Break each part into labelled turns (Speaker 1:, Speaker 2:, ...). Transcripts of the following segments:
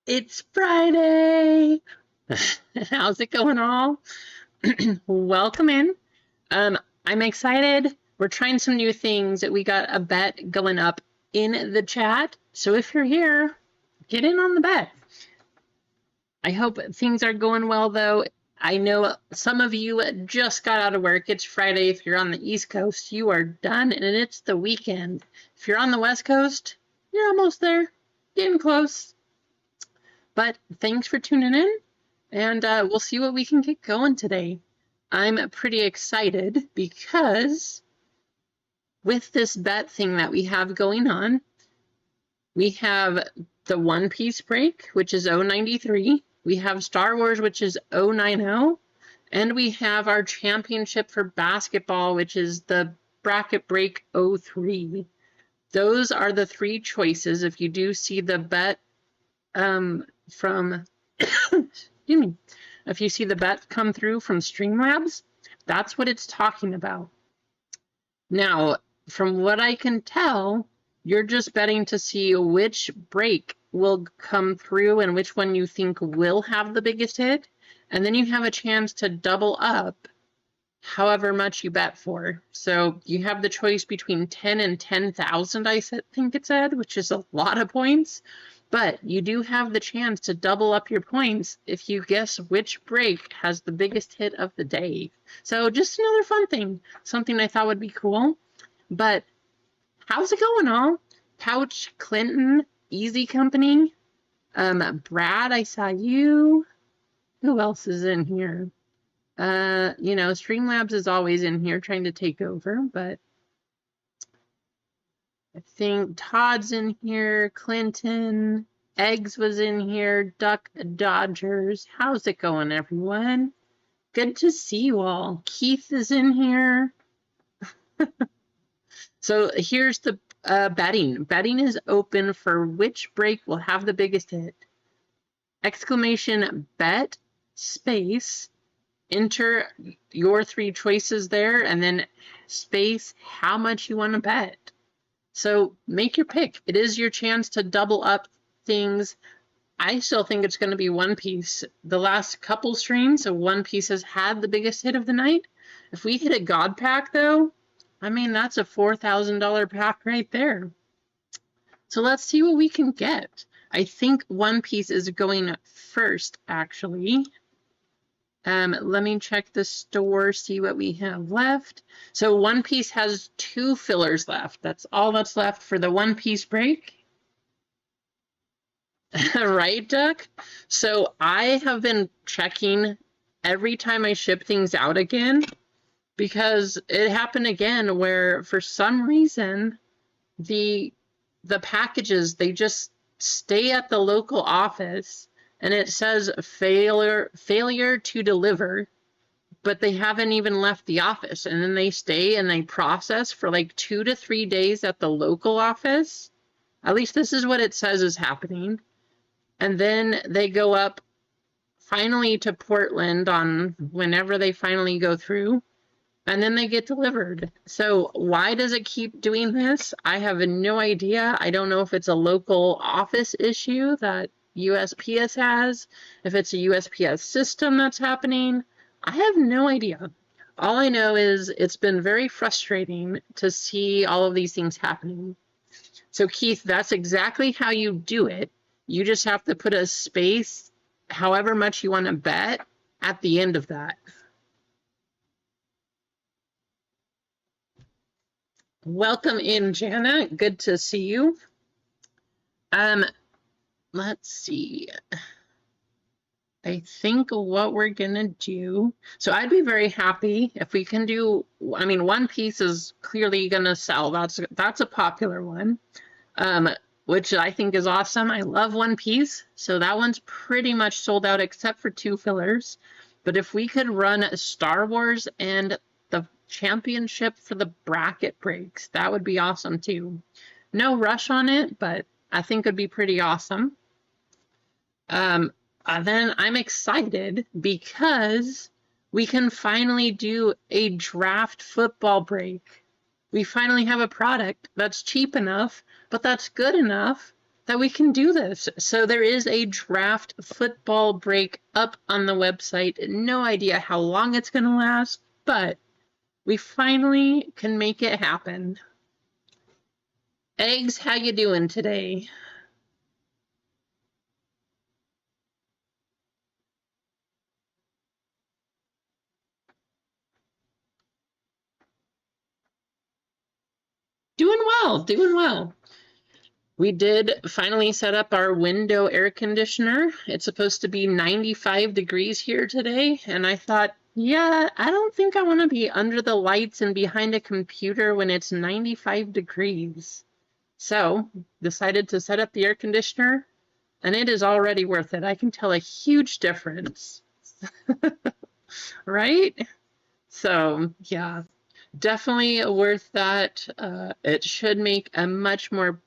Speaker 1: It's Friday. How's it going, all? Welcome in. I'm excited. We're trying some new things. We got a bet going up in the chat. So if you're here, get in on the bet. I hope things are going well, though. I know some of you just got out of work. It's Friday. If you're on the East Coast, you are done, and it's the weekend. If you're on the West Coast, you're almost there, getting close. But thanks for tuning in, and we'll see what we can get going today. I'm pretty excited because with this bet thing that we have going on, we have the One Piece break, which is 093. We have Star Wars, which is 090. And we have our championship for basketball, which is the bracket break 03. Those are the three choices. If you do see the bet from, excuse me, if you see the bet come through from Streamlabs, that's what it's talking about. Now, from what I can tell, you're just betting to see which break will come through and which one you think will have the biggest hit. And then you have a chance to double up however much you bet for. So you have the choice between 10 and 10,000, I think it said, which is a lot of points. But you do have the chance to double up your points if you guess which break has the biggest hit of the day. So just another fun thing, something I thought would be cool. But how's it going, all? Couch, Clinton, Easy Company, Brad, I saw you. Who else is in here? You know, Streamlabs is always in here trying to take over, but I think Todd's in here, Clinton, Eggs was in here, Duck Dodgers. How's it going, everyone? Good to see you all. Keith is in here. So here's the betting. Betting is open for which break will have the biggest hit. Exclamation bet space. Enter your three choices there and then space how much you want to bet. So make your pick. It is your chance to double up things. I still think it's going to be One Piece. The last couple streams, so One Piece has had the biggest hit of the night. If we hit a God pack, though, I mean, that's a $4,000 pack right there. So let's see what we can get. I think One Piece is going first, actually. Let me check the store, see what we have left. So One Piece has 2 fillers left. That's all that's left for the One Piece break. Right, Duck? So I have been checking every time I ship things out again, because it happened again where for some reason the packages, they just stay at the local office and it says failure to deliver, but they haven't even left the office, and then they stay and they process for like 2 to 3 days at the local office. At least this is what it says is happening. And then they go up finally to Portland on whenever they finally go through, and then they get delivered. So why does it keep doing this? I have no idea. I don't know if it's a local office issue that USPS has, if it's a USPS system that's happening. I have no idea. All I know is it's been very frustrating to see all of these things happening. So Keith, that's exactly how you do it. You just have to put a space, however much you want to bet, at the end of that. Welcome in, Jana. Good to see you. Let's see. I think what we're gonna do, so I'd be very happy if we can do, I mean, One Piece is clearly gonna sell. That's a popular one, which I think is awesome. I love One Piece, so that one's pretty much sold out except for 2 fillers. But if we could run Star Wars and the championship for the bracket breaks, that would be awesome too. No rush on it, but I think it'd be pretty awesome. Then I'm excited because we can finally do a draft football break. We finally have a product that's cheap enough, but that's good enough that we can do this. So there is a draft football break up on the website. No idea how long it's going to last, but we finally can make it happen. Eggs, how you doing today? Doing well, doing well. We did finally set up our window air conditioner. It's supposed to be 95 degrees here today, and I thought, yeah, I don't think I want to be under the lights and behind a computer when it's 95 degrees. So, decided to set up the air conditioner, and it is already worth it. I can tell a huge difference. Right? So, yeah, definitely worth that. It should make a much more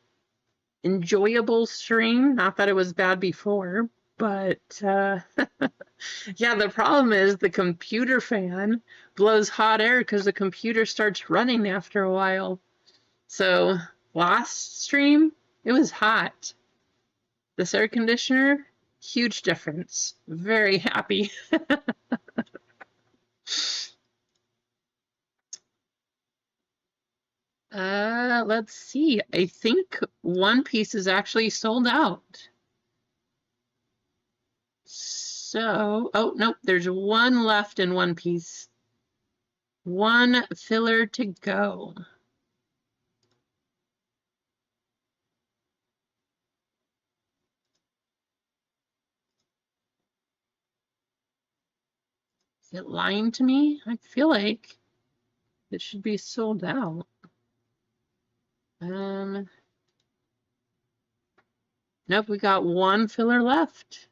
Speaker 1: enjoyable stream. Not that it was bad before, but yeah, the problem is the computer fan blows hot air because the computer starts running after a while. So last stream, it was hot. This air conditioner, huge difference. Very happy. Let's see. I think One Piece is actually sold out. So, oh, nope, there's one left in One Piece. One filler to go. Is it lying to me? I feel like it should be sold out. Nope, we got one filler left.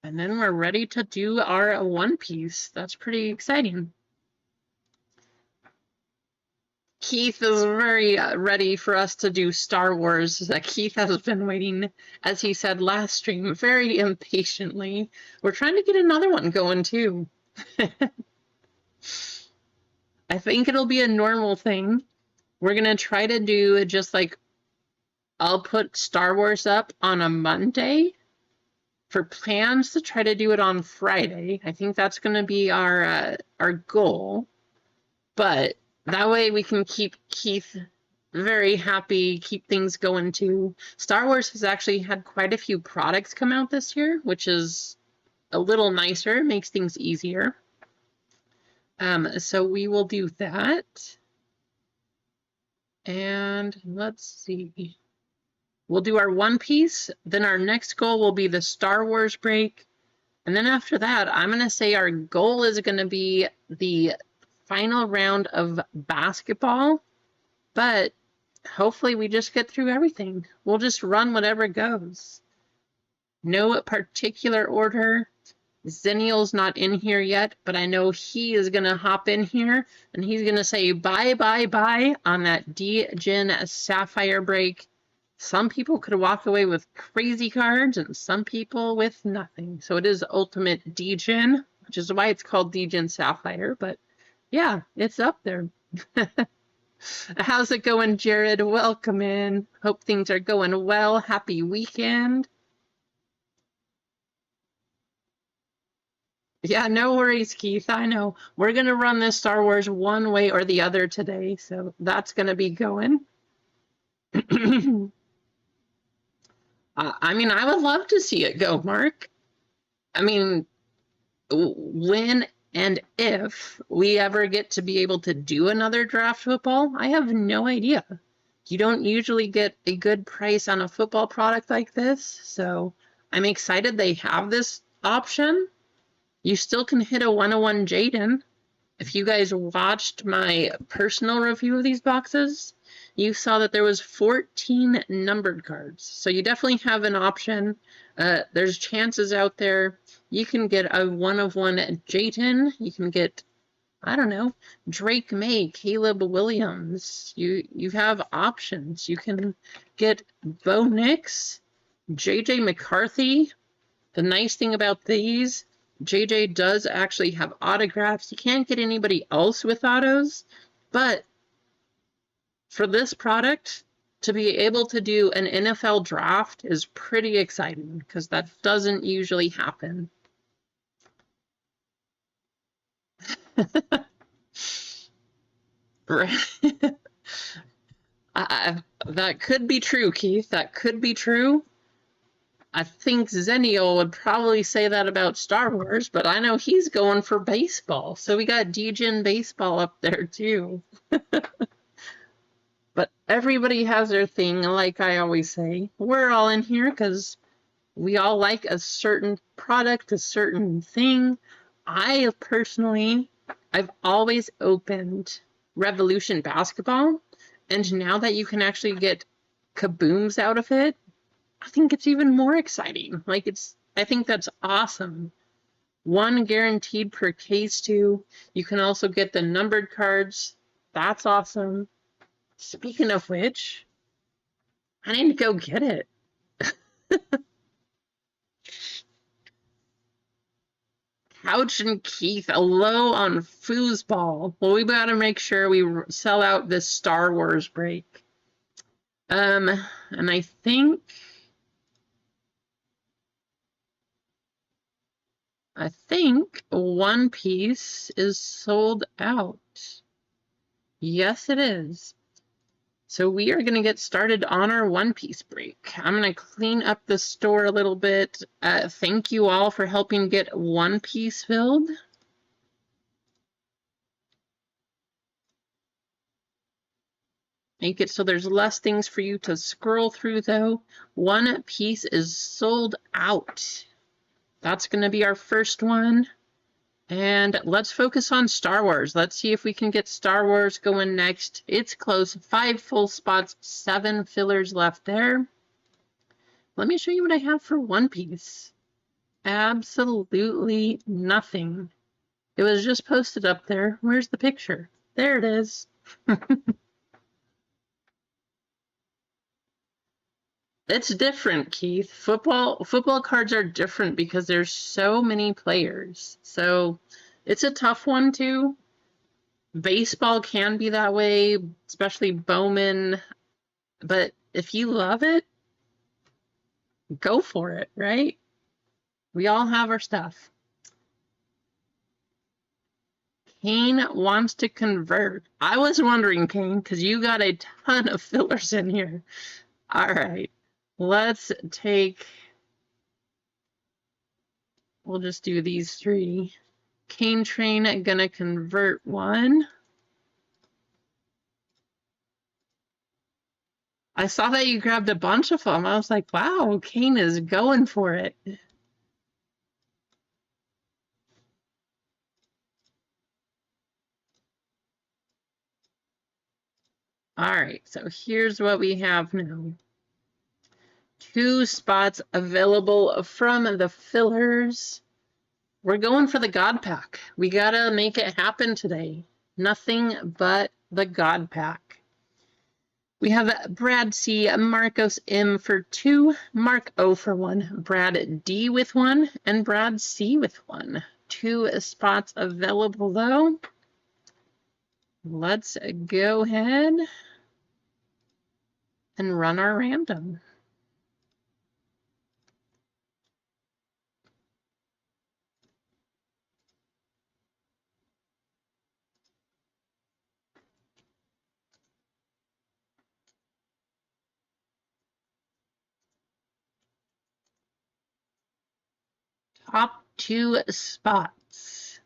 Speaker 1: And then we're ready to do our One Piece. That's pretty exciting. Keith is very ready for us to do Star Wars. Keith has been waiting, as he said last stream, very impatiently. We're trying to get another one going too. I think it'll be a normal thing. We're going to try to do just like, I'll put Star Wars up on a Monday for plans to try to do it on Friday. I think that's going to be our goal. But that way we can keep Keith very happy, keep things going too. Star Wars has actually had quite a few products come out this year, which is a little nicer, makes things easier. So we will do that. And let's see. We'll do our One Piece. Then our next goal will be the Star Wars break. And then after that, I'm going to say our goal is going to be the final round of basketball. But hopefully we just get through everything. We'll just run whatever goes. No particular order. Zennial's not in here yet, but I know he is going to hop in here, and he's going to say bye, bye, bye on that D-Gen Sapphire break. Some people could walk away with crazy cards, and some people with nothing. So it is Ultimate D-Gen, which is why it's called D-Gen Sapphire, but yeah, it's up there. How's it going, Jared? Welcome in. Hope things are going well. Happy weekend. Yeah, no worries, Keith. I know. We're going to run this Star Wars one way or the other today, so that's going to be going. I mean, I would love to see it go, Mark. I mean, when and if we ever get to be able to do another draft football, I have no idea. You don't usually get a good price on a football product like this, so I'm excited they have this option. You still can hit a 101 Jaden. If you guys watched my personal review of these boxes, you saw that there was 14 numbered cards. So you definitely have an option. There's chances out there. You can get a 101 Jaden. You can get, I don't know, Drake May, Caleb Williams. You have options. You can get Bo Nix, JJ McCarthy. The nice thing about these, JJ does actually have autographs. You can't get anybody else with autos, but for this product, to be able to do an NFL draft is pretty exciting because that doesn't usually happen. That could be true, Keith. That could be true. I think Zenio would probably say that about Star Wars, but I know he's going for baseball. So we got DGen baseball up there too. But everybody has their thing, like I always say. We're all in here because we all like a certain product, a certain thing. I've always opened Revolution Basketball, and now that you can actually get kabooms out of it, I think it's even more exciting. I think that's awesome. 1 guaranteed per case too. You can also get the numbered cards. That's awesome. Speaking of which, I need to go get it. Couch and Keith, a low on foosball. Well, we gotta make sure we sell out this Star Wars break. And I think One Piece is sold out. Yes, it is. So we are going to get started on our One Piece break. I'm going to clean up the store a little bit. Thank you all for helping get One Piece filled. Make it so there's less things for you to scroll through, though. One Piece is sold out. That's going to be our first one. And let's focus on Star Wars. Let's see if we can get Star Wars going next. It's close. 5 full spots, 7 fillers left there. Let me show you what I have for One Piece. Absolutely nothing. It was just posted up there. Where's the picture? There it is. It's different, Keith. Football cards are different because there's so many players. So it's a tough one too. Baseball can be that way, especially Bowman. But if you love it, go for it, right? We all have our stuff. Kane wants to convert. I was wondering, Kane, because you got a ton of fillers in here. All right. Let's take, we'll just do these 3. Cane Train, gonna convert 1. I saw that you grabbed a bunch of them. I was like, wow, Kane is going for it. All right, so here's what we have now. 2 spots available from the fillers. We're going for the God Pack. We gotta make it happen today. Nothing but the God Pack. We have Brad C, Marcos M for 2, Mark O for 1, Brad D with 1, and Brad C with 1. 2 spots available though. Let's go ahead and run our random. Top 2 spots.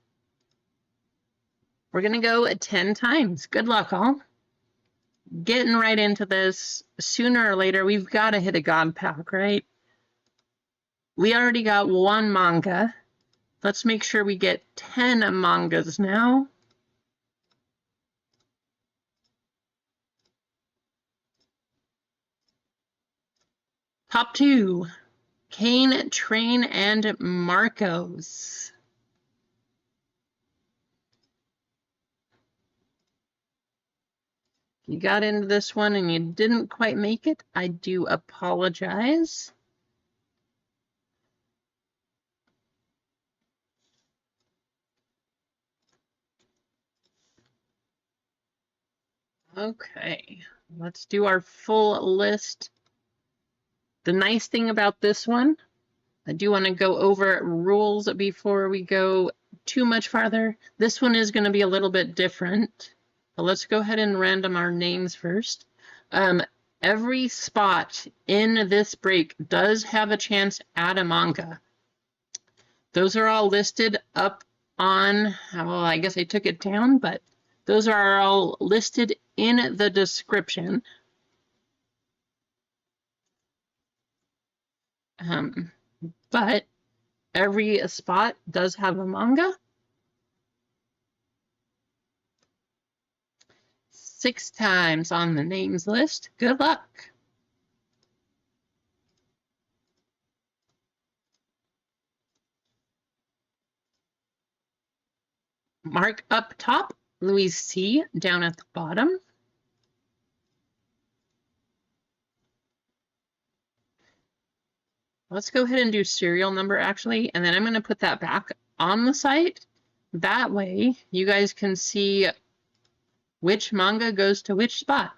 Speaker 1: We're gonna go 10 times. Good luck, all. Getting right into this. Sooner or later, we've got to hit a God Pack, right? We already got 1 manga. Let's make sure we get 10 mangas now. Top 2. Kane, Train, and Marcos. You got into this one and you didn't quite make it. I do apologize. Okay, let's do our full list. The nice thing about this one, I do want to go over rules before we go too much farther. This one is going to be a little bit different. But let's go ahead and random our names first. Every spot in this break does have a chance at a manga. Those are all listed up on, well, I guess I took it down, but those are all listed in the description. But every spot does have a manga. 6 times on the names list. Good luck. Mark up top, Louise C. Down at the bottom. Let's go ahead and do serial number actually, and then I'm going to put that back on the site. That way you guys can see which manga goes to which spot.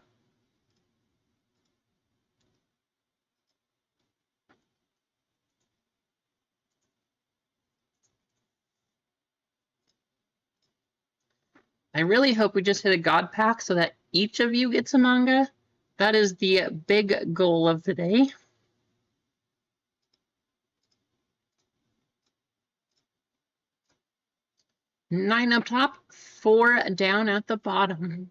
Speaker 1: I really hope we just hit a God pack so that each of you gets a manga. That is the big goal of the day. Nine up top, 4 down at the bottom.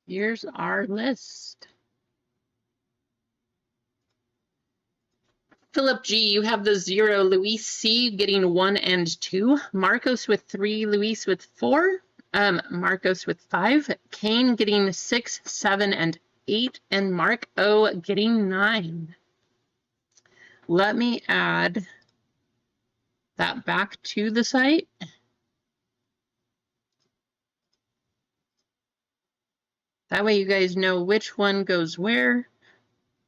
Speaker 1: Here's our list. Philip G, you have the 0. Luis C getting 1 and 2. Marcos with 3. Luis with 4. Marcos with 5. Kane getting 6, 7, and 8. And Mark O getting 9. Let me add that back to the site. That way you guys know which one goes where.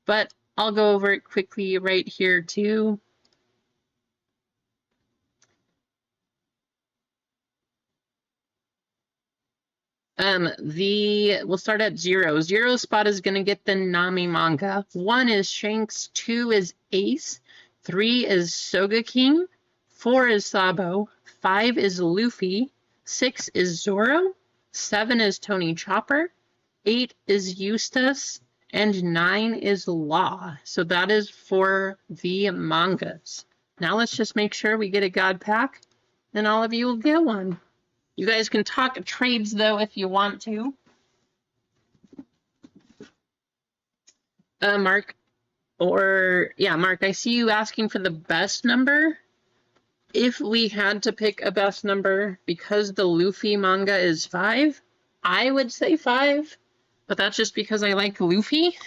Speaker 1: But I'll go over it quickly right here too. We'll start at 0. 0 spot is gonna get the Nami manga. 1 is Shanks, 2 is Ace, 3 is Soga King, 4 is Sabo, 5 is Luffy, 6 is Zoro, 7 is Tony Chopper, 8 is Eustace, and 9 is Law. So that is for the mangas. Now let's just make sure we get a God pack, and all of you will get one. You guys can talk trades, though, if you want to. Mark, Mark, I see you asking for the best number. If we had to pick a best number, because the Luffy manga is 5, I would say 5, but that's just because I like Luffy.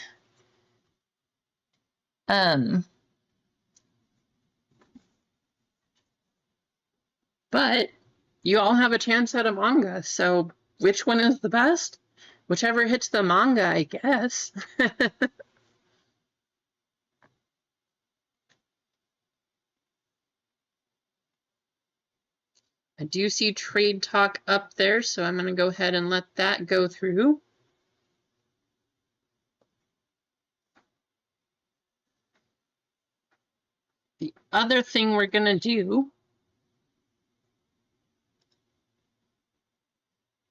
Speaker 1: But you all have a chance at a manga, so which one is the best? Whichever hits the manga, I guess. I do see trade talk up there, so I'm going to go ahead and let that go through. The other thing we're going to do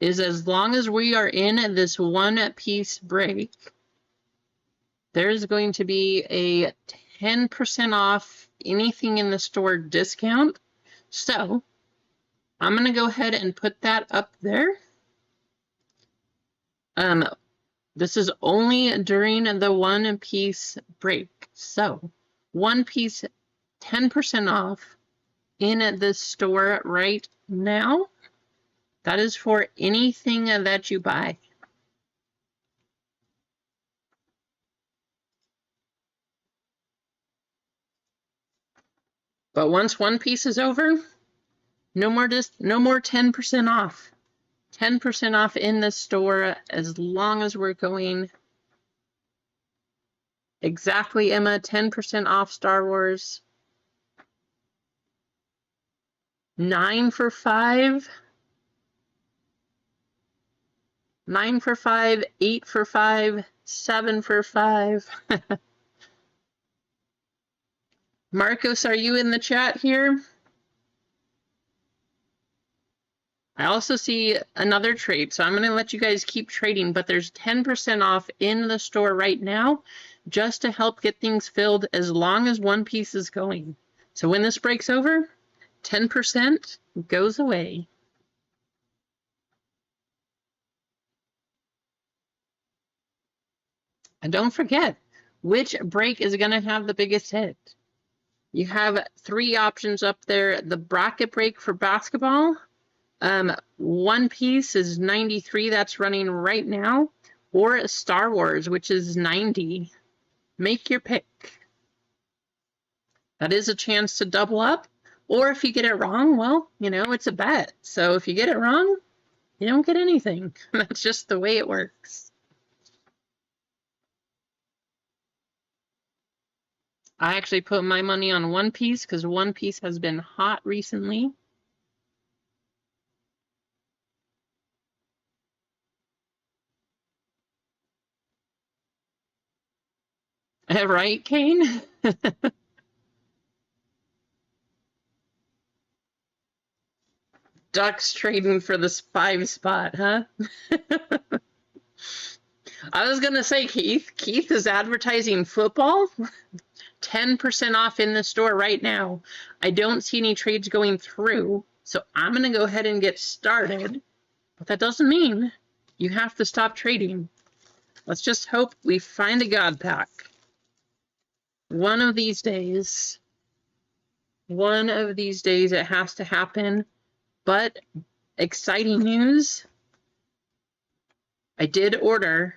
Speaker 1: is, as long as we are in this one-piece break, there's going to be a 10% off anything in the store discount. So I'm going to go ahead and put that up there. This is only during the one-piece break. So one piece, 10% off in the store right now. That is for anything that you buy. But once one piece is over, no more 10% off. 10% off in the store as long as we're going. Exactly, Emma, 10% off Star Wars. 9 for 5. 9 for 5, 8 for 5, 7 for 5. Marcos, are you in the chat here? I also see another trade, so I'm going to let you guys keep trading, but there's 10% off in the store right now just to help get things filled as long as one piece is going. So when this breaks over, 10% goes away. And don't forget, which break is going to have the biggest hit? You have 3 options up there. The bracket break for basketball. One Piece is 93, that's running right now, or Star Wars, which is 90. Make your pick. That is a chance to double up, or if you get it wrong, well, you know, it's a bet. So if you get it wrong, you don't get anything. That's just the way it works. I actually put my money on One Piece because One Piece has been hot recently. Right, Kane? Ducks trading for this 5 spot, huh? I was gonna say, Keith is advertising football. 10% off in the store right now. I don't see any trades going through, so I'm gonna go ahead and get started. But that doesn't mean you have to stop trading. Let's just hope we find a God pack. One of these days it has to happen. But exciting news, I did order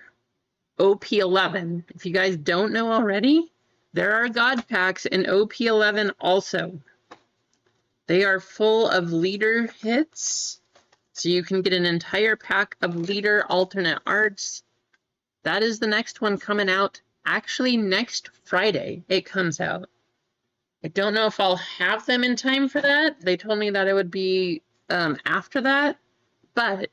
Speaker 1: OP11. If you guys don't know already, there are God packs in OP11 also. They are full of leader hits, so you can get an entire pack of leader alternate arts. That is the next one coming out. Actually, next Friday it comes out. I don't know if I'll have them in time for that. They told me that it would be after that, but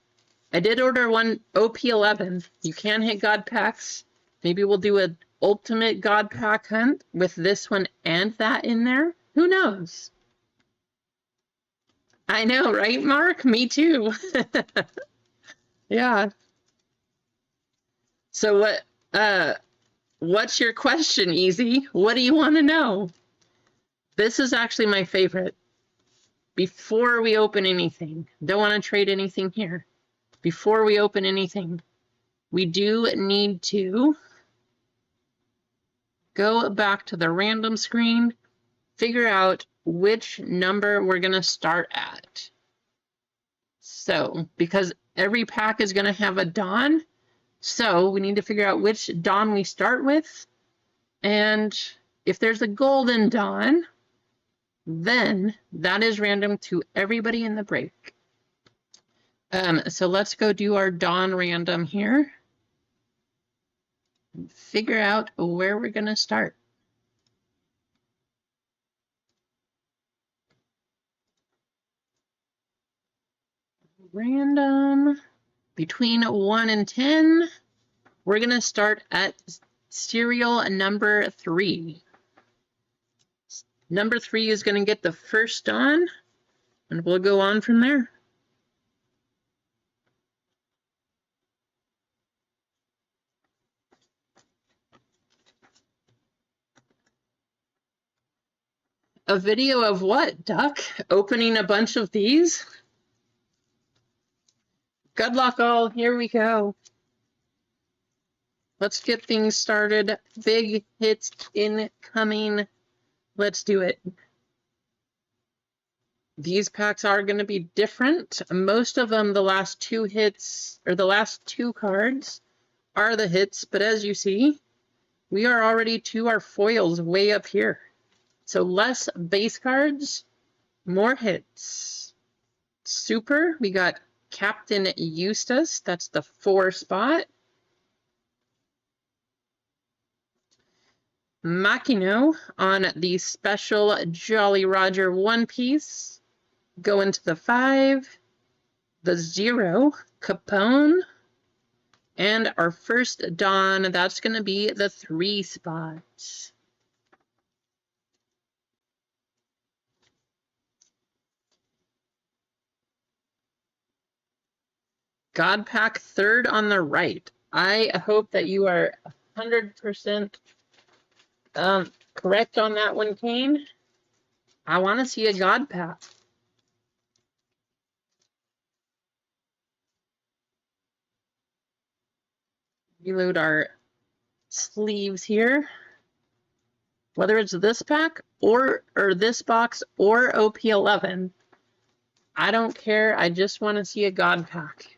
Speaker 1: I did order one OP11. You can hit God packs. Maybe we'll do an ultimate God pack hunt with this one and that in there. Who knows? I know, right, Mark? Me too. Yeah. So what's your question, Easy? What do you want to know? This is actually my favorite. Before we open anything, don't want to trade anything here. Before we open anything, we do need to go back to the random screen, figure out which number we're going to start at. So, because every pack is going to have a Dawn, so we need to figure out which Dawn we start with. And if there's a golden Dawn, then that is random to everybody in the break. So let's go do our Dawn random here. And figure out where we're going to start. Random between 1 and 10. We're going to start at serial number 3. Number 3 is going to get the first Dawn, and we'll go on from there. A video of what, Duck? Opening a bunch of these? Good luck, all. Here we go. Let's get things started. Big hits incoming. Let's do it. These packs are going to be different. Most of them, the last 2 hits, or the last 2 cards, are the hits. But as you see, we are already to our foils way up here. So less base cards, more hits. Super, we got Captain Eustace. That's the 4 spot. Makino on the special Jolly Roger One Piece. go into the 5, the 0, Capone, and our first Dawn, that's going to be the 3 spots. God Pack third on the right. I hope that you are 100% correct on that one, Kane. I want to see a God Pack. Reload our sleeves here. Whether it's this pack or this box or OP11, I don't care. I just want to see a God Pack.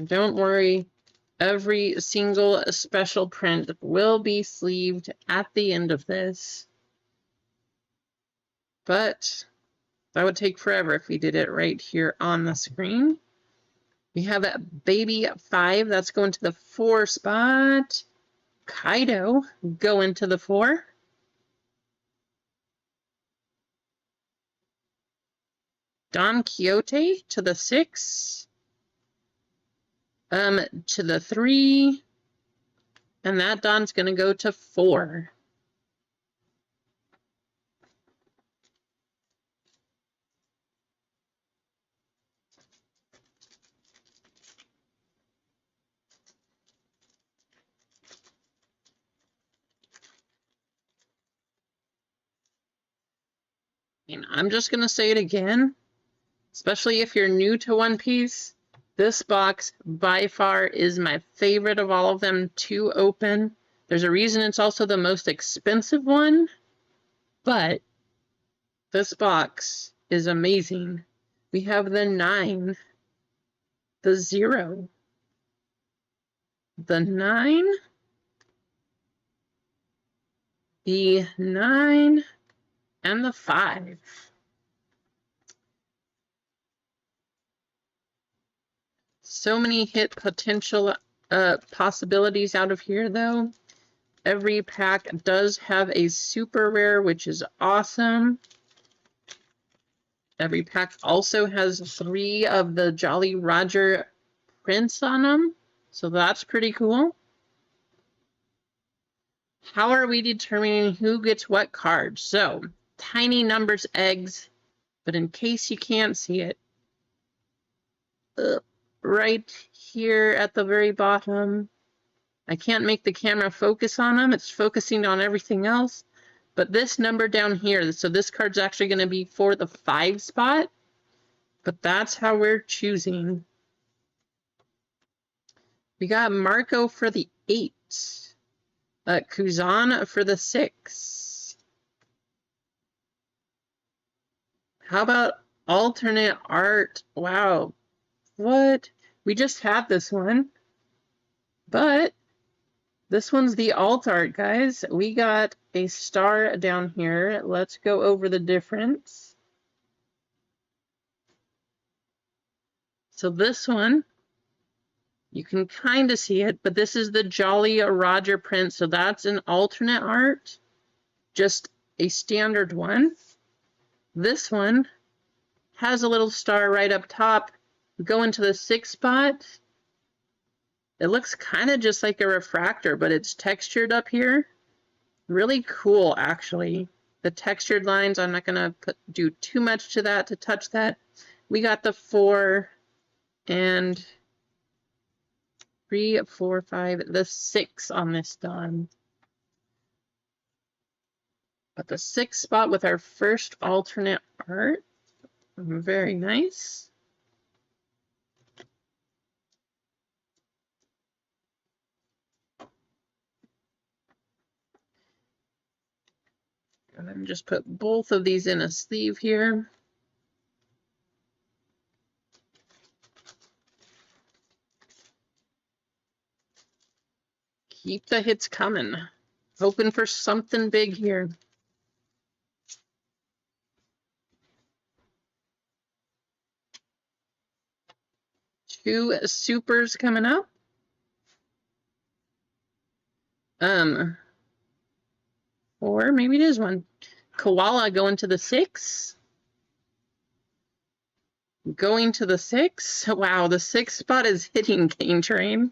Speaker 1: Don't worry, every single special print will be sleeved at the end of this. But that would take forever if we did it right here on the screen. We have a baby 5, that's going to the 4 spot. Kaido go into the 4. Don Quixote to the 6. To the 3. And that Don's going to go to 4. And I'm just going to say it again, especially if you're new to One Piece. This box, by far, is my favorite of all of them to open. There's a reason it's also the most expensive one, but this box is amazing. We have the 9, the 0, the 9, the 9, and the 5. So many hit potential possibilities out of here, though. Every pack does have a super rare, which is awesome. Every pack also has 3 of the Jolly Roger prints on them, so that's pretty cool. How are we determining who gets what card? So, tiny numbers eggs, but in case you can't see it, right here at the very bottom, I can't make the camera focus on them. It's focusing on everything else. But this number down here, so this card's actually going to be for the 5 spot. But that's how we're choosing. We got Marco for the 8. Kuzan for the 6. How about alternate art? Wow. What? We just had this one. But this one's the alt art, guys. We got a star down here. Let's go over the difference. So this one, you can kind of see it, but this is the Jolly Roger print, so that's an alternate art, just a standard one. This one has a little star right up top. Go into the 6 spot. It looks kind of just like a refractor, but it's textured up here. Really cool, actually. The textured lines, I'm not going to do too much to that to touch that. We got the 4 and 3, 4, 5, the 6 on this Dawn. But the 6 spot with our first alternate art. Very nice. And then just put both of these in a sleeve here. Keep the hits coming. Hoping for something big here. Two supers coming up. Or maybe it is 1. Koala going to the 6. Going to the 6. Wow, the 6 spot is hitting Cane Train.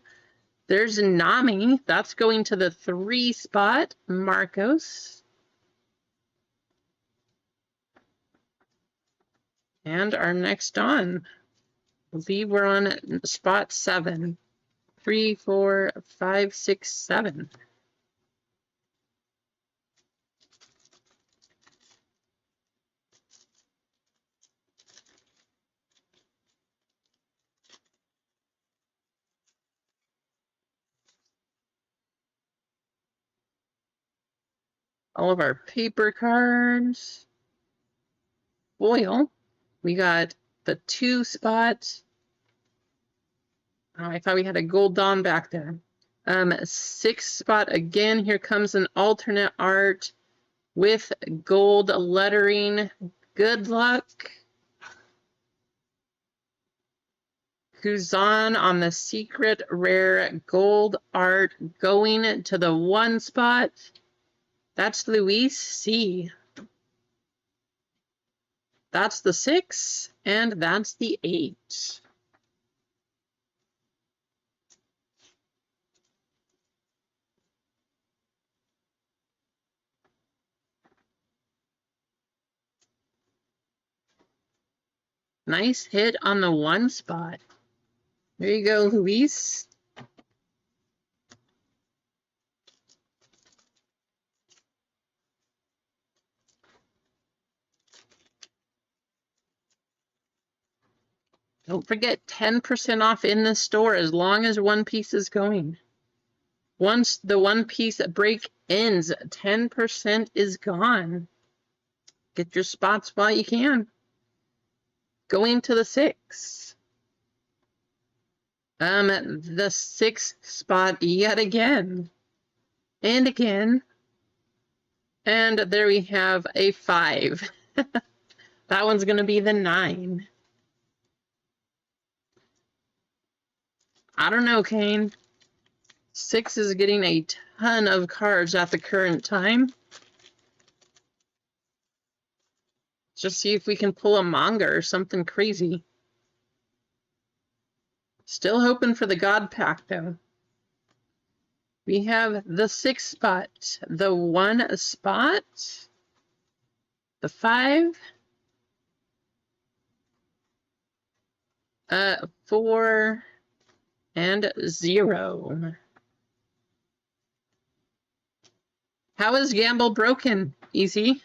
Speaker 1: There's Nami. That's going to the 3 spot. Marcos. And our next on. I believe we're on spot 7. 3, 4, 5, 6, 7. All of our paper cards. Foil. We got the 2 spot. Oh, I thought we had a gold Dawn back there. 6 spot again. Here comes an alternate art with gold lettering. Good luck. Kuzan on the secret rare gold art going to the 1 spot. That's Luis C. That's the 6, and that's the 8. Nice hit on the 1 spot. There you go, Luis. Don't forget 10% off in the store as long as 1 piece is going. Once the 1 piece break ends, 10% is gone. Get your spots while you can. Going to the 6. The 6th spot yet again. And again. And there we have a 5. That one's going to be the 9. I don't know, Kane. 6 is getting a ton of cards at the current time. Just see if we can pull a manga or something crazy. Still hoping for the God Pack, though. We have the 6 spot, the 1 spot, the 5, 4, and 0. How is Gamble broken? Easy.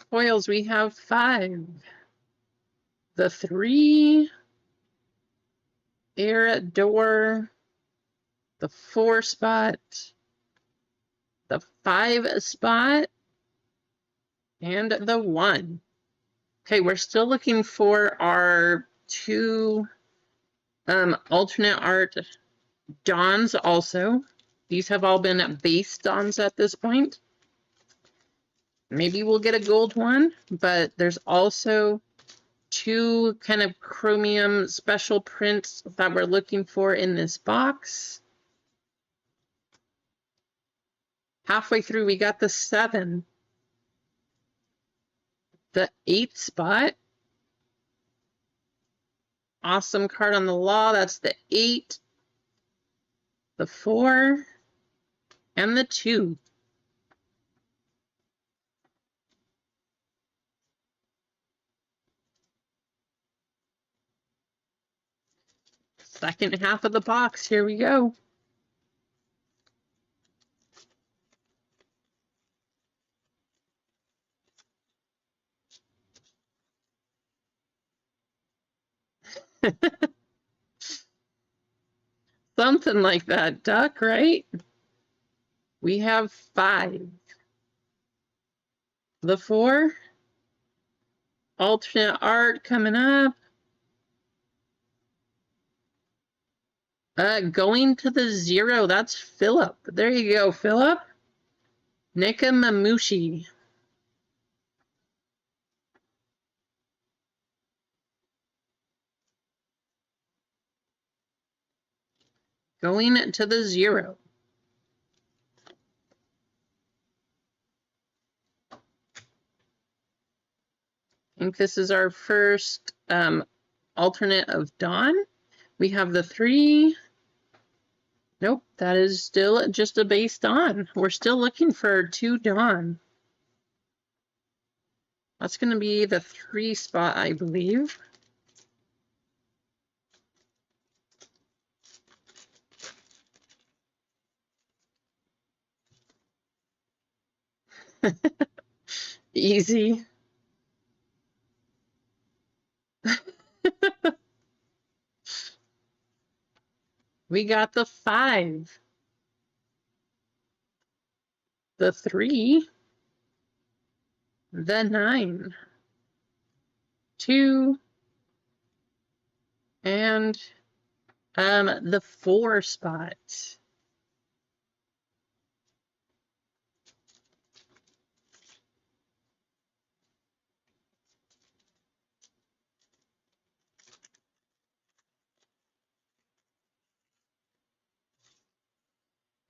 Speaker 1: Foils, we have 5. The 3, air door, the 4 spot, the 5 spot, and the 1. Okay, we're still looking for our 2 alternate art Dawns also. These have all been base Dawns at this point. Maybe we'll get a gold one, but there's also 2 kind of chromium special prints that we're looking for in this box. Halfway through, we got the 7. The 8 spot. Awesome card on the law. That's the 8. The 4. And the 2. Second half of the box. Here we go. Something like that, Duck, right? We have 5. The 4. Alternate art coming up. Going to the 0, that's Philip. There you go, Philip. Nikamamushi. Going to the 0. I think this is our first alternate of Dawn. We have the 3. Nope, that is still just a base Dawn. We're still looking for 2 Dawn. That's going to be the 3 spot, I believe. Easy. We got the 5, the 3, the 9, 2, and the 4 spot.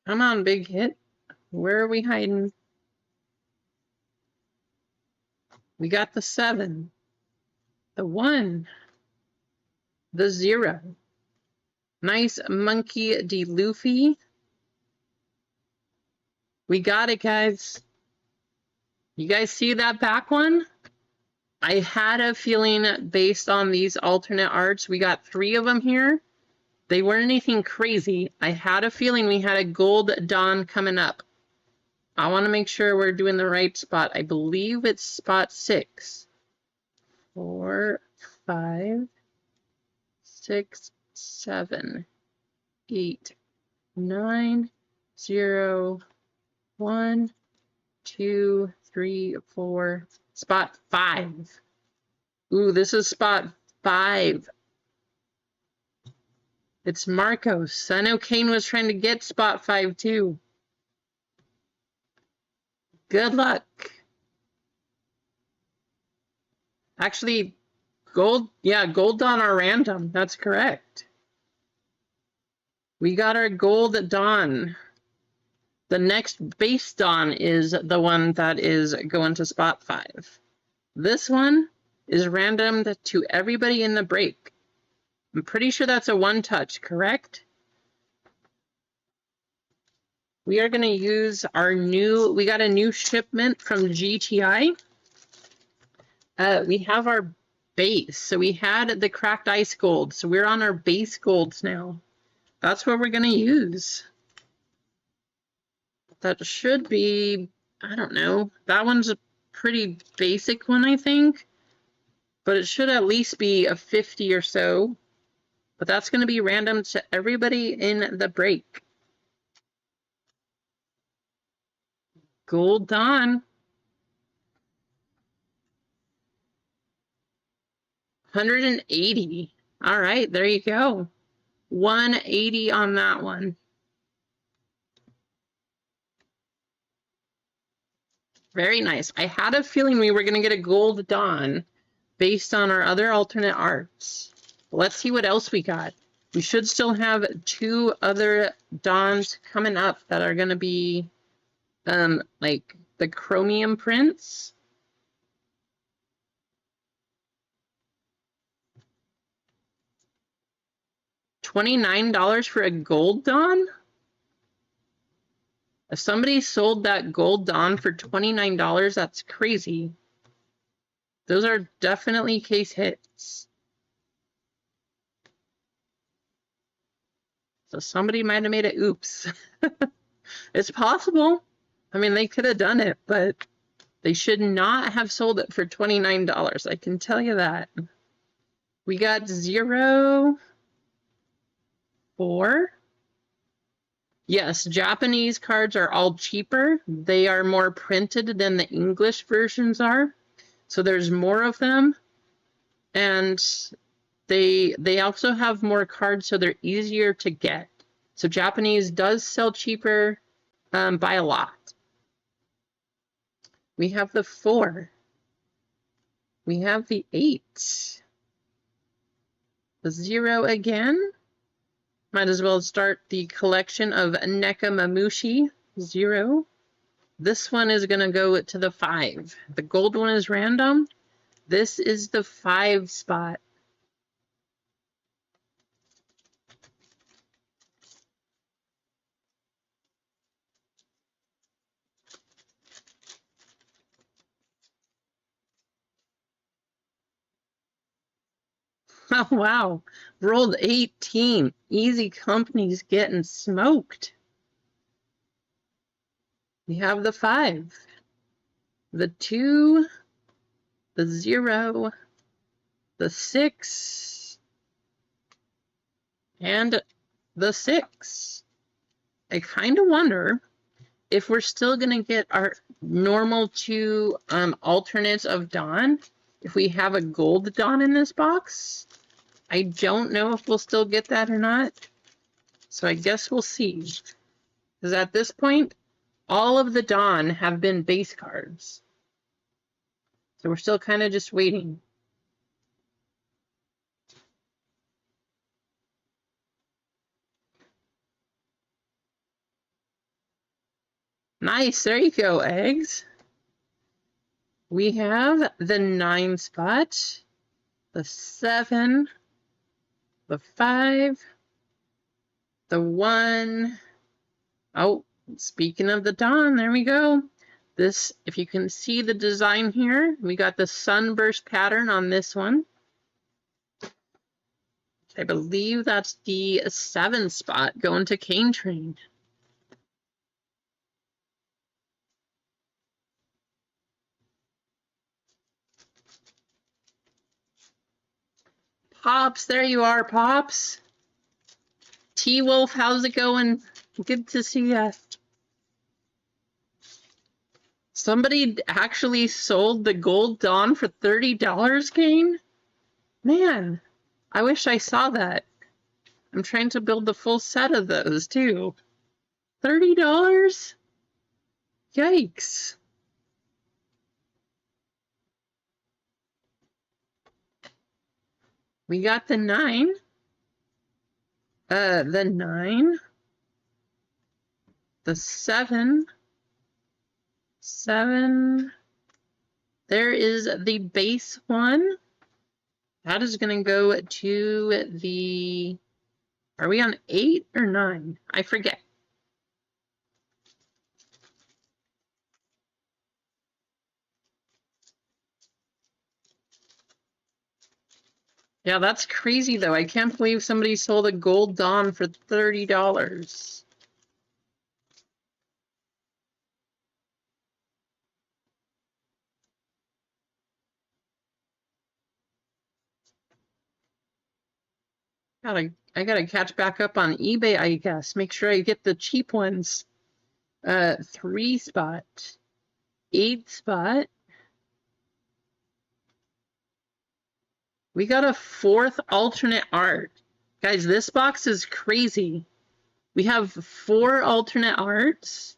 Speaker 1: Come on, big hit. Where are we hiding? We got the 7, the 1, the 0. Nice Monkey D. Luffy. We got it, guys. You guys see that back one? I had a feeling based on these alternate arts, we got 3 of them here. They weren't anything crazy. I had a feeling we had a gold Dawn coming up. I want to make sure we're doing the right spot. I believe it's spot 6. 4, 5, 6, 7, 8, 9, 0, 1, 2, 3, 4. Spot 5. Ooh, this is spot 5. It's Marcos. I know Kane was trying to get spot 5 too. Good luck. Actually, gold Dawn are random. That's correct. We got our gold Dawn. The next base Dawn is the one that is going to spot 5. This one is random to everybody in the break. I'm pretty sure that's a 1 touch, correct? We are going to use we got a new shipment from GTI. We have our base. So we had the cracked ice gold. So we're on our base golds now. That's what we're going to use. That should be, I don't know. That one's a pretty basic one, I think. But it should at least be a 50 or so. But that's going to be random to everybody in the break. Gold Dawn. 180. All right, there you go. 180 on that one. Very nice. I had a feeling we were going to get a gold Dawn based on our other alternate arts. Let's see what else we got. We should still have 2 other Dawns coming up that are going to be like the chromium prints. $29 for a gold Dawn? If somebody sold that gold Dawn for $29, that's crazy. Those are definitely case hits. So somebody might have made it oops. It's possible. I mean, they could have done it, but they should not have sold it for $29. I can tell you that. We got 0, 4. Yes, Japanese cards are all cheaper. They are more printed than the English versions are. So there's more of them. And They also have more cards, so they're easier to get. So Japanese does sell cheaper by a lot. We have the 4. We have the 8. The 0 again. Might as well start the collection of Nekamamushi 0. This one is going to go to the 5. The gold one is random. This is the 5 spot. Oh, wow. Rolled 18. Easy Company's getting smoked. We have the 5, the 2, the 0, the 6, and the 6. I kind of wonder if we're still going to get our normal 2 alternates of Dawn, if we have a gold Dawn in this box. I don't know if we'll still get that or not. So I guess we'll see. Because at this point, all of the Dawn have been base cards. So we're still kind of just waiting. Nice, there you go, eggs. We have the 9 spot, the 7, the 5, the 1. Oh, speaking of the Dawn, there we go. This, if you can see the design here, we got the sunburst pattern on this one. I believe that's the 7 spot going to Cane Train. Pops, there you are, Pops. T-Wolf, how's it going? Good to see ya. Somebody actually sold the Gold Dawn for $30, Kane? Man, I wish I saw that. I'm trying to build the full set of those, too. $30? Yikes. We got the 9. The 9. The 7. 7. There is the base one. That is going to go to the... Are we on 8 or 9? I forget. Yeah, that's crazy, though. I can't believe somebody sold a Gold Dawn for $30. I gotta catch back up on eBay, I guess. Make sure I get the cheap ones. 3 spot. 8 spot. We got a 4th alternate art. Guys, this box is crazy. We have 4 alternate arts,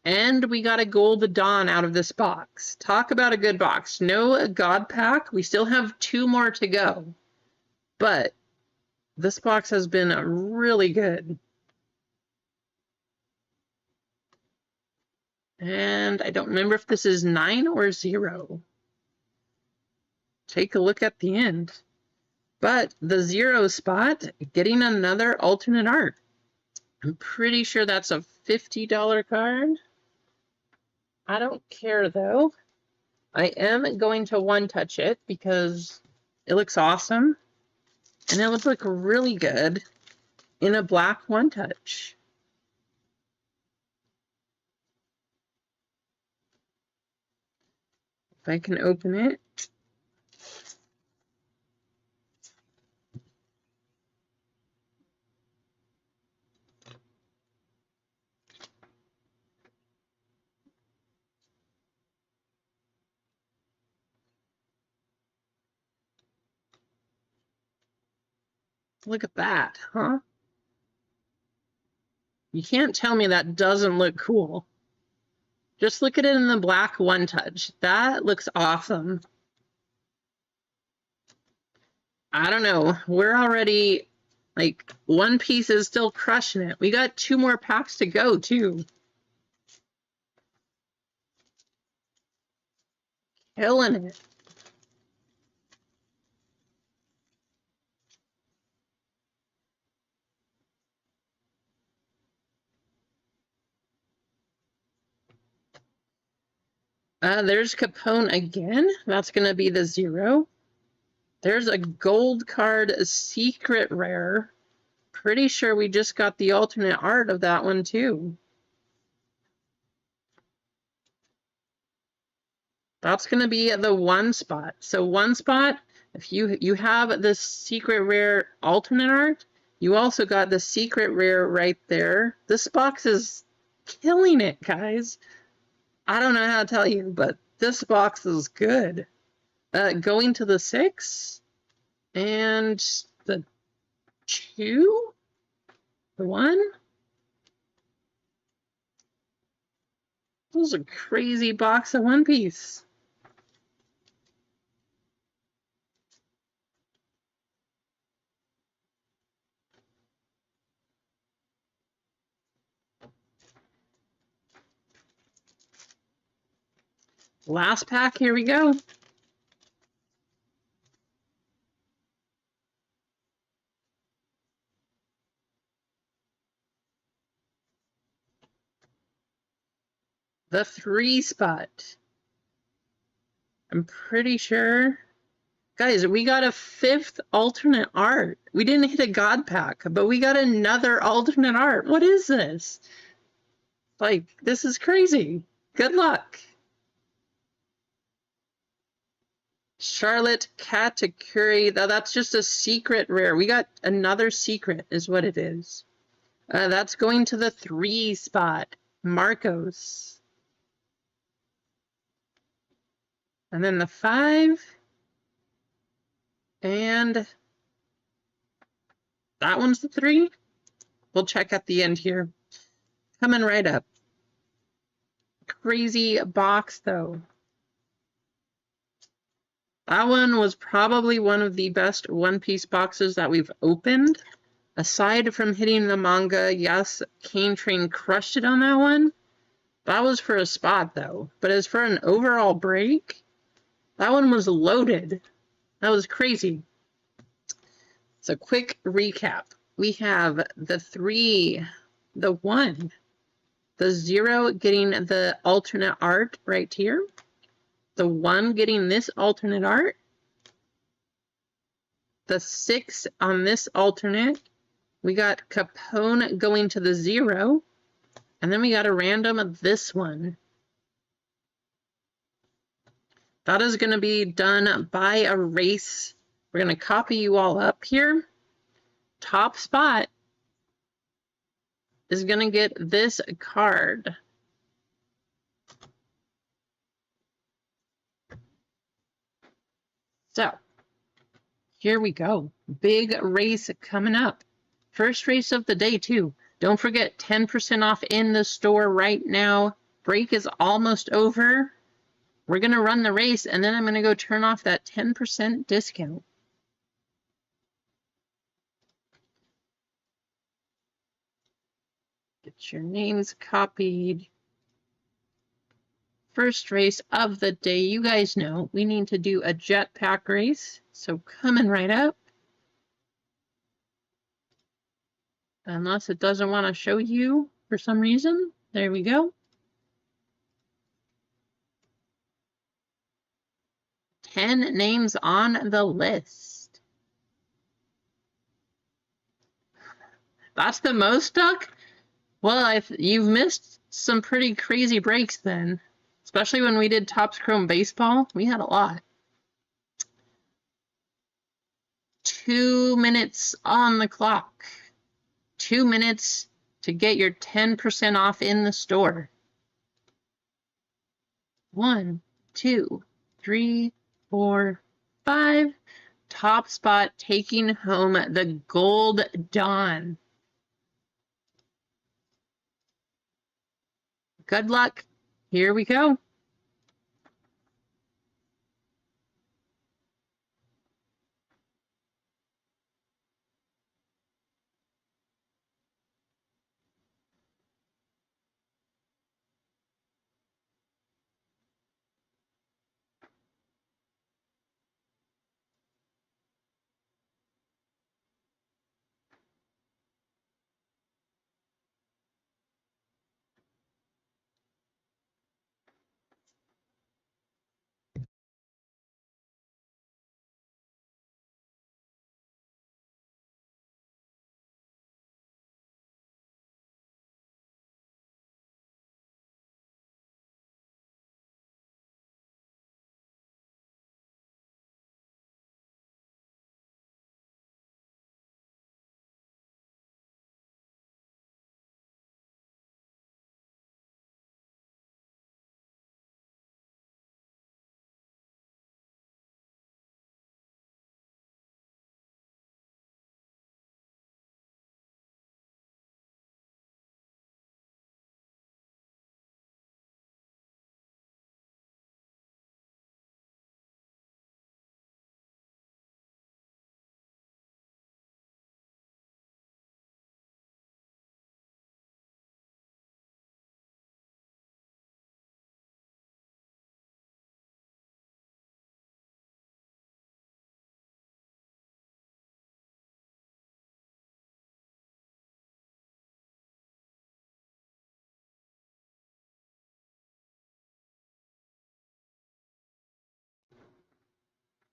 Speaker 1: and we got a Gold Dawn out of this box. Talk about a good box. No God Pack. We still have 2 more to go. But this box has been really good. And I don't remember if this is 9 or 0. Take a look at the end. But the 0 spot, getting another alternate art. I'm pretty sure that's a $50 card. I don't care, though. I am going to one-touch it because it looks awesome. And it would look really good in a black one-touch. If I can open it. Look at that, huh? You can't tell me that doesn't look cool. Just look at it in the black one touch. That looks awesome. I don't know. We're already, like, One Piece is still crushing it. We got 2 more packs to go, too. Killing it. There's Capone again. That's going to be the 0. There's a gold card, a secret rare. Pretty sure we just got the alternate art of that one, too. That's going to be the 1 spot. So 1 spot, if you have the secret rare alternate art, you also got the secret rare right there. This box is killing it, guys. I don't know how to tell you, but this box is good. Going to the 6 and the 2, the 1. This is a crazy box of One Piece. Last pack, here we go. The 3 spot. I'm pretty sure. Guys, we got a 5th alternate art. We didn't hit a God pack, but we got another alternate art. What is this? Like, this is crazy. Good luck. Charlotte Katakuri. That's just a secret rare. We got another secret is what it is. That's going to the 3 spot. Marcos. And then the 5. And that one's the 3. We'll check at the end here. Coming right up. Crazy box, though. That one was probably one of the best One Piece boxes that we've opened. Aside from hitting the manga, yes, Cane Train crushed it on that one. That was for a spot, though. But as for an overall break, that one was loaded. That was crazy. So quick recap. We have the 3, the 1, the 0 getting the alternate art right here. The 1 getting this alternate art. The 6 on this alternate. We got Capone going to the 0. And then we got a random of this one. That is going to be done by a race. We're going to copy you all up here. Top spot is going to get this card. So, here we go. Big race coming up. First race of the day, too. Don't forget, 10% off in the store right now. Break is almost over. We're going to run the race, and then I'm going to go turn off that 10% discount. Get your names copied. First race of the day. You guys know we need to do a jetpack race. So coming right up. Unless it doesn't want to show you for some reason. There we go. 10 names on the list. That's the most stuck? Well, you've missed some pretty crazy breaks then. Especially when we did Topps Chrome Baseball. We had a lot. 2 minutes on the clock. 2 minutes to get your 10% off in the store. 1, 2, 3, 4, 5. top spot, taking home the Gold Dawn. Good luck. Here we go.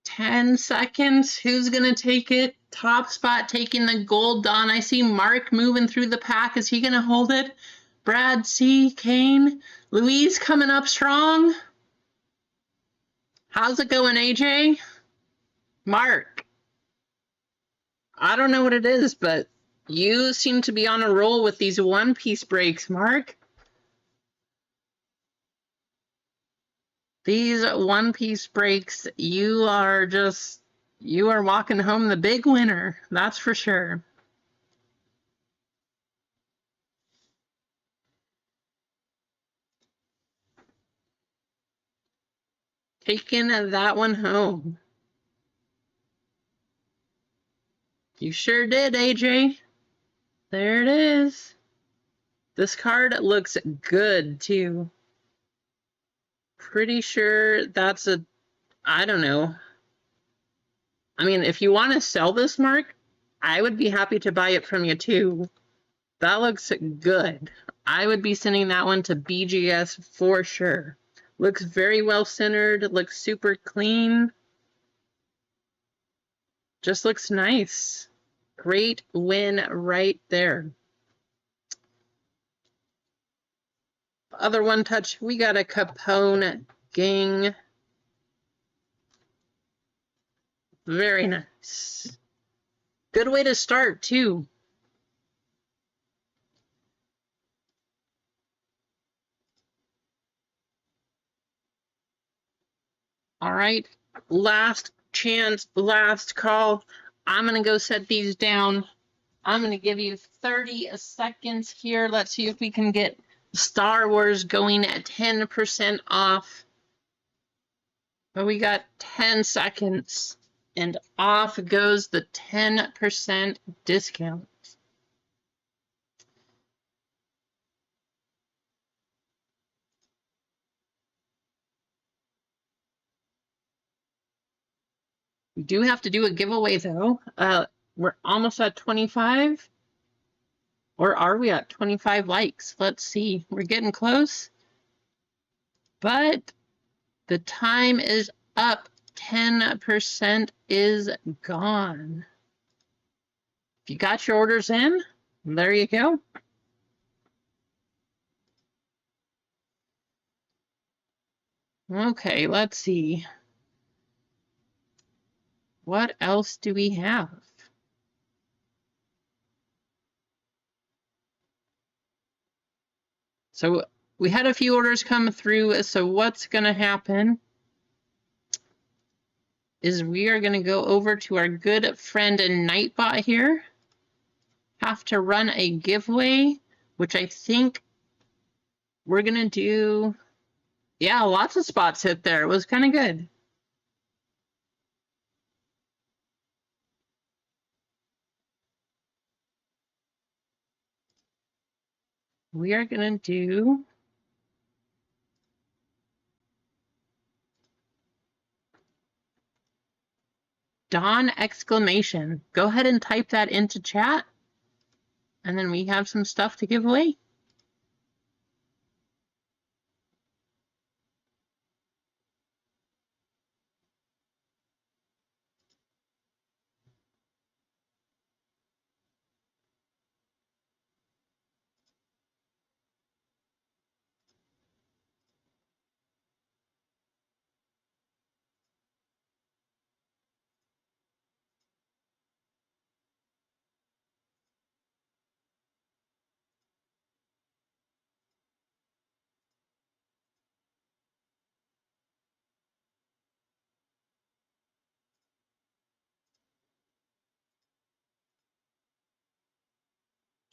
Speaker 1: Ten seconds. Who's going to take it? Top spot taking the Gold Dawn. I see Mark moving through the pack. Is he going to hold it? Brad C. Kane. Louise coming up strong. How's it going, AJ? Mark. I don't know what it is, but you seem to be on a roll with these one-piece breaks, Mark. These one-piece breaks, you are walking home the big winner. That's for sure. Taking that one home. You sure did, AJ. There it is. This card looks good, too. Pretty sure that's I don't know. I mean, if you want to sell this, Mark, I would be happy to buy it from you, too. That looks good. I would be sending that one to BGS for sure. Looks very well centered. Looks super clean. Just looks nice. Great win right there. Other one touch, we got a Capone Gang. Very nice. Good way to start, too. All right, last chance, last call. I'm going to go set these down. I'm going to give you 30 seconds here. Let's see if we can get Star Wars going at 10% off. But we got 10 seconds, and off goes the 10% discount. We do have to do a giveaway, though. We're almost at 25. Or are we at 25 likes? Let's see. We're getting close. But the time is up. 10% is gone. If you got your orders in, there you go. Okay, let's see. What else do we have? So we had a few orders come through, so what's going to happen is we are going to go over to our good friend Nightbot here. Have to run a giveaway, which I think we're going to do. Yeah, lots of spots hit there. It was kind of good. We are going to do Dawn exclamation. Go ahead and type that into chat. And then we have some stuff to give away.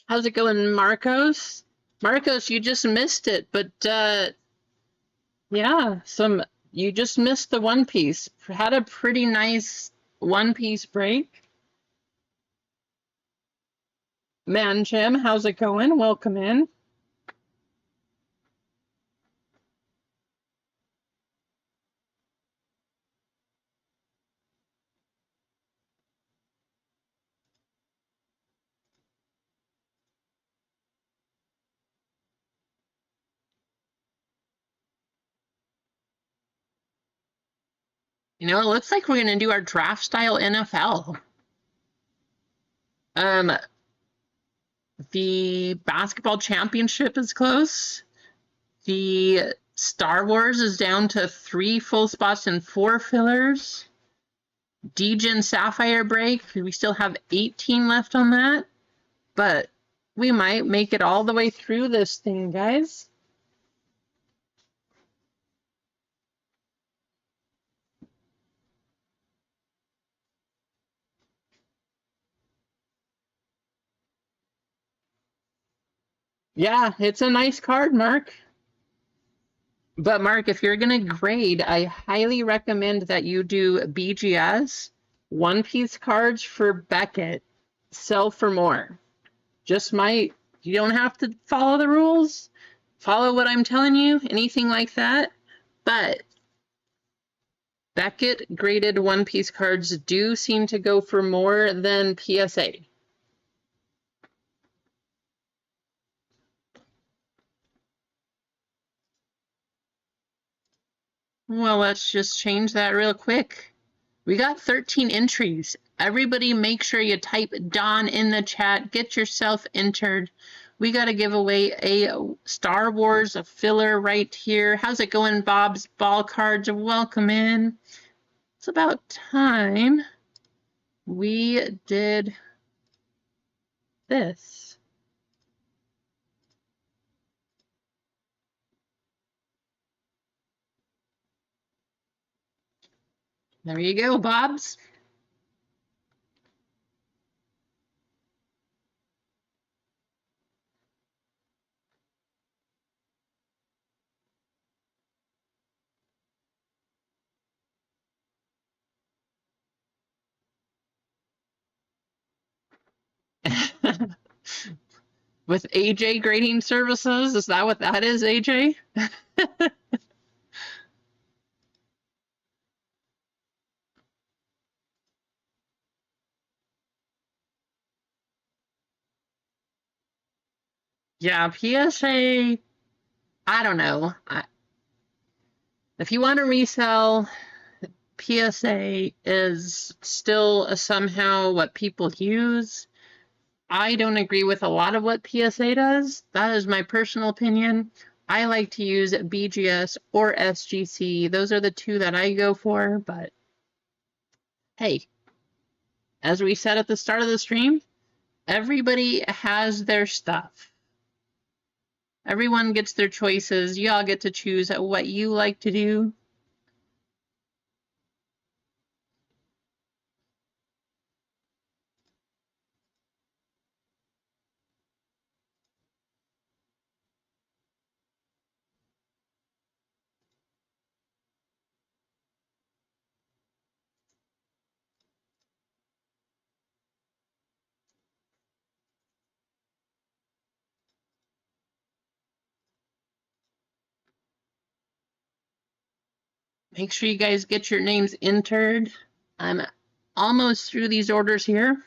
Speaker 1: How's it going, Marcos? Marcos, you just missed it, but yeah, you just missed the One Piece. Had a pretty nice One Piece break. Man, Jim, how's it going? Welcome in. You know, it looks like we're going to do our draft style NFL. The basketball championship is close. The Star Wars is down to 3 full spots and 4 fillers. Degen Sapphire break, we still have 18 left on that, but we might make it all the way through this thing, guys. Yeah, it's a nice card, Mark. But Mark, if you're going to grade, I highly recommend that you do BGS, One Piece cards for Beckett, sell for more. You don't have to follow the rules, follow what I'm telling you, anything like that. But Beckett graded One Piece cards do seem to go for more than PSA. Well, let's just change that real quick. We got 13 entries. Everybody make sure you type Dawn in the chat. Get yourself entered. We got to give away a Star Wars filler right here. How's it going, Bob's Ball Cards? Welcome in. It's about time we did this. There you go, Bob's. With AJ Grading Services, is that what that is, AJ? Yeah, PSA, I don't know. If you want to resell, PSA is still somehow what people use. I don't agree with a lot of what PSA does. That is my personal opinion. I like to use BGS or SGC. Those are the two that I go for, but hey, as we said at the start of the stream, everybody has their stuff. Everyone gets their choices. You all get to choose what you like to do. Make sure you guys get your names entered. I'm almost through these orders here.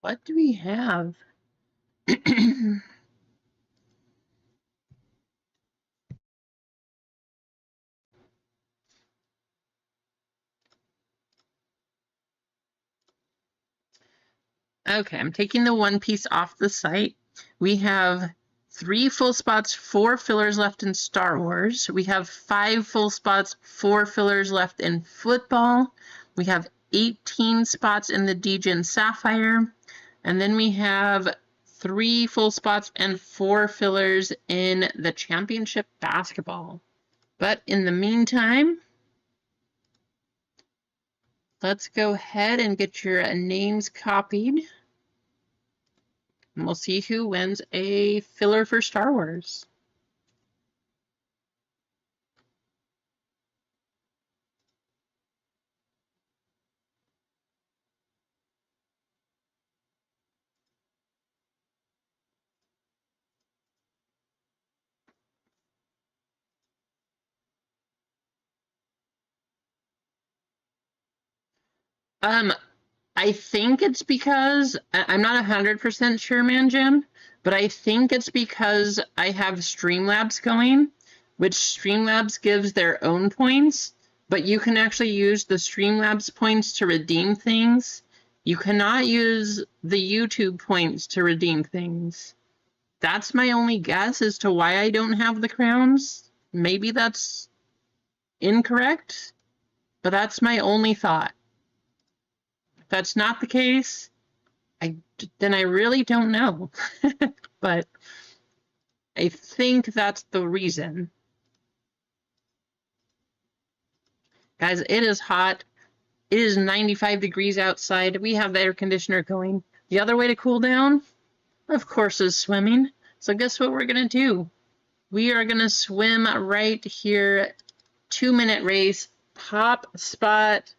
Speaker 1: What do we have? Okay, I'm taking the one piece off the site. We have 3 full spots, 4 fillers left in Star Wars. We have 5 full spots, 4 fillers left in football. We have 18 spots in the Degen Sapphire. And then we have 3 full spots and 4 fillers in the championship basketball. But in the meantime, let's go ahead and get your names copied. And we'll see who wins a filler for Star Wars. I think it's because I'm not 100% sure, man, Jim, but I think it's because I have Streamlabs going, which Streamlabs gives their own points, but you can actually use the Streamlabs points to redeem things. You cannot use the YouTube points to redeem things. That's my only guess as to why I don't have the crowns. Maybe that's incorrect, but that's my only thought. If that's not the case, then I really don't know. But I think that's the reason. Guys, it is hot. It is 95 degrees outside. We have the air conditioner going. The other way to cool down, of course, is swimming. So guess what we're going to do? We are going to swim right here. 2-minute race, top spot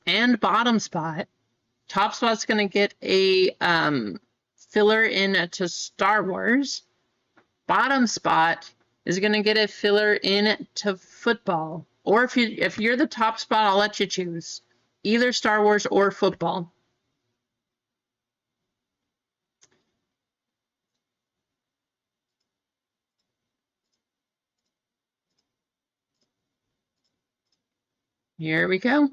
Speaker 1: and bottom spot. Top spot's going to get a filler into Star Wars. Bottom spot is going to get a filler into football. Or if you're the top spot, I'll let you choose. Either Star Wars or football. Here we go.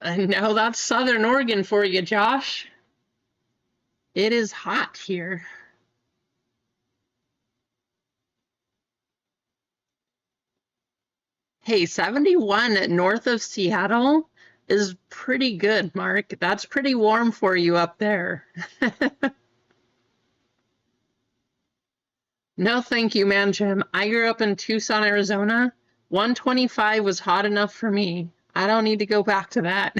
Speaker 1: I know that's Southern Oregon for you, Josh. It is hot here. Hey, 71 north of Seattle is pretty good, Mark. That's pretty warm for you up there. No, thank you, man, Jim. I grew up in Tucson, Arizona. 125 was hot enough for me. I don't need to go back to that.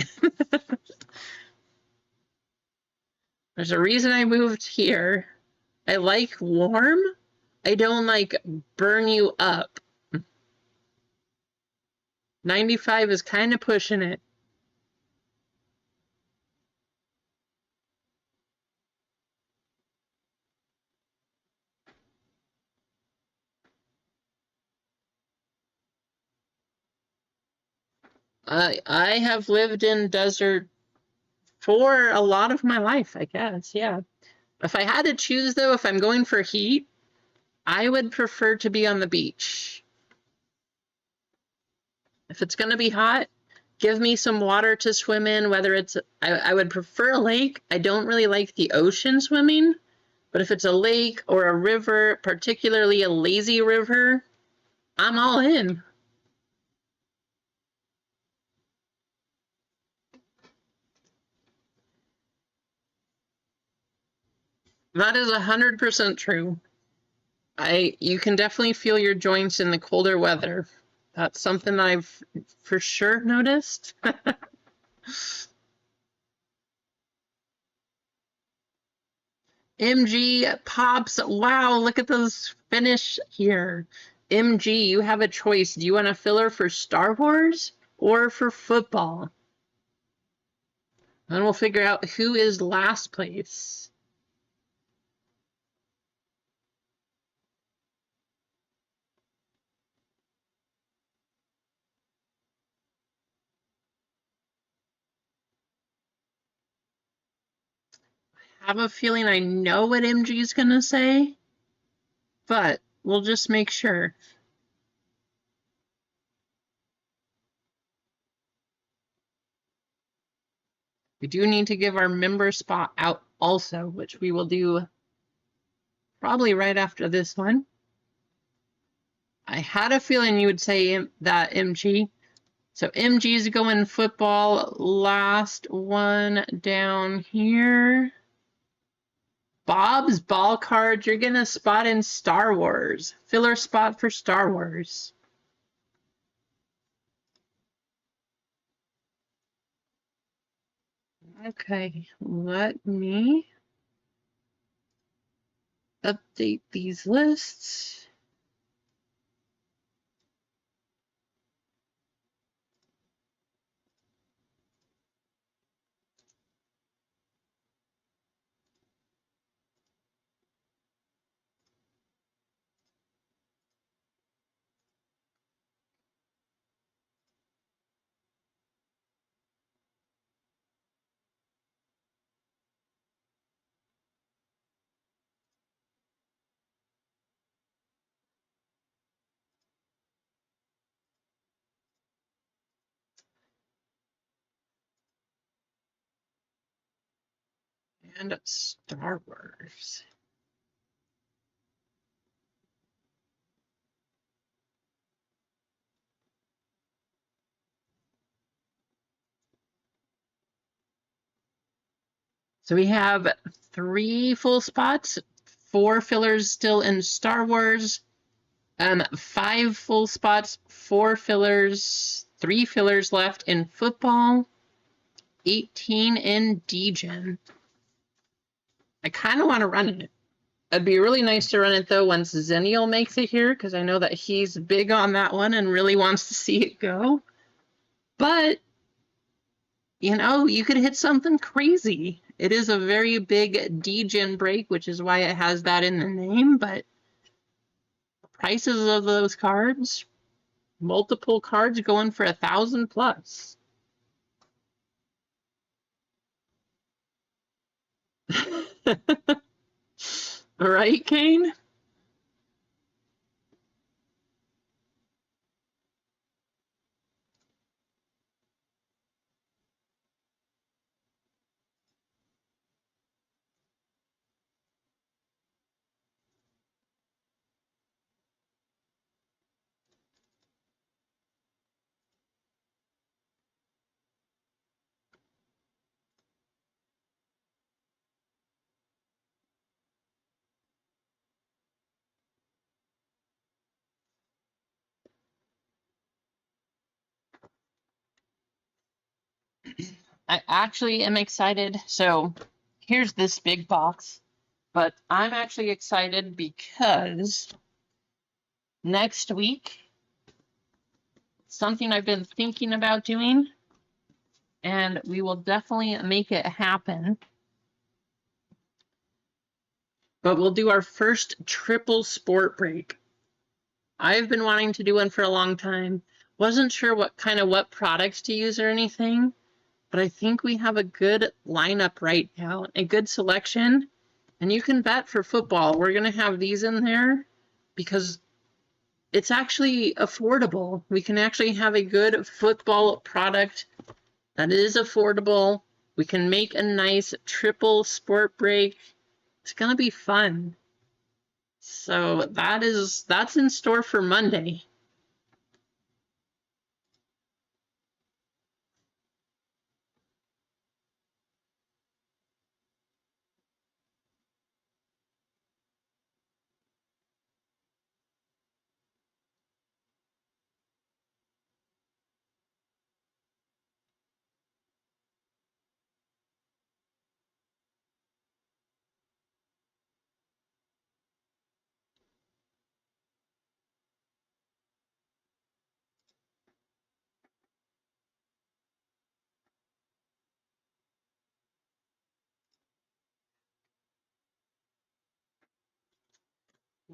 Speaker 1: There's a reason I moved here. I like warm. I don't like burn you up. 95 is kind of pushing it. I have lived in desert for a lot of my life, I guess. Yeah. If I had to choose, though, if I'm going for heat, I would prefer to be on the beach. If it's going to be hot, give me some water to swim in, whether it's, I would prefer a lake. I don't really like the ocean swimming, but if it's a lake or a river, particularly a lazy river, I'm all in. That is 100% true. You can definitely feel your joints in the colder weather. That's something I've for sure noticed. MG pops. Wow, look at those finish here. MG, you have a choice. Do you want a filler for Star Wars or for football? And we'll figure out who is last place. I have a feeling I know what MG is going to say, but we'll just make sure. We do need to give our member spot out also, which we will do probably right after this one. I had a feeling you would say that, MG. So MG is going football. Last one down here. Bob's ball card. You're going to spot in Star Wars. Filler spot for Star Wars. Okay, let me update these lists. And Star Wars. So we have 3 full spots, 4 fillers still in Star Wars, 5 full spots, 4 fillers, 3 fillers left in football, 18 in D-Gen. I kind of want to run it. It'd be really nice to run it, though, once Zennial makes it here, because I know that he's big on that one and really wants to see it go. But, you know, you could hit something crazy. It is a very big D-Gen break, which is why it has that in the name, but prices of those cards, multiple cards going for 1,000 plus. Right, Kane? I actually am excited. So here's this big box, but I'm actually excited because next week, something I've been thinking about doing, and we will definitely make it happen. But we'll do our first triple sport break. I've been wanting to do one for a long time. Wasn't sure what products to use or anything, but I think we have a good lineup right now, a good selection. And you can bet for football, we're going to have these in there because it's actually affordable. We can actually have a good football product that is affordable. We can make a nice triple sport break. It's going to be fun. So that's in store for Monday.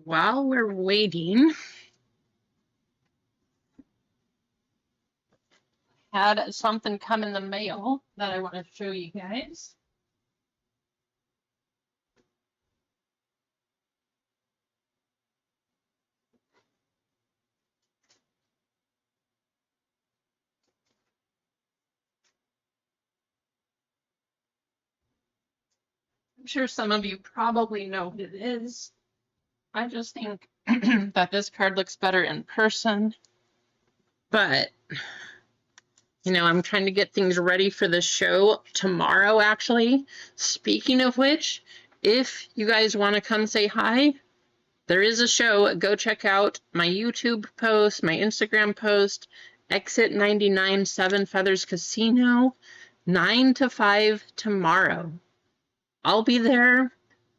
Speaker 1: While we're waiting, had something come in the mail that I want to show you guys. I'm sure some of you probably know what it is. I just think that this card looks better in person. But, you know, I'm trying to get things ready for the show tomorrow, actually. Speaking of which, if you guys want to come say hi, there is a show. Go check out my YouTube post, my Instagram post, Exit 99 Seven Feathers Casino, 9 to 5 tomorrow. I'll be there.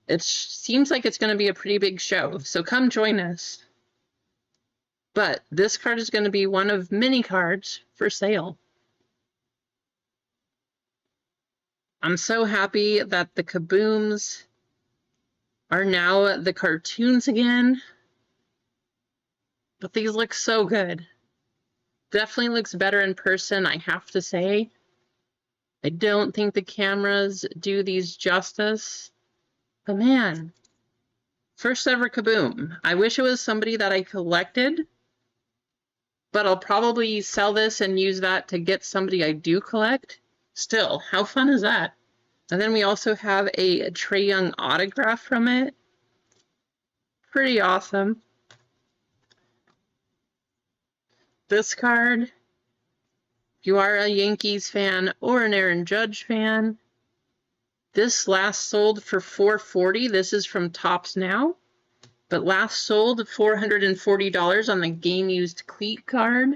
Speaker 1: It seems like it's going to be a pretty big show, so come join us. But this card is going to be one of many cards for sale. I'm so happy that the Kabooms are now the cartoons again. But these look so good. Definitely looks better in person, I have to say. I don't think the cameras do these justice. But man, first ever Kaboom. I wish it was somebody that I collected, but I'll probably sell this and use that to get somebody I do collect. Still, how fun is that? And then we also have a Trae Young autograph from it. Pretty awesome. This card, if you are a Yankees fan or an Aaron Judge fan, this last sold for $440. This is from Topps Now, but last sold $440 on the game used cleat card.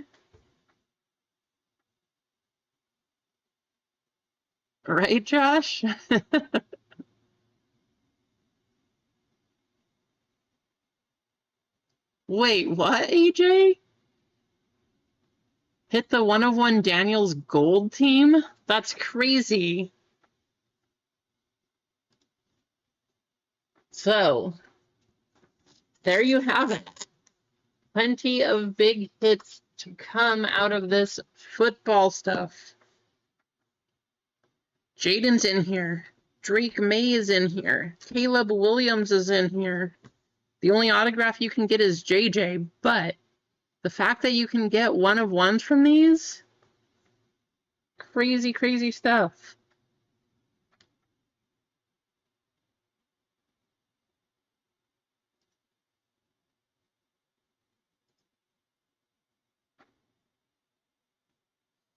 Speaker 1: Right, Josh? Wait, what, AJ? Hit the 1/1 Daniels Gold team? That's crazy. So, there you have it. Plenty of big hits to come out of this football stuff. Jaden's in here. Drake May is in here. Caleb Williams is in here. The only autograph you can get is JJ, but the fact that you can get 1/1s from these, crazy, crazy stuff.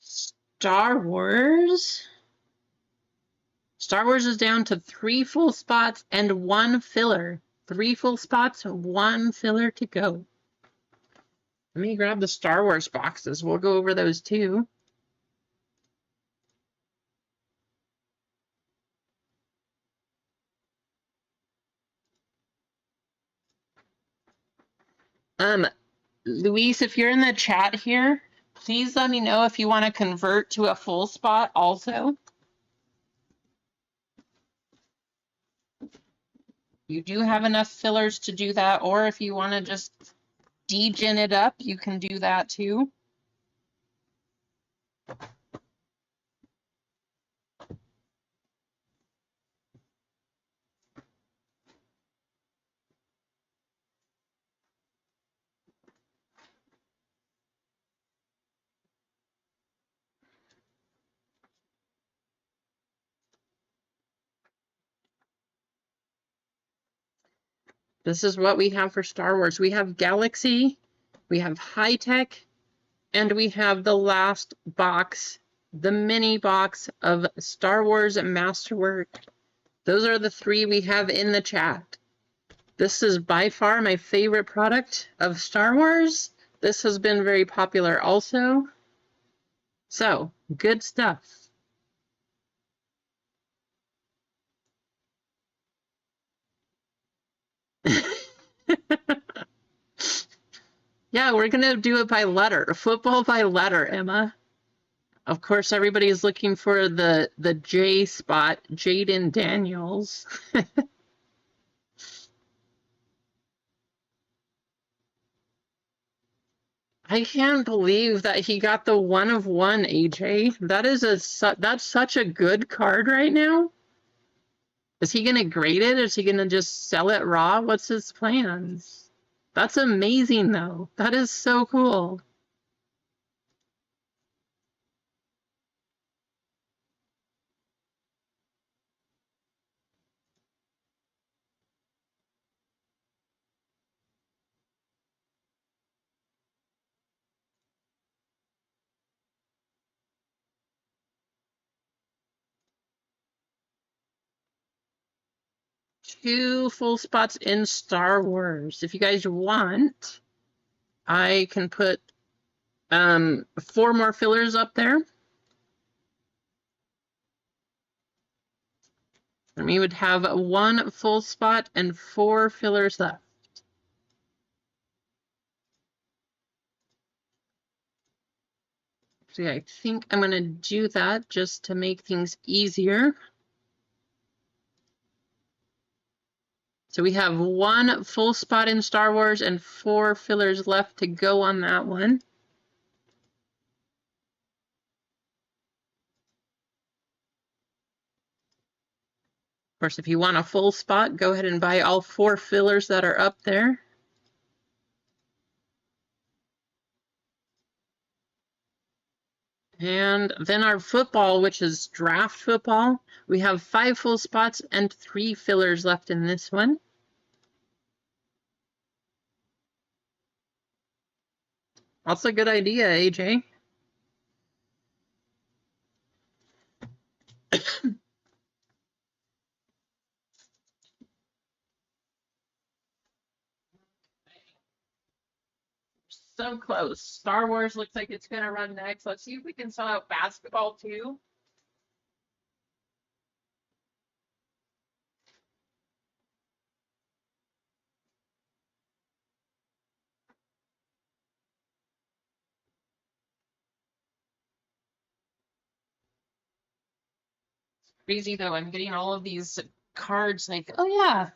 Speaker 1: Star Wars. Star Wars is down to 3 full spots and 1 filler. 3 full spots, 1 filler to go. Let me grab the Star Wars boxes. We'll go over those too. Luis, if you're in the chat here, Please let me know if you want to convert to a full spot also. You do have enough fillers to do that, or if you want to just degen it up, you can do that too. This is what we have for Star Wars. We have Galaxy, we have High Tech, and we have the last box, the mini box of Star Wars Masterwork. Those are the three we have in the chat. This is by far my favorite product of Star Wars. This has been very popular also. So, good stuff. Yeah, we're going to do it by letter. Football by letter, Emma. Of course, everybody's looking for the J spot, Jaden Daniels. I can't believe that he got the 1 of 1, AJ. That's such a good card right now. Is he gonna grade it? Is he gonna just sell it raw? What's his plans? That's amazing though. That is so cool. Two full spots in Star Wars. If you guys want, I can put 4 more fillers up there. And we would have 1 full spot and 4 fillers left. So yeah, I think I'm going to do that just to make things easier. So we have 1 full spot in Star Wars and 4 fillers left to go on that one. Of course, if you want a full spot, go ahead and buy all 4 fillers that are up there. And then our football, which is draft football, we have 5 full spots and 3 fillers left in this one. That's a good idea, AJ. So close. Star Wars looks like it's going to run next. Let's see if we can sell out basketball too. Crazy though, I'm getting all of these cards like, oh yeah,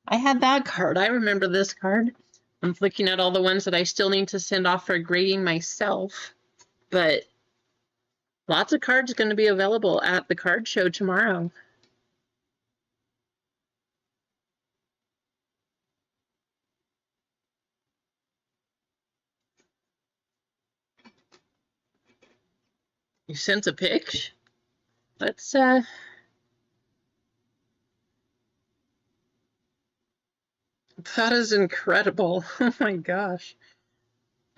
Speaker 1: I had that card. I remember this card. I'm looking at all the ones that I still need to send off for grading myself. But lots of cards going to be available at the card show tomorrow. You sent a pic? Let's that is incredible. Oh my gosh.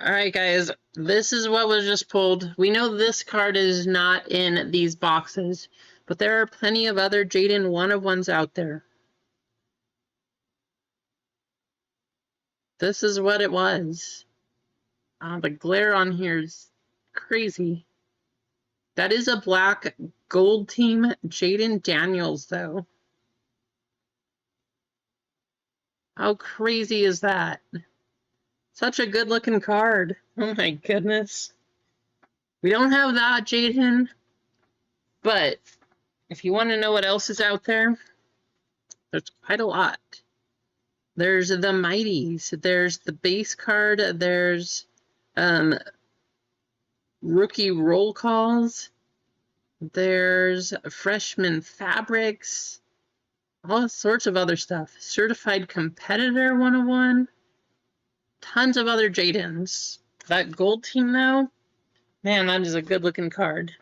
Speaker 1: All right, guys, this is what was just pulled. We know this card is not in these boxes, but there are plenty of other Jaden 1 of 1s out there. This is what it was. The glare on here is crazy. That is a black gold team Jaden Daniels, though. How crazy is that? Such a good looking card. Oh my goodness. We don't have that, Jaden. But if you want to know what else is out there, there's quite a lot. There's the Mighties. There's the base card. There's rookie roll calls. There's freshman fabrics. All sorts of other stuff. Certified Competitor 101. Tons of other Jadens. That gold team, though, man, that is a good-looking card.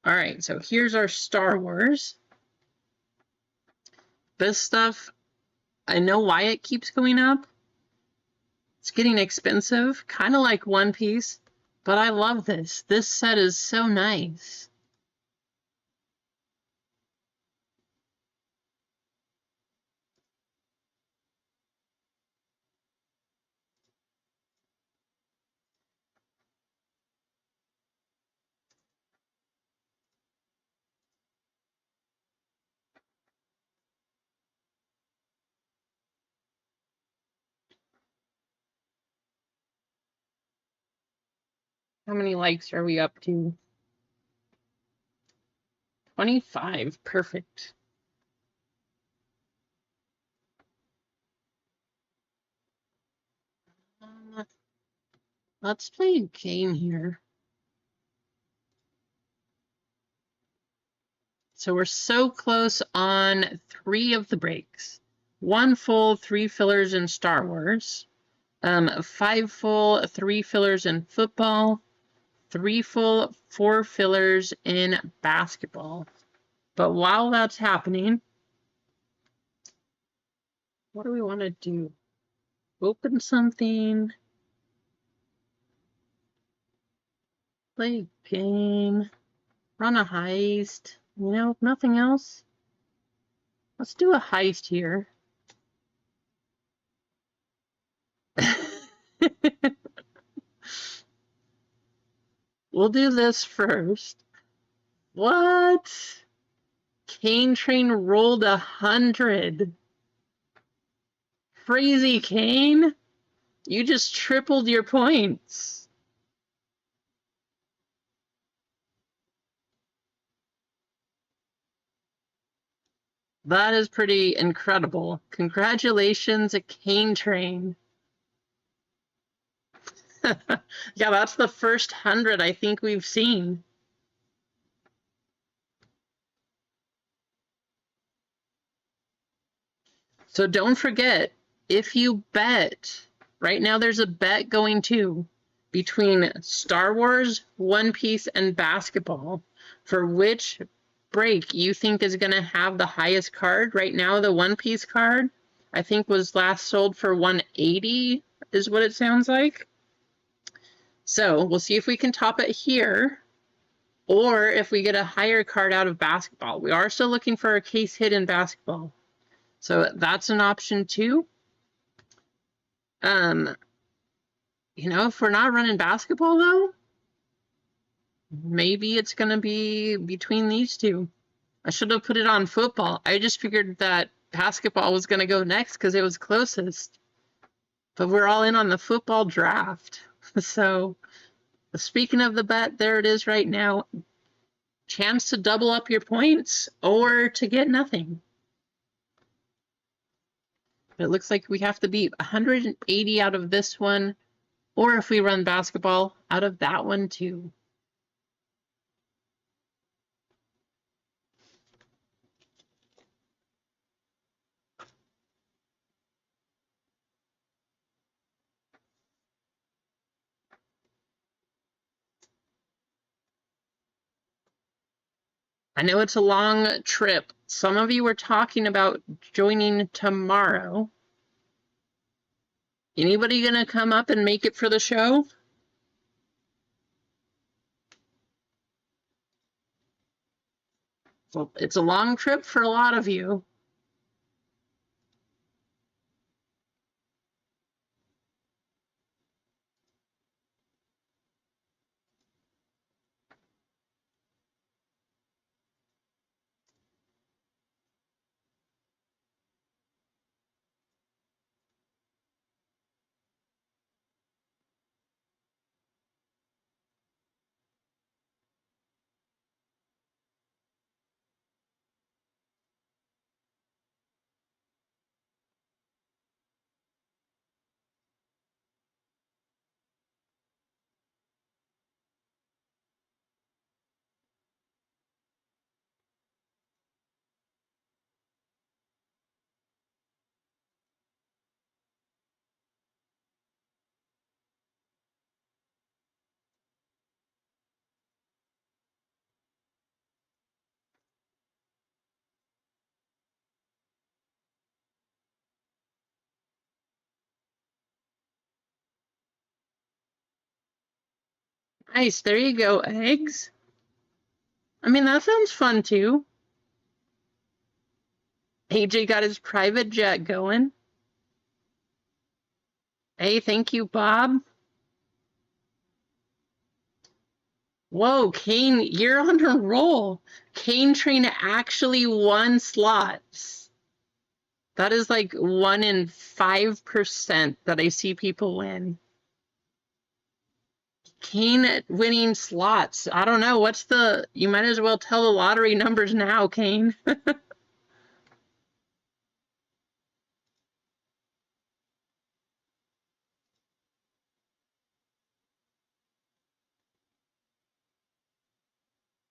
Speaker 1: All right, so here's our Star Wars. This stuff, I know why it keeps going up. It's getting expensive, kind of like One Piece, but I love this. This set is so nice. How many likes are we up to? 25. Perfect. Let's play a game here. So we're so close on 3 of the breaks. 1 full, 3 fillers in Star Wars. 5 full, 3 fillers in football. 3 full, 4 fillers in basketball. But while that's happening, what do we want to do? Open something. Play a game. Run a heist. You know, if nothing else, let's do a heist here. We'll do this first. What? Kane Train rolled 100. Crazy Kane. You just tripled your points. That is pretty incredible. Congratulations, Kane Train. Yeah, that's the first 100 I think we've seen. So don't forget, if you bet, right now there's a bet going too between Star Wars, One Piece, and basketball for which break you think is going to have the highest card. Right now, the One Piece card, I think, was last sold for 180, is what it sounds like. So we'll see if we can top it here, or if we get a higher card out of basketball. We are still looking for a case hit in basketball. So that's an option too. You know, if we're not running basketball though, maybe it's going to be between these two. I should have put it on football. I just figured that basketball was going to go next because it was closest. But we're all in on the football draft. So speaking of the bet, there it is right now. Chance to double up your points or to get nothing. But it looks like we have to beat 180 out of this one, or if we run basketball, out of that one too. I know it's a long trip. Some of you were talking about joining tomorrow. Anybody gonna come up and make it for the show? Well, it's a long trip for a lot of you. Nice, there you go, eggs. I mean, that sounds fun too. AJ got his private jet going. Hey, thank you, Bob. Whoa, Kane, you're on a roll. Kane Train actually won slots. That is like 1 in 5% that I see people win. Kane winning slots. I don't know. What's the... You might as well tell the lottery numbers now, Kane.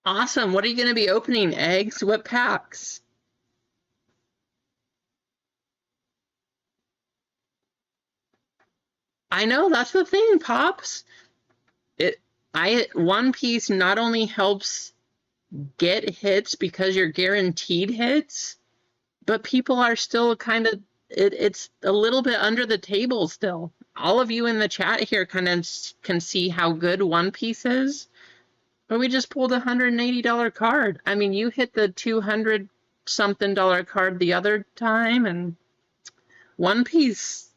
Speaker 1: Awesome. What are you going to be opening? Eggs? What packs? I know, that's the thing, Pops. One Piece not only helps get hits because you're guaranteed hits, but people are still kind of, it's a little bit under the table still. All of you in the chat here kind of can see how good One Piece is, but we just pulled a $180 card. I mean, you hit the 200 something dollar card the other time, and One Piece,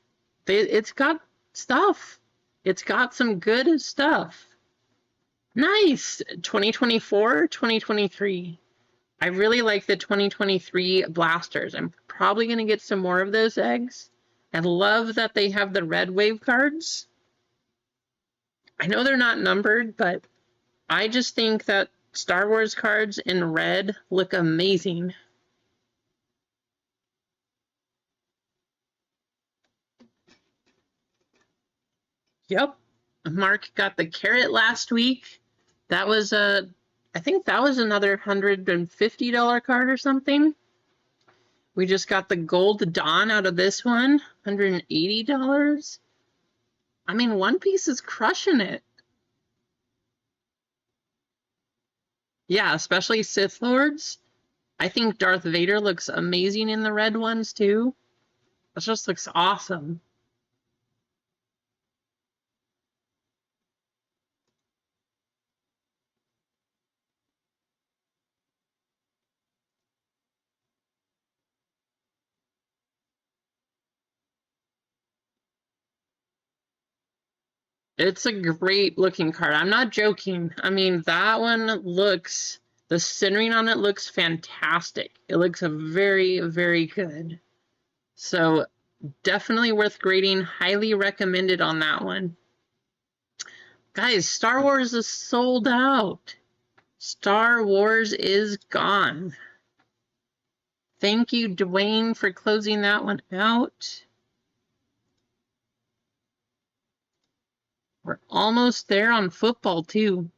Speaker 1: it's got stuff. It's got some good stuff. Nice. 2024, 2023. I really like the 2023 blasters. I'm probably going to get some more of those eggs. I love that they have the red wave cards. I know they're not numbered, but I just think that Star Wars cards in red look amazing. Yep. Mark got the carrot last week. That was I think that was another $150 card or something. We just got the gold Dawn out of this one, $180. I mean, One Piece is crushing it. Yeah, especially Sith Lords. I think Darth Vader looks amazing in the red ones too. It just looks awesome. It's a great looking card. I'm not joking. I mean, that one looks, the centering on it looks fantastic. It looks very, very good. So definitely worth grading. Highly recommended on that one. Guys, Star Wars is sold out. Star Wars is gone. Thank you, Dwayne, for closing that one out. We're almost there on football, too.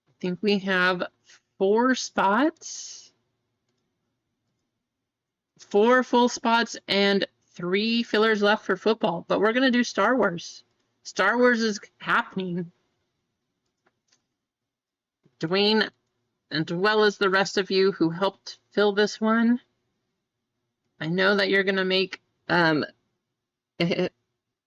Speaker 1: I think we have 4 spots. 4 full spots and 3 fillers left for football. But we're going to do Star Wars. Star Wars is happening. Dwayne, as well as the rest of you who helped fill this one, I know that you're going to make...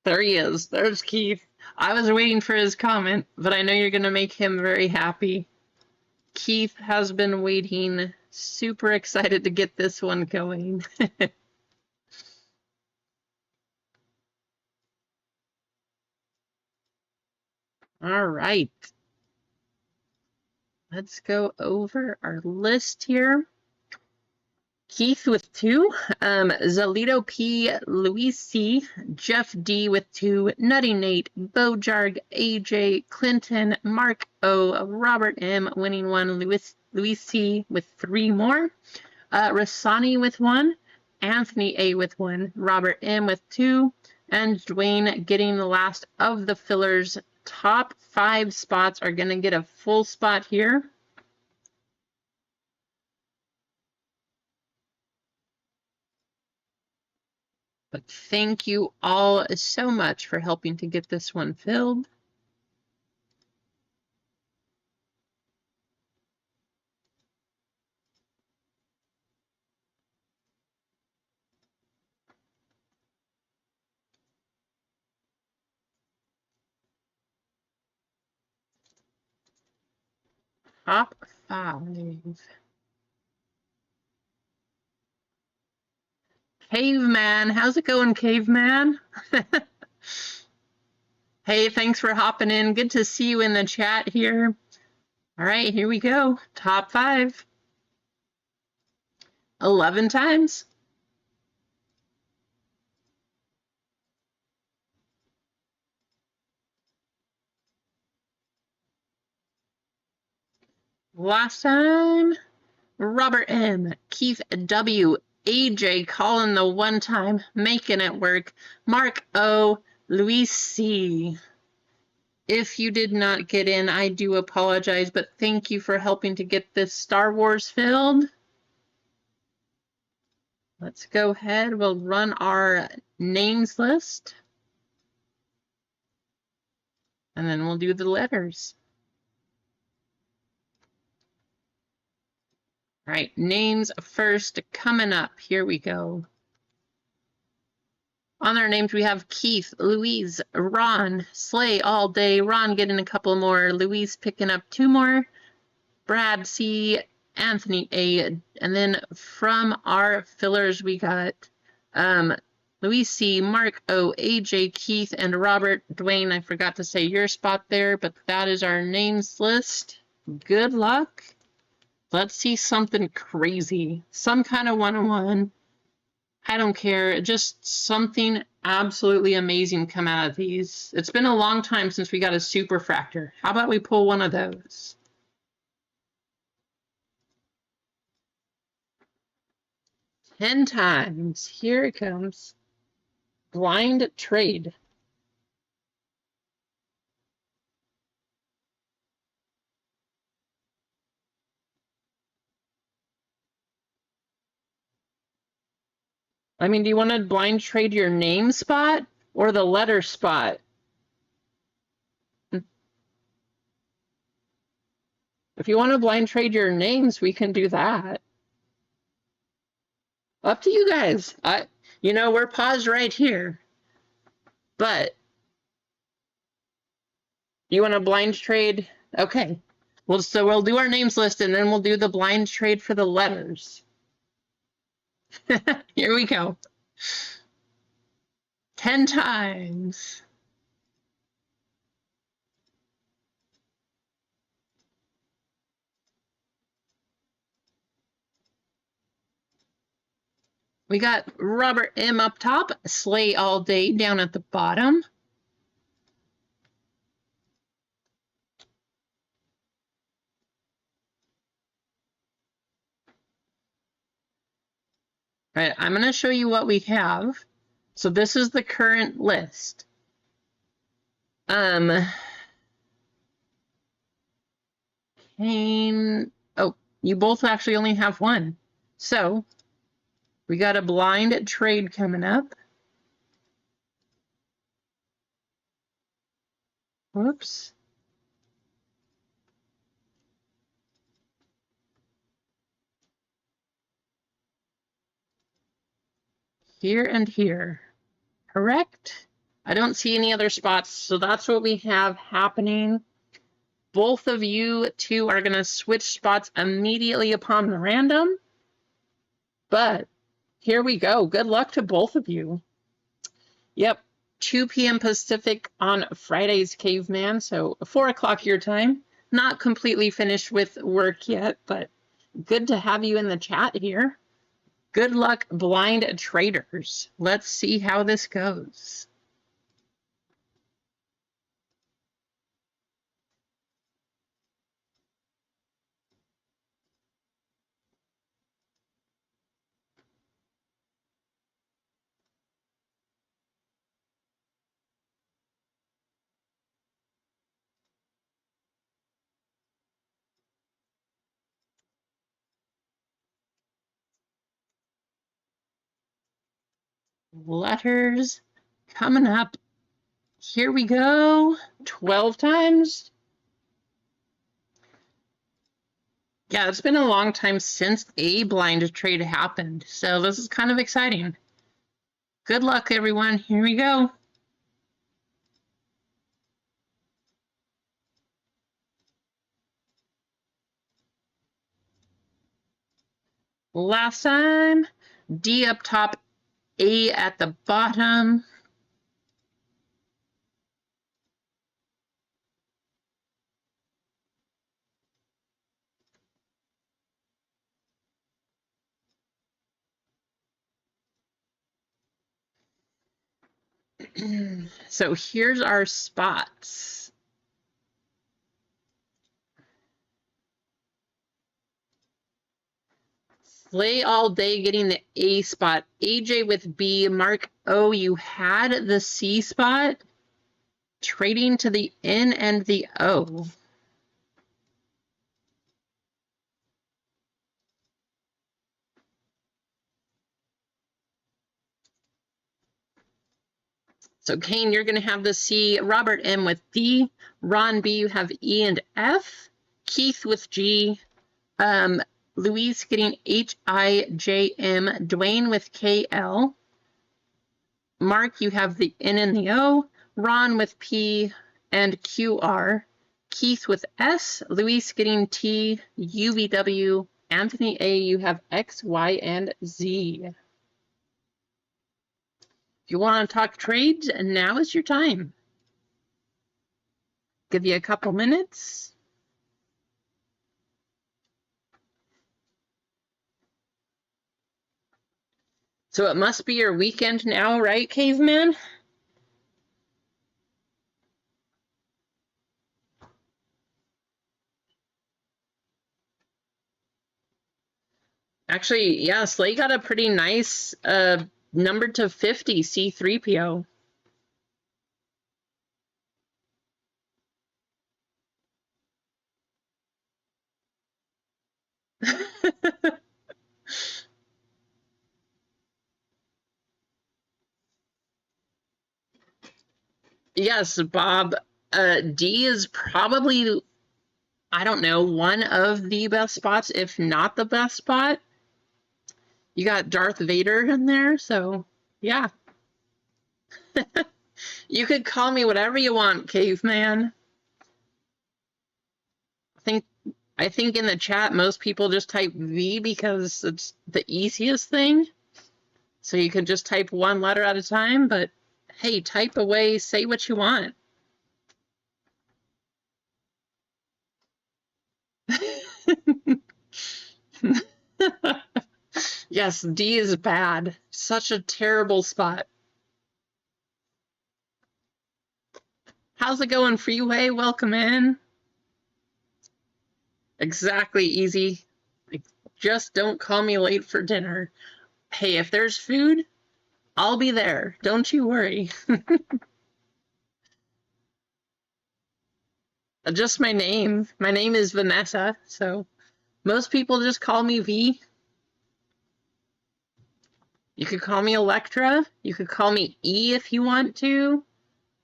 Speaker 1: There he is. There's Keith. I was waiting for his comment, but I know you're going to make him very happy. Keith has been waiting, super excited to get this one going. All right. Let's go over our list here. Keith with 2, Zalito P, Luis C, Jeff D with 2, Nutty Nate, Bojarg, AJ, Clinton, Mark O, Robert M winning 1, Luis C with 3 more, Rasani with 1, Anthony A with 1, Robert M with 2, and Dwayne getting the last of the fillers. Top 5 spots are going to get a full spot here. But thank you all so much for helping to get this one filled. Top 5. Caveman, how's it going, Caveman? Hey, thanks for hopping in. Good to see you in the chat here. All right, here we go. Top 5. 11 times. Last time, Robert M, Keith W, AJ calling the one time, making it work, Mark O, Luis C. If you did not get in, I do apologize, but thank you for helping to get this Star Wars filled. Let's go ahead. We'll run our names list. And then we'll do the letters. All right, names first coming up. Here we go. On our names, we have Keith, Louise, Ron, Slay all day. Ron getting a couple more. Louise picking up 2 more. Brad C, Anthony A. And then from our fillers, we got Louise C, Mark O, AJ, Keith, and Robert. Dwayne, I forgot to say your spot there, but that is our names list. Good luck. Let's see something crazy. Some kind of 101. I don't care. Just something absolutely amazing come out of these. It's been a long time since we got a superfractor. How about we pull one of those? Ten times. Here it comes. Blind trade. I mean, do you want to blind trade your name spot or the letter spot? If you want to blind trade your names, we can do that. Up to you guys. You know, we're paused right here. But you want to blind trade? Okay. Well, so we'll do our names list and then we'll do the blind trade for the letters. Here we go. 10 times. We got Robert M up top, Slay all day down at the bottom. All right, I'm going to show you what we have. So this is the current list. Kane, oh, you both actually only have one. So we got a blind trade coming up. Whoops. Here and here. Correct? I don't see any other spots, so that's what we have happening. Both of you two are going to switch spots immediately upon the random. But here we go. Good luck to both of you. Yep, 2 p.m. Pacific on Friday's Caveman, so 4 o'clock your time. Not completely finished with work yet, but good to have you in the chat here. Good luck, blind traders. Let's see how this goes. Letters coming up. Here we go. 12 times. Yeah, it's been a long time since a blind trade happened, so this is kind of exciting. Good luck, everyone. Here we go. last time. D up top, A at the bottom. So here's our spots. Slay all day getting the A spot. AJ with B. Mark O, you had the C spot. Trading to the N and the O. So Kane, you're going to have the C. Robert M with D. Ron B, you have E and F. Keith with G. Louise getting H-I-J-M. Dwayne with K-L. Mark, you have the N and the O. Ron with P and QR. Keith with S. Louise getting T. UVW. Anthony A, you have X, Y, and Z. If you want to talk trades, now is your time. Give you a couple minutes. So it must be your weekend now, right, Caveman? Actually, yeah, Slay got a pretty nice number to 50 C3PO. Yes, Bob. D is probably, I don't know, one of the best spots, if not the best spot. You got Darth Vader in there, so yeah. You could call me whatever you want, Caveman. I think in the chat most people just type V because it's the easiest thing. So you can just type one letter at a time, but hey, type away, say what you want. Yes, D is bad. Such a terrible spot. How's it going, Freeway? Welcome in. Exactly, easy. Like, just don't call me late for dinner. Hey, if there's food, I'll be there. Don't you worry. Just my name. My name is Vanessa, so most people just call me V. You could call me Electra. You could call me E if you want to.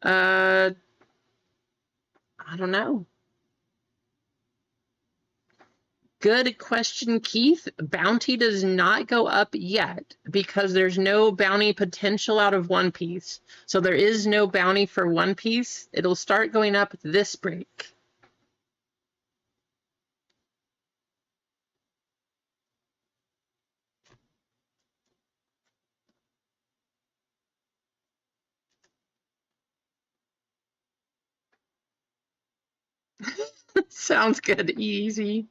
Speaker 1: I don't know. Good question, Keith. Bounty does not go up yet because there's no bounty potential out of One Piece. So there is no bounty for One Piece. It'll start going up this break. Sounds good. Easy.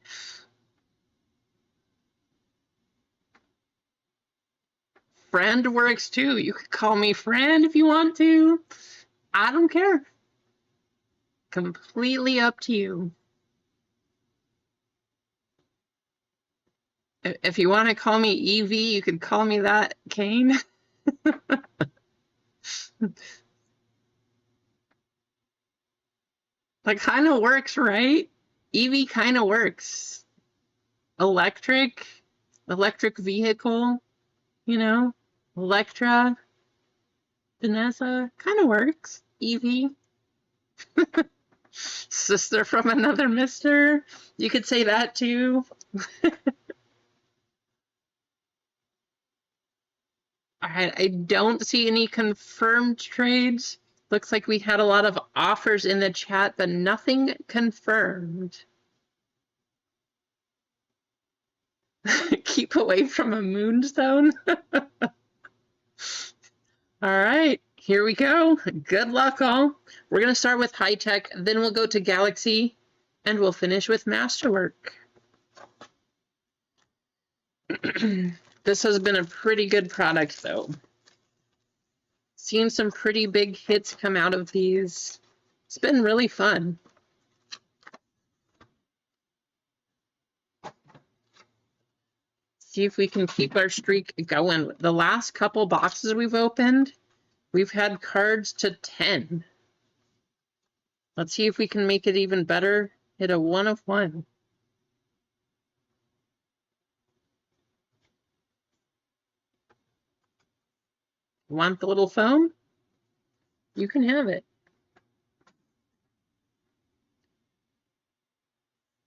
Speaker 1: Friend works too. You could call me friend if you want to. I don't care. Completely up to you. If you want to call me EV, you could call me that, Kane. That kind of works, right? EV kind of works. Electric vehicle, you know? Electra, Vanessa, kind of works. EV. Sister from another mister. You could say that too. All right, I don't see any confirmed trades. Looks like we had a lot of offers in the chat, but nothing confirmed. keep away from a moonstone. All right, here we go. Good luck, all. We're going to start with high tech, then we'll go to Galaxy, and we'll finish with Masterwork. This has been a pretty good product, though. Seen some pretty big hits come out of these. It's been really fun. See if we can keep our streak going. The last couple boxes we've opened, we've had cards to 10. Let's see if we can make it even better. Hit a 1 of 1. Want the little phone? You can have it.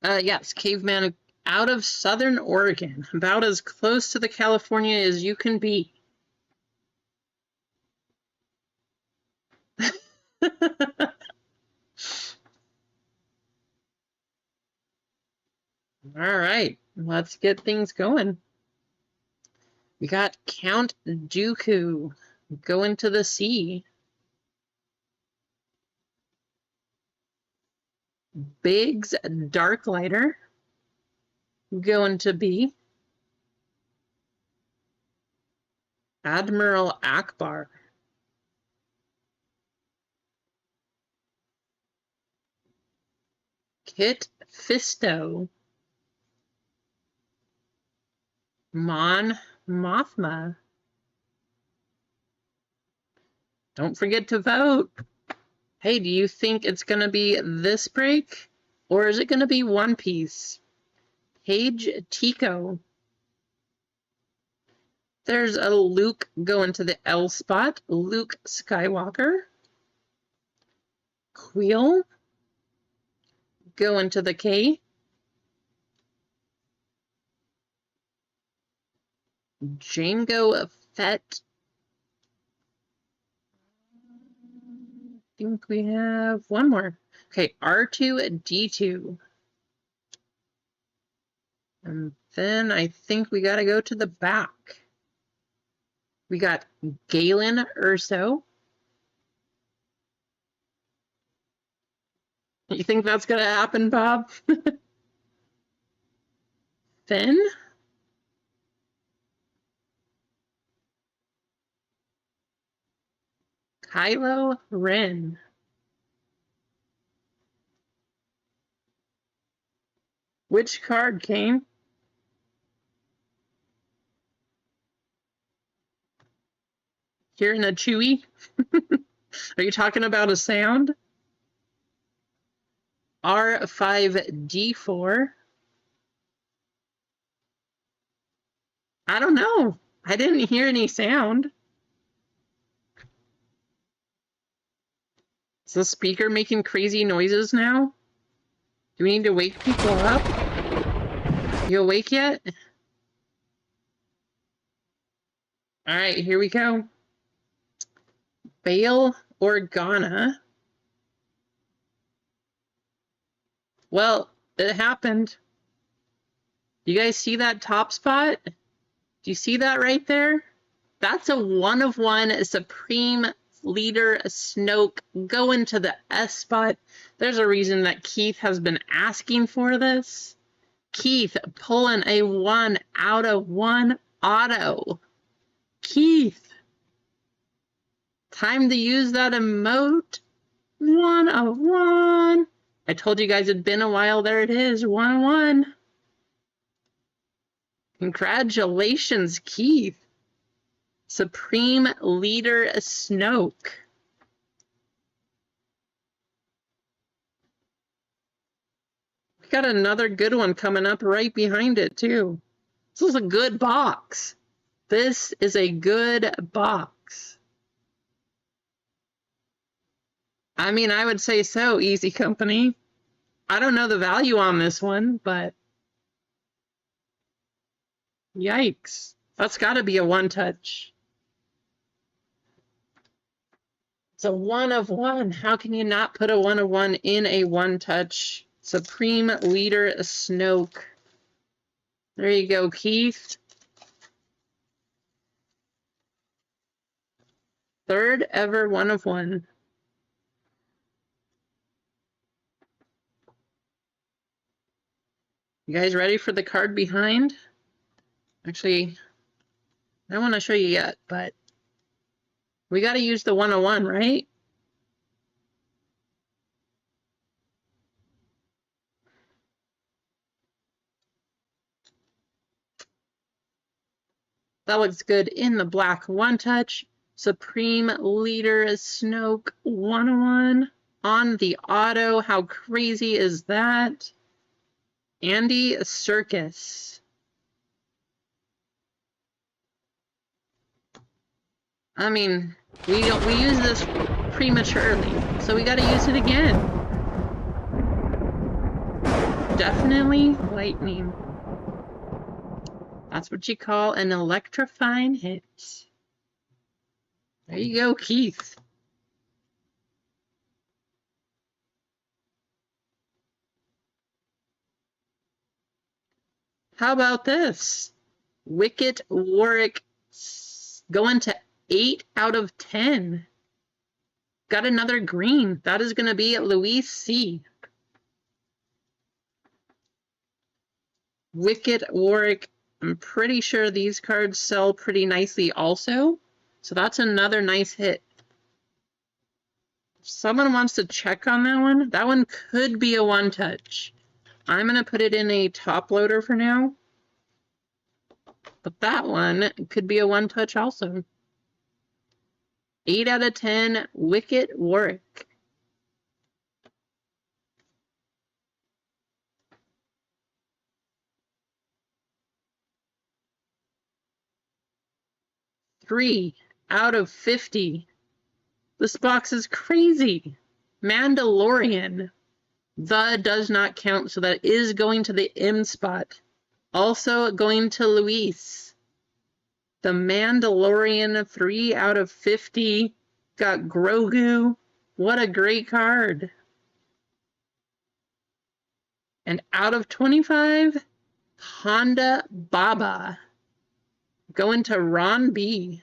Speaker 1: Yes, Caveman out of Southern Oregon, about as close to the California as you can be. All right, let's get things going. We got Count Dooku going to the sea. Biggs Darklighter going to B. Admiral Akbar. Kit Fisto. Mon Mothma. Don't forget to vote. Hey, do you think it's going to be this break? Or is it going to be One Piece? Paige Tico. There's a Luke going to the L spot. Luke Skywalker. Queel. Going to the K. Django Fett. I think we have one more. Okay, R2-D2. And then I think we got to go to the back. We got Galen Erso. You think that's going to happen, Bob? Finn? Kylo Ren. Which card came? Hearing a Chewie? Are you talking about a sound? R5-D4. I don't know. I didn't hear any sound. Is the speaker making crazy noises now? Do we need to wake people up? You awake yet? All right, here we go. Bail Organa. Well, it happened. You guys see that top spot? Do you see that right there? That's a 1 of 1 Supreme Leader Snoke going to the S spot. There's a reason that Keith has been asking for this. Keith pulling a 1 out of 1 auto. Keith. Time to use that emote. 1 of 1. I told you guys it'd been a while. There it is. 1 of 1. Congratulations, Keith. Supreme Leader Snoke. We got another good one coming up right behind it, too. This is a good box. This is a good box. I mean, I would say so, Easy Company. I don't know the value on this one, but yikes. That's got to be a 1 touch. It's a 1 of 1. How can you not put a 1 of 1 in a 1 touch? Supreme Leader Snoke. There you go, Keith. Third ever one of one. You guys ready for the card behind? Actually, I don't want to show you yet, but we got to use the 101, right? That looks good in the black one touch. Supreme Leader Snoke 101 on the auto. How crazy is that? Andy Serkis. I mean, we use this prematurely, so we got to use it again. Definitely lightning. That's what you call an electrifying hit. There you go, Keith. How about this? Wicket Warwick going to 8 out of 10. Got another green. That is going to be Luis C. Wicket Warwick. I'm pretty sure these cards sell pretty nicely also. So that's another nice hit. If someone wants to check on that one could be a one touch. I'm going to put it in a top loader for now. But that one could be a one touch also. 8 out of 10, Wicket Warwick. Three out of 50. This box is crazy. Mandalorian. The does not count, so that is going to the M spot. Also going to Luis. The Mandalorian, 3 out of 50. Got Grogu. What a great card. And out of 25, Honda Baba. Going to Ron B.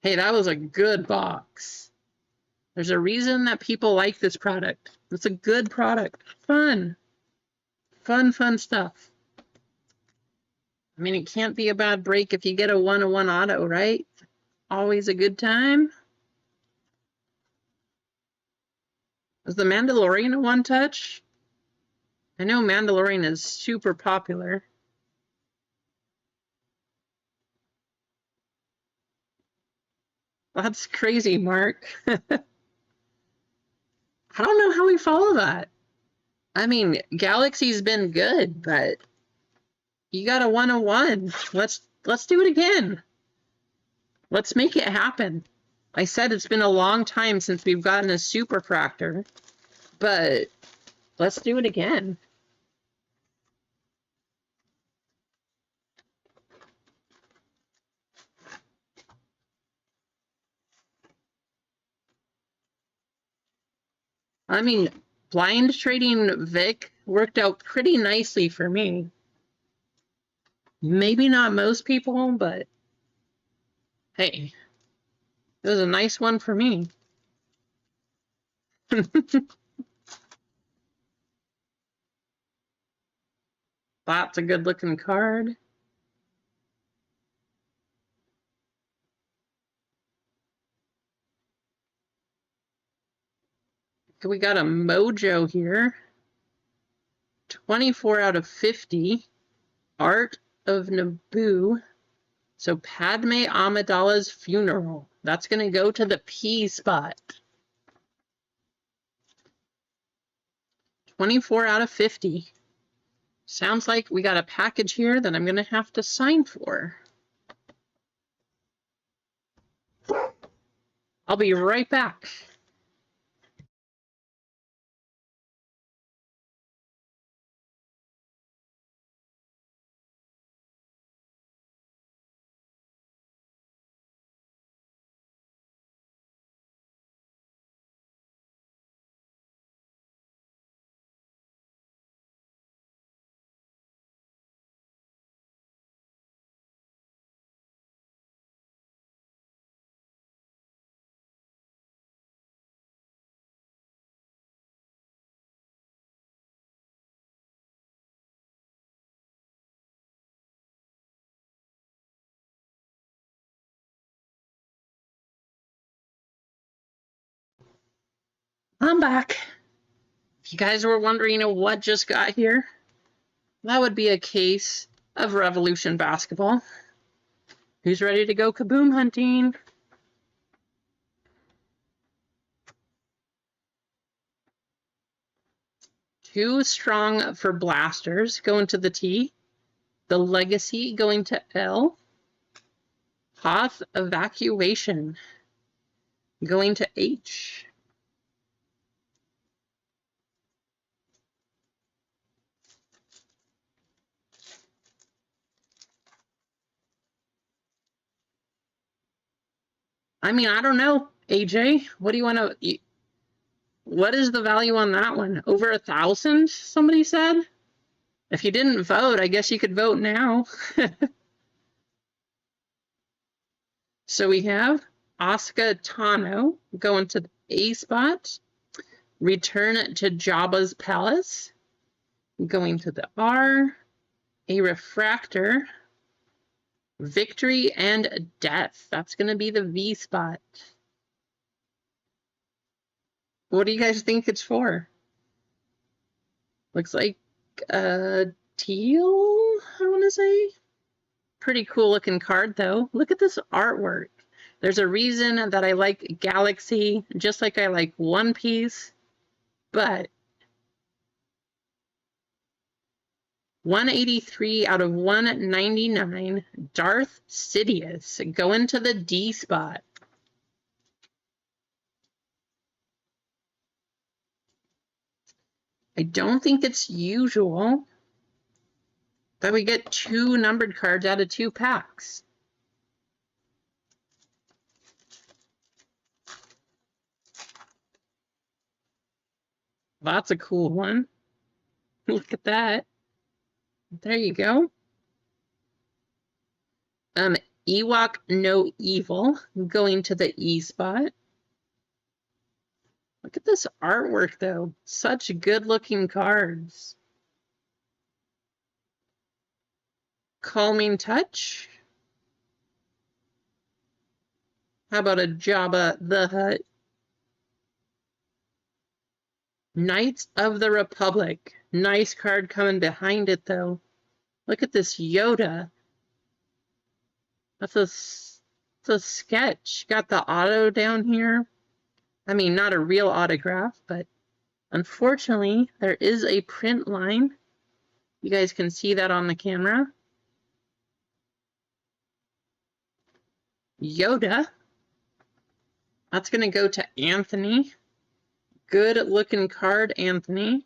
Speaker 1: Hey, that was a good box. There's a reason that people like this product. It's a good product. Fun. Fun stuff. I mean, it can't be a bad break if you get a 101 auto, right? Always a good time. Is the Mandalorian a one touch? I know Mandalorian is super popular. That's crazy, Mark. I don't know how we follow that. I mean, Galaxy's been good, but you got a 101. Let's do it again. Let's make it happen. I said it's been a long time since we've gotten a super fractor, but let's do it again. I mean, blind trading Vic worked out pretty nicely for me. Maybe not most people, but hey, it was a nice one for me. That's a good looking card. We got a Mojo here. 24 out of 50. Art of Naboo. So Padme Amidala's funeral. That's going to go to the P spot. 24 out of 50. Sounds like we got a package here that I'm going to have to sign for. I'll be right back. I'm back. If you guys were wondering what just got here, that would be a case of Revolution basketball. Who's ready to go kaboom hunting? Too Strong for Blasters going to the T. The Legacy going to L. Hoth Evacuation going to H. I mean, I don't know, AJ. What do you want to... What is the value on that one? Over 1,000, somebody said? If you didn't vote, I guess you could vote now. So we have Asuka Tano going to the A spot. Return to Jabba's Palace going to the R. A Refractor. Victory and Death. That's going to be the V spot. What do you guys think it's for? Looks like teal, I want to say. Pretty cool looking card, though. Look at this artwork. There's a reason that I like Galaxy, just like I like One Piece. But 183 out of 199, Darth Sidious going to the D spot. I don't think it's usual that we get 2 numbered cards out of 2 packs. That's a cool one. Look at that. There you go. Ewok No Evil going to the E spot. Look at this artwork, though. Such good-looking cards. Calming Touch. How about a Jabba the Hutt? Knights of the Republic. Nice card coming behind it, though. Look at this Yoda. That's a sketch. Got the auto down here. I mean, not a real autograph, but unfortunately, there is a print line. You guys can see that on the camera. Yoda. That's going to go to Anthony. Good looking card, Anthony.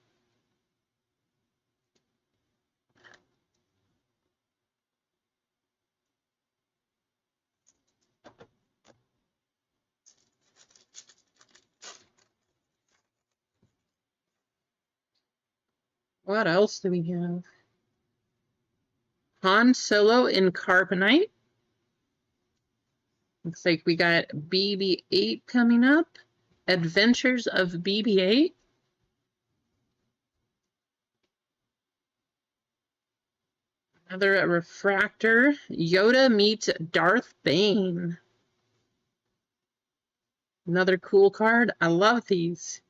Speaker 1: What else do we have? Han Solo in Carbonite. Looks like we got BB-8 coming up. Adventures of BB-8. Another refractor. Yoda meets Darth Bane. Another cool card. I love these.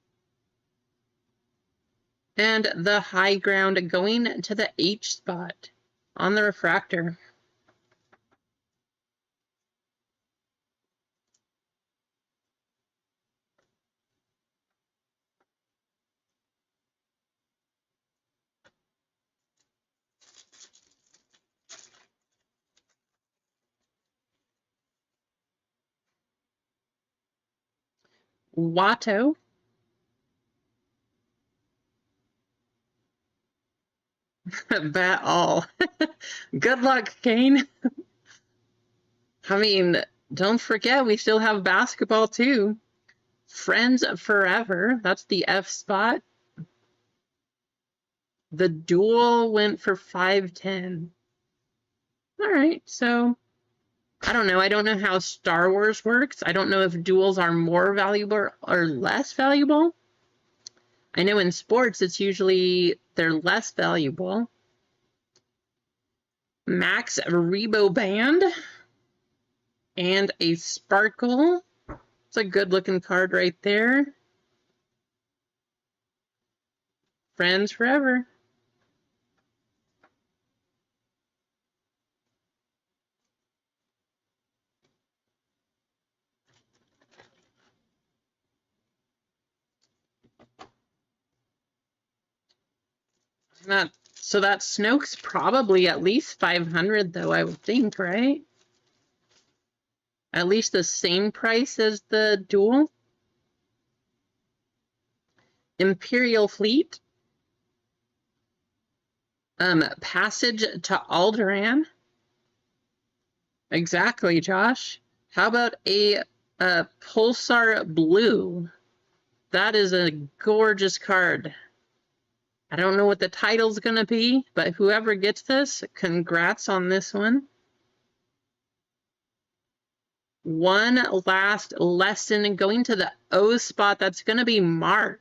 Speaker 1: And the high ground going to the H spot on the refractor. Watto. Bat all. Good luck, Kane. I mean, don't forget, we still have basketball, too. Friends Forever. That's the F spot. The duel went for 510. All right, so I don't know. I don't know how Star Wars works. I don't know if duels are more valuable or less valuable. I know in sports, it's usually they're less valuable. Max Rebo Band and a Sparkle. It's a good looking card right there. Friends forever. So that Snoke's probably at least 500 though, I would think, right? At least the same price as the dual. Imperial Fleet. Passage to Alderaan. Exactly, Josh. How about a Pulsar Blue? That is a gorgeous card. I don't know what the title's going to be, but whoever gets this, congrats on this one. One last lesson going to the O spot. That's going to be Mark.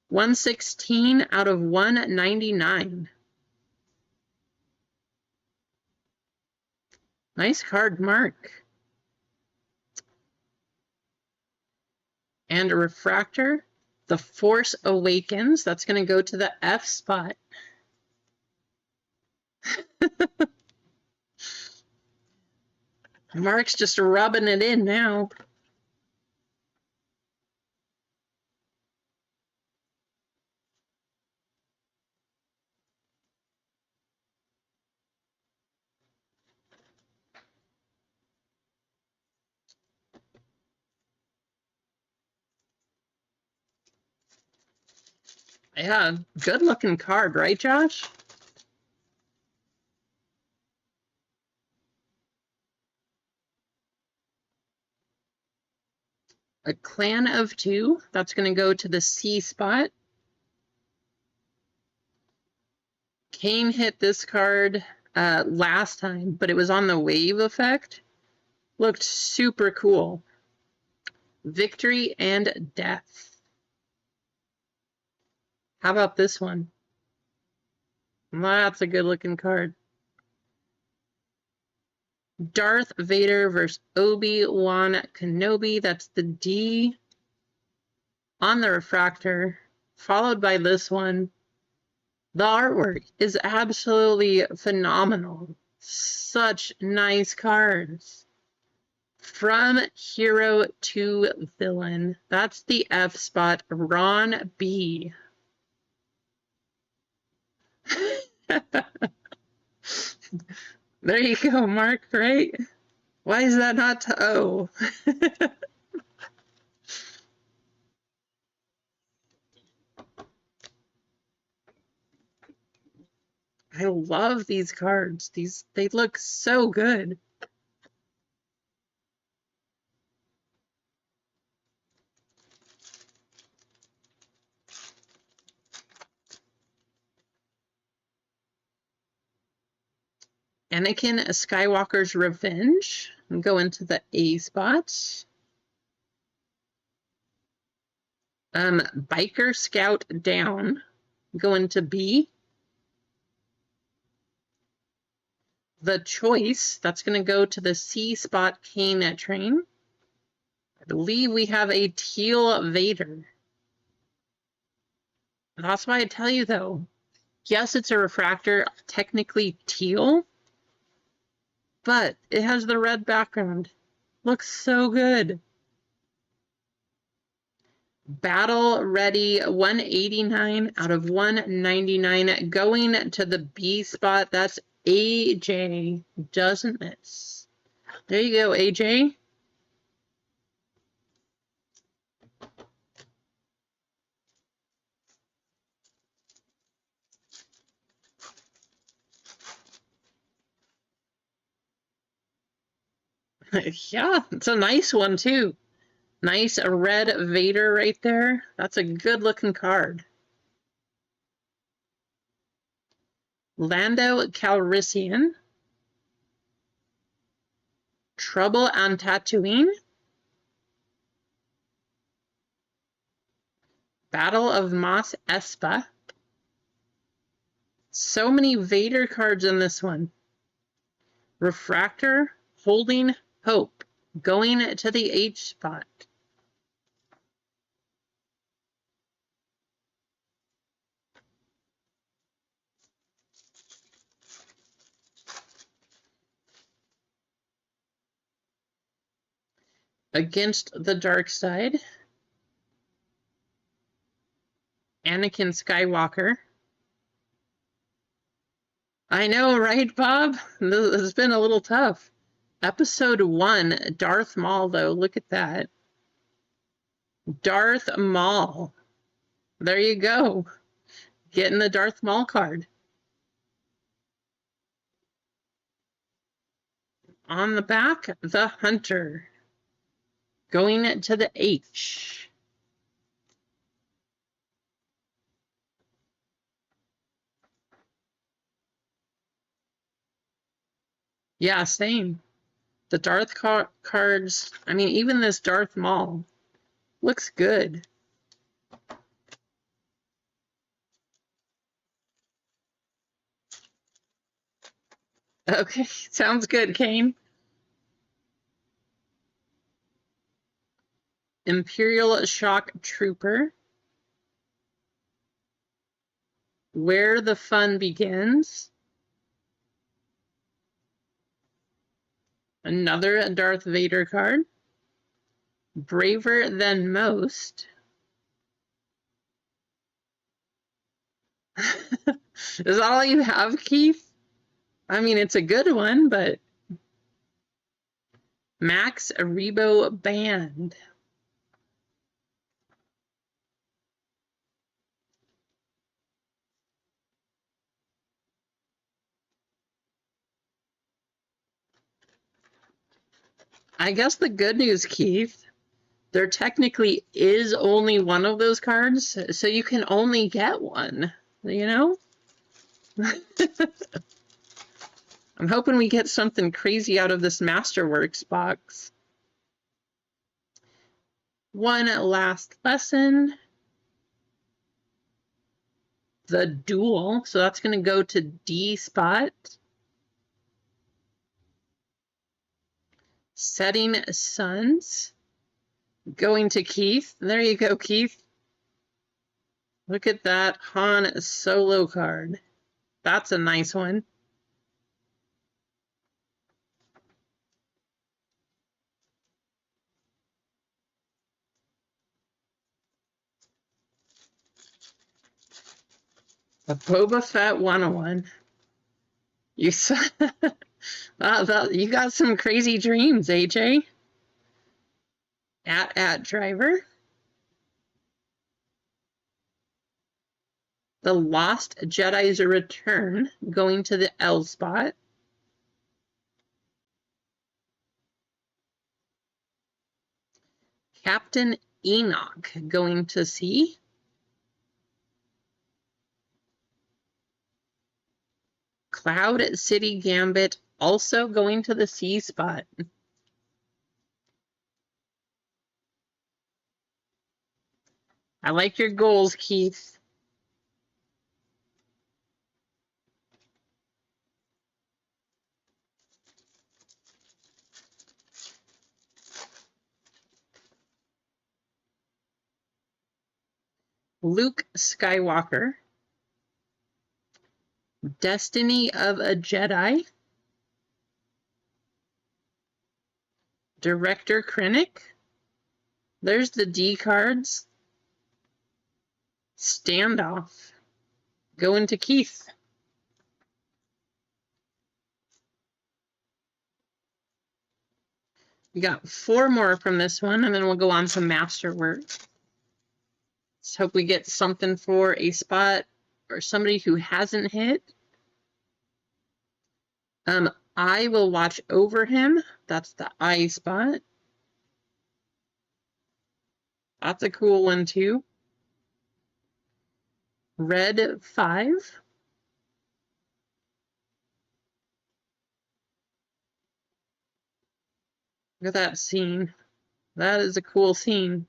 Speaker 1: 116 out of 199. Nice card, Mark. And a refractor. The Force Awakens. That's going to go to the F spot. Mark's just rubbing it in now. Yeah, good looking card, right, Josh? A Clan of Two. That's going to go to the C spot. Kane hit this card last time, but it was on the wave effect. Looked super cool. Victory and Death. How about this one? That's a good looking card. Darth Vader versus Obi-Wan Kenobi. That's the D on the refractor, followed by this one. The artwork is absolutely phenomenal. Such nice cards. From hero to villain. That's the F spot. Ron B. There you go, Mark, right? Why is that not to O? I love these cards. They look so good. Anakin Skywalker's Revenge. Go into the A spot. Biker Scout Down. Go into B. The Choice. That's going to go to the C spot. Kane Train. I believe we have a teal Vader. That's why I tell you, though. Yes, it's a refractor, technically teal, but it has the red background. Looks so good. Battle Ready 189 out of 199. Going to the B spot. That's AJ. Doesn't miss. There you go, AJ. Yeah, it's a nice one, too. Nice red Vader right there. That's a good-looking card. Lando Calrissian. Trouble on Tatooine. Battle of Mos Espa. So many Vader cards in this one. Refractor, Holding Hope, going to the H spot. Against the dark side. Anakin Skywalker. I know, right, Bob? This has been a little tough. Episode 1, Darth Maul, though. Look at that. Darth Maul. There you go. Getting the Darth Maul card. On the back, the Hunter. Going to the H. Yeah, same. The Darth cards, I mean, even this Darth Maul looks good. Okay, sounds good, Kane. Imperial Shock Trooper. Where the Fun Begins. Another Darth Vader card. Braver Than Most. Is that all you have, Keith? I mean, it's a good one, but Max Rebo Band. I guess the good news, Keith, there technically is only one of those cards, so you can only get one, you know? I'm hoping we get something crazy out of this Masterworks box. One last lesson. The Duel, so that's going to go to D spot. Setting Suns. Going to Keith. There you go, Keith. Look at that Han Solo card. That's a nice one. A Boba Fett 101. You saw, you got some crazy dreams, AJ. At Driver. The Lost Jedi's Return, going to the L spot. Captain Enoch, going to C. Cloud City Gambit, also going to the C spot. I like your goals, Keith. Luke Skywalker. Destiny of a Jedi. Director Krennic. There's the D cards. Standoff. Going to Keith. We got 4 more from this one, and then we'll go on to Masterwork. Let's hope we get something for a spot or somebody who hasn't hit. I will watch over him. That's the I spot. That's a cool one, too. Red 5. Look at that scene. That is a cool scene.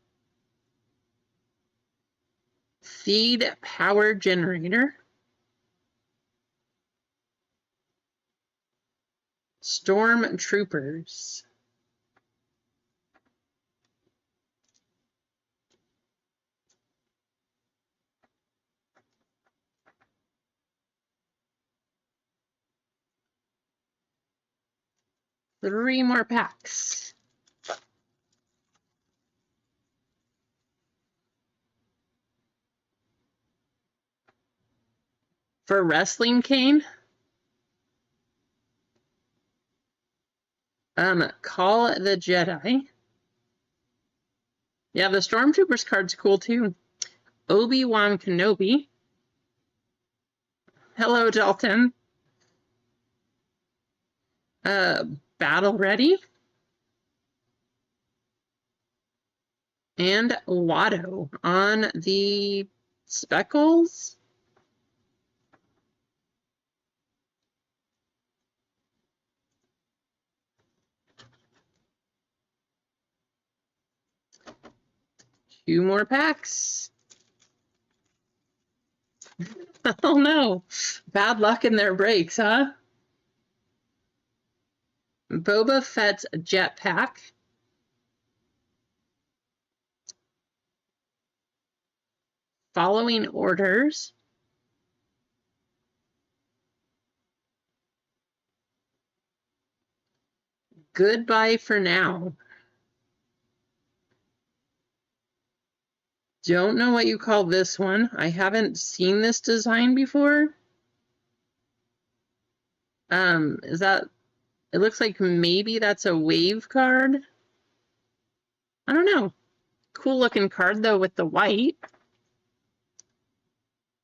Speaker 1: Feed Power Generator. Stormtroopers. Three more packs. For wrestling, Kane? Call the Jedi. Yeah, the Stormtroopers card's cool too. Obi-Wan Kenobi. Hello, Dalton. Battle Ready. And Watto on the Speckles. Two more packs. Oh no, bad luck in their breaks, huh? Boba Fett's jetpack. Following orders. Goodbye for now. Don't know what you call this one. I haven't seen this design before. Is that, it looks like maybe that's a wave card. I don't know. Cool looking card though with the white.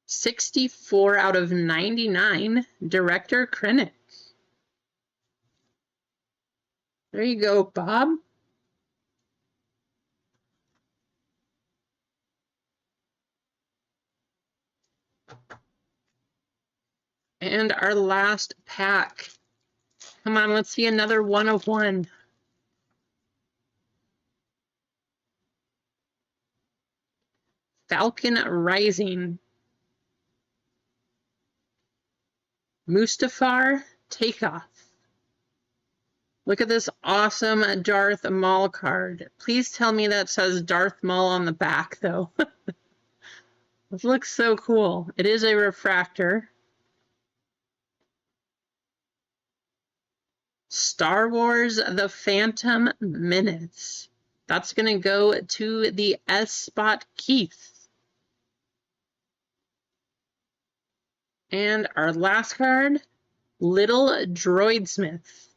Speaker 1: 64 out of 99, Director Krennic. There you go, Bob. And our last pack. Come on, let's see another 1 of 1. Falcon Rising. Mustafar Takeoff. Look at this awesome Darth Maul card. Please tell me that says Darth Maul on the back, though. This looks so cool. It is a refractor. Star Wars The Phantom Menace. That's going to go to the S spot Keith. And our last card, Little Droidsmith.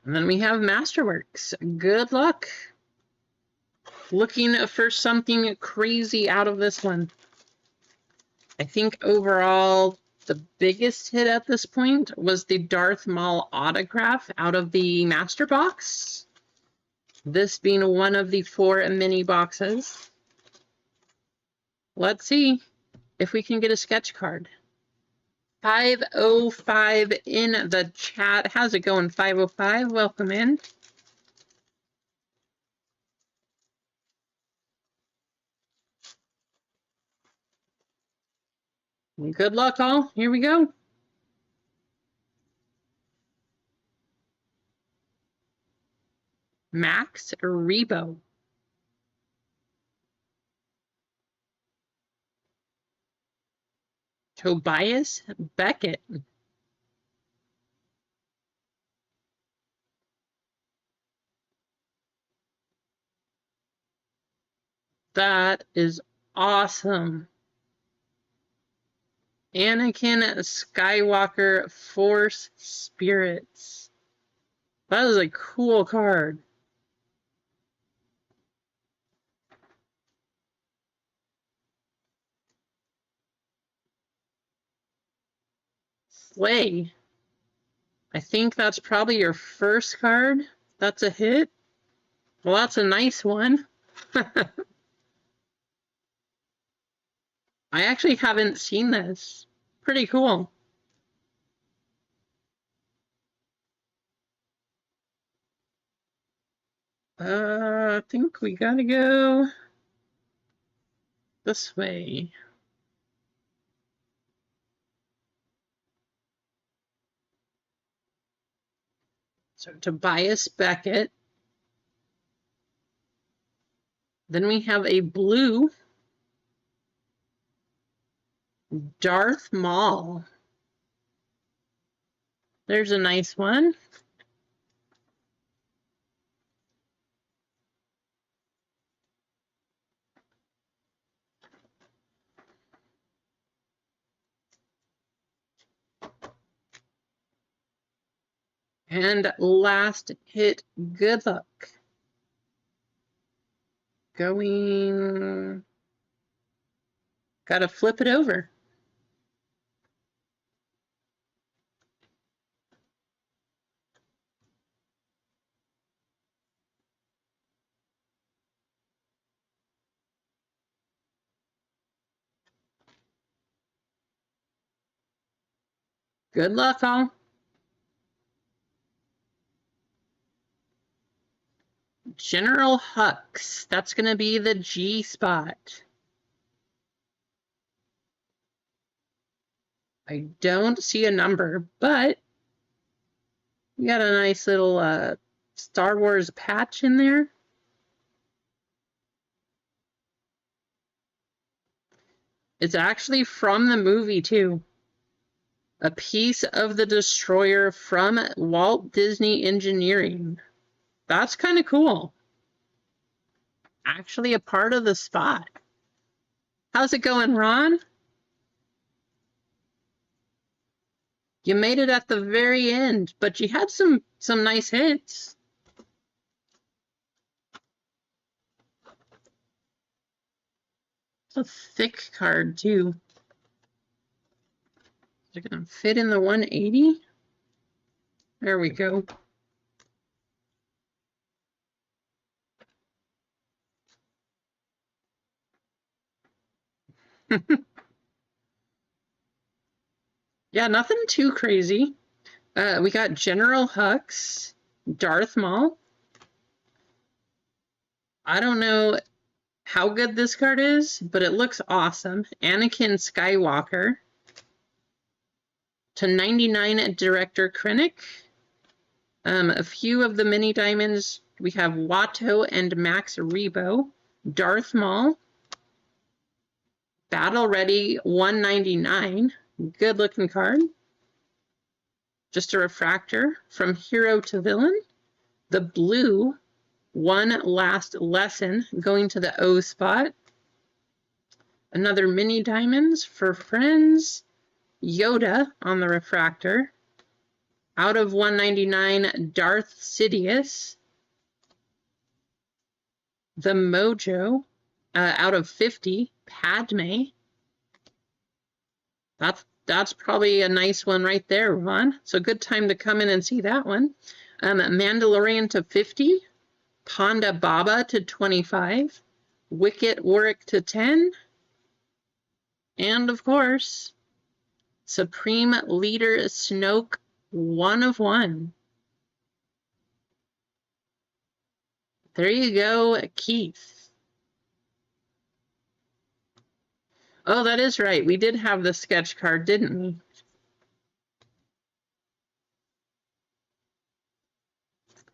Speaker 1: And then we have Masterworks. Good luck. Looking for something crazy out of this one. I think overall the biggest hit at this point was the Darth Maul autograph out of the Master Box. This being one of the 4 mini boxes. Let's see if we can get a sketch card. 505 in the chat. How's it going, 505? Welcome in. Good luck, all. Here we go. Max Rebo. Tobias Beckett. That is awesome. Anakin Skywalker Force Spirits. That is a cool card. Slay. I think that's probably your first card. That's a hit. Well, that's a nice one. I actually haven't seen this. Pretty cool. I think we gotta go this way. So Tobias Beckett. Then we have a blue Darth Maul. There's a nice one. And last hit, good luck. Going, gotta flip it over. Good luck, all. General Hux, that's gonna be the G spot. I don't see a number, but we got a nice little Star Wars patch in there. It's actually from the movie, too. A piece of the destroyer from Walt Disney Engineering. That's kind of cool. Actually a part of the spot. How's it going, Ron? You made it at the very end, but you had some nice hits. It's a thick card, too. Is it going to fit in the 180? There we go. Yeah, nothing too crazy. We got General Hux, Darth Maul. I don't know how good this card is, but it looks awesome. Anakin Skywalker. To 99 Director Krennic. A few of the mini diamonds. We have Watto and Max Rebo. Darth Maul. Battle Ready 199. Good looking card. Just a refractor from hero to villain. The blue, One Last Lesson, going to the O spot. Another mini diamonds for friends. Yoda on the refractor. Out of 199, Darth Sidious. The Mojo, out of 50, Padme. That's probably a nice one right there, Ron. So good time to come in and see that one. Mandalorian to 50, Ponda Baba to 25, Wicket Warwick to 10, and of course, Supreme Leader Snoke 1 of 1. There you go, Keith. Oh, that is right. We did have the sketch card, didn't we?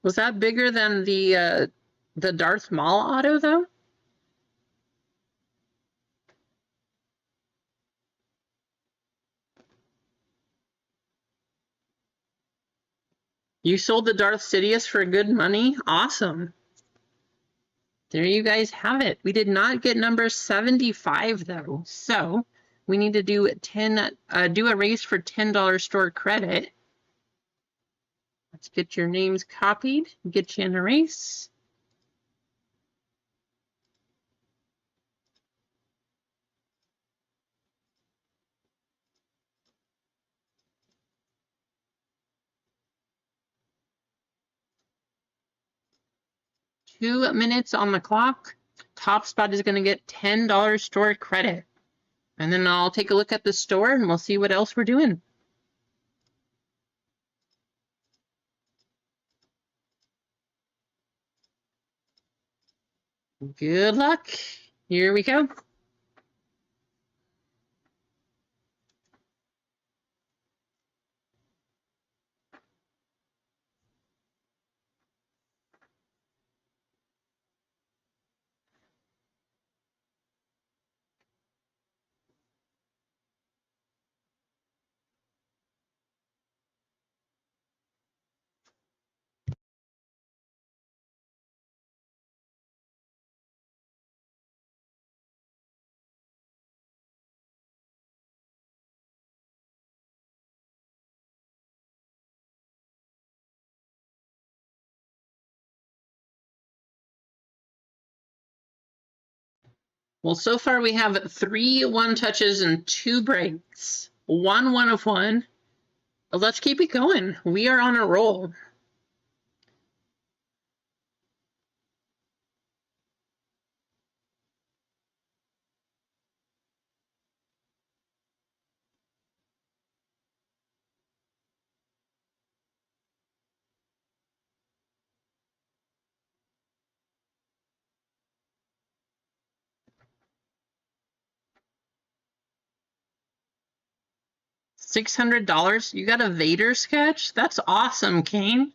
Speaker 1: Was that bigger than the Darth Maul auto, though? You sold the Darth Sidious for good money? Awesome. There you guys have it. We did not get number 75, though. So we need to do a race for $10 store credit. Let's get your names copied, get you in a race. Two minutes on the clock. Top spot is going to get $10 store credit. And then I'll take a look at the store and we'll see what else we're doing. Good luck. Here we go. Well, so far we have 3 one-touches and 2 breaks. 1 of 1. Let's keep it going. We are on a roll. $600? You got a Vader sketch? That's awesome, Kane.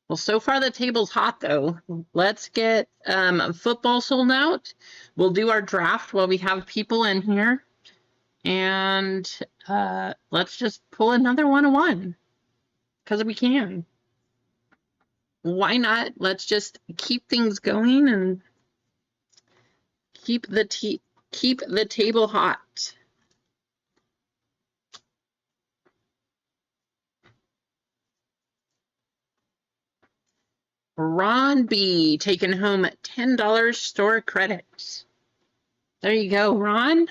Speaker 1: Well, so far the table's hot, though. Let's get football sold out. We'll do our draft while we have people in here. And let's just pull another 1-1. Because we can. Why not? Let's just keep things going and keep the table hot. Ron B taking home $10 store credits. There you go, Ron.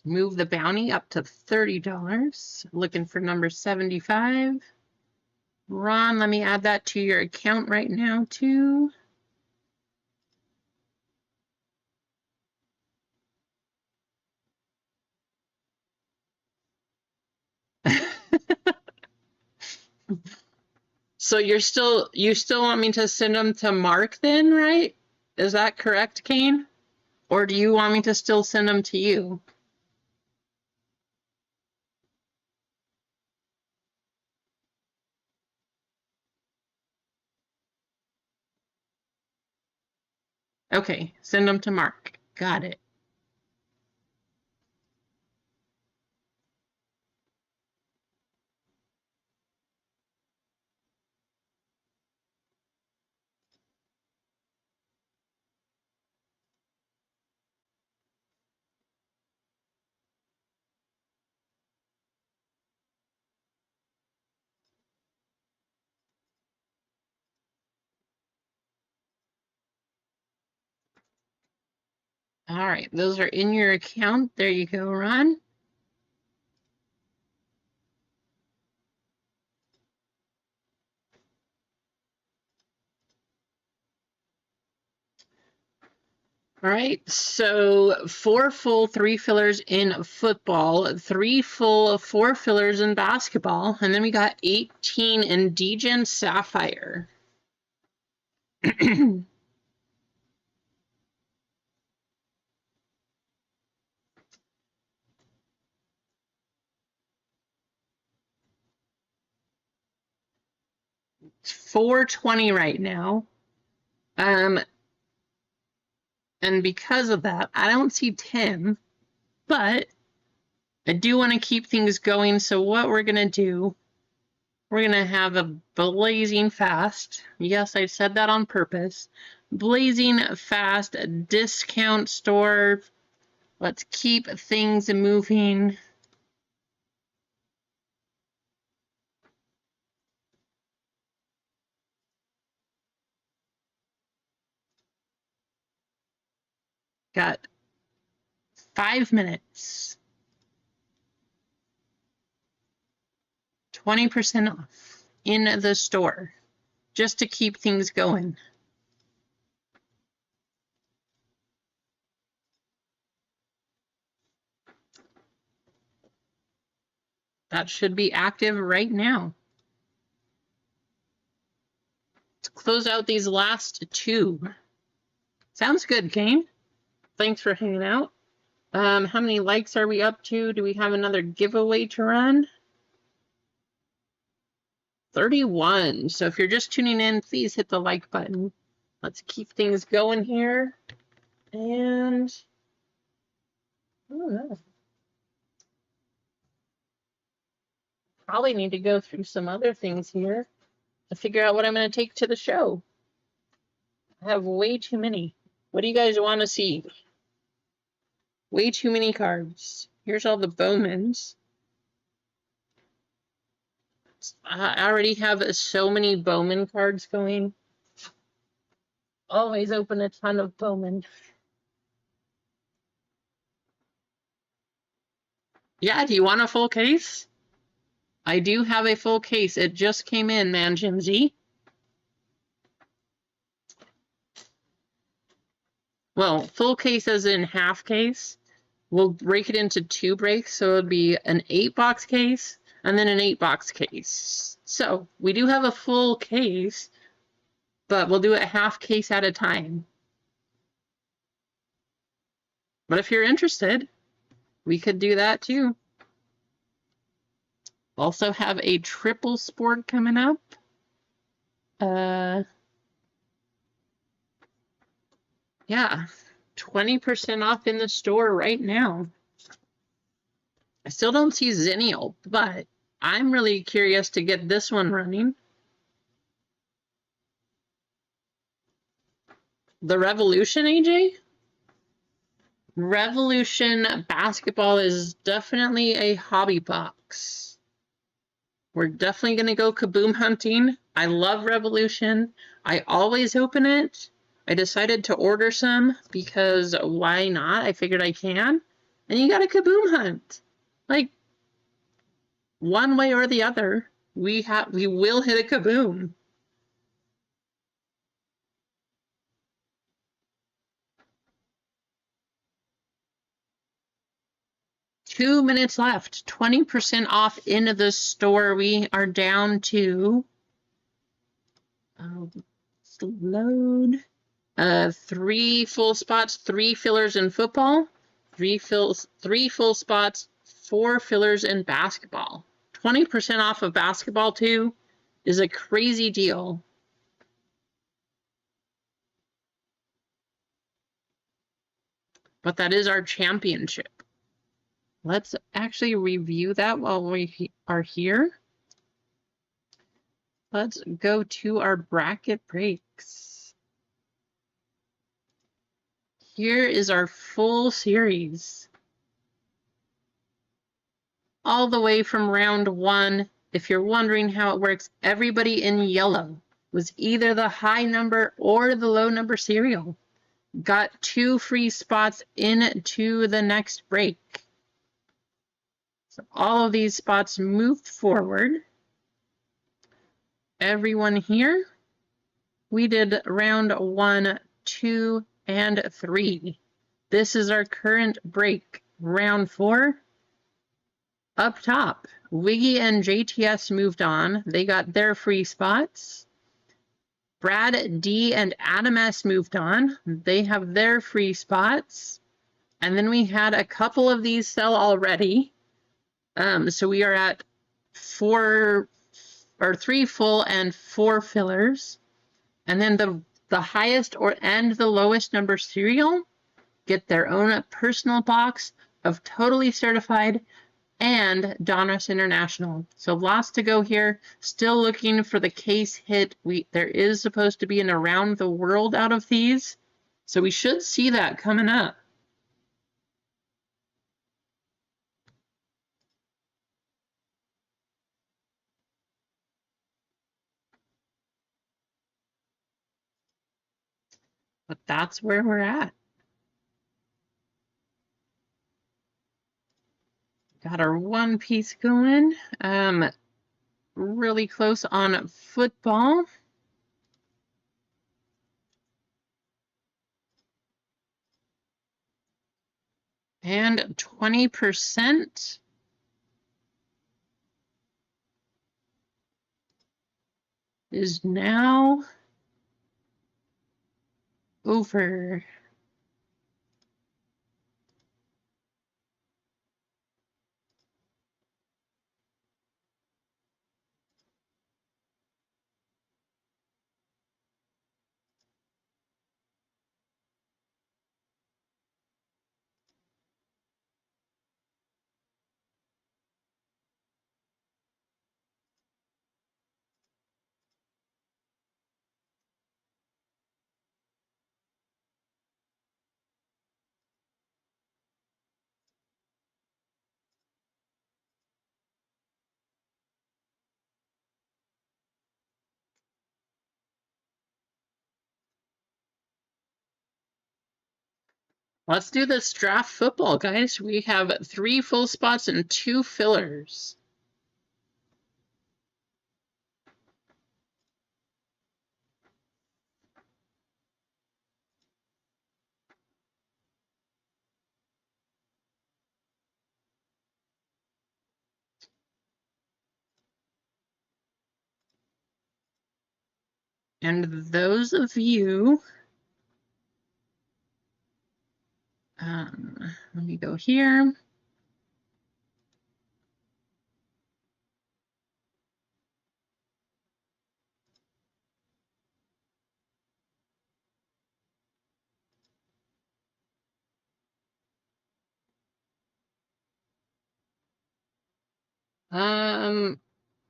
Speaker 1: Move the bounty up to $30. Looking for number 75. Ron, let me add that to your account right now, too. So you still want me to send them to Mark then, right? Is that correct, Kane? Or do you want me to still send them to you? Okay, send them to Mark. Got it. All right, those are in your account. There you go, Ron. All right, so 4 full, 3 fillers in football, 3 full, 4 fillers in basketball, and then we got 18 in Degen Sapphire. It's 420 right now. And because of that, I don't see Tim, but I do want to keep things going. So what we're going to do, we're going to have a blazing fast. Yes, I said that on purpose. Blazing fast discount store. Let's keep things moving. Got 5 minutes. 20% off in the store just to keep things going. That should be active right now. Let's close out these last 2. Sounds good, Kane. Thanks for hanging out. How many likes are we up to? Do we have another giveaway to run? 31. So if you're just tuning in, please hit the like button. Let's keep things going here. And probably need to go through some other things here to figure out what I'm going to take to the show. I have way too many. What do you guys want to see? Way too many cards. Here's all the Bowmans. I already have so many Bowman cards going. Always open a ton of Bowman. Yeah, do you want a full case? I do have a full case. It just came in, man, Jim Z. Well, full case as in half case. We'll break it into 2 breaks, so it'll be an 8-box case and then an 8-box case. So we do have a full case, but we'll do it half case at a time. But if you're interested, we could do that too. Also have a triple sport coming up. Yeah, 20% off in the store right now. I still don't see Zennial, but I'm really curious to get this one running. The Revolution, AJ? Revolution basketball is definitely a hobby box. We're definitely going to go kaboom hunting. I love Revolution. I always open it. I decided to order some because why not? I figured I can. And you got a kaboom hunt. Like, one way or the other, we will hit a kaboom. Two minutes left. 20% off into the store. We are down to load. 3 full spots, 3 fillers in football, 3 full spots, 4 fillers in basketball. 20% off of basketball too is a crazy deal. But that is our championship. Let's actually review that while we are here. Let's go to our bracket breaks. Here is our full series. All the way from round 1. If you're wondering how it works, everybody in yellow was either the high number or the low number serial. Got 2 free spots into the next break. So all of these spots moved forward. Everyone here, we did round 1, 2, and 3. This is our current break. Round 4. Up top, Wiggy and JTS moved on. They got their free spots. Brad D and Adam S moved on. They have their free spots. And then we had a couple of these sell already. So we are at 3 full and 4 fillers. And then the highest and the lowest number serial get their own personal box of Totally Certified and Donruss International. So lots to go here. Still looking for the case hit. There is supposed to be an around the world out of these. So we should see that coming up. But that's where we're at. Got our one piece going. Really close on football. And 20% is now over. Let's do this draft football, guys. We have 3 full spots and 2 fillers. And those of you, let me go here.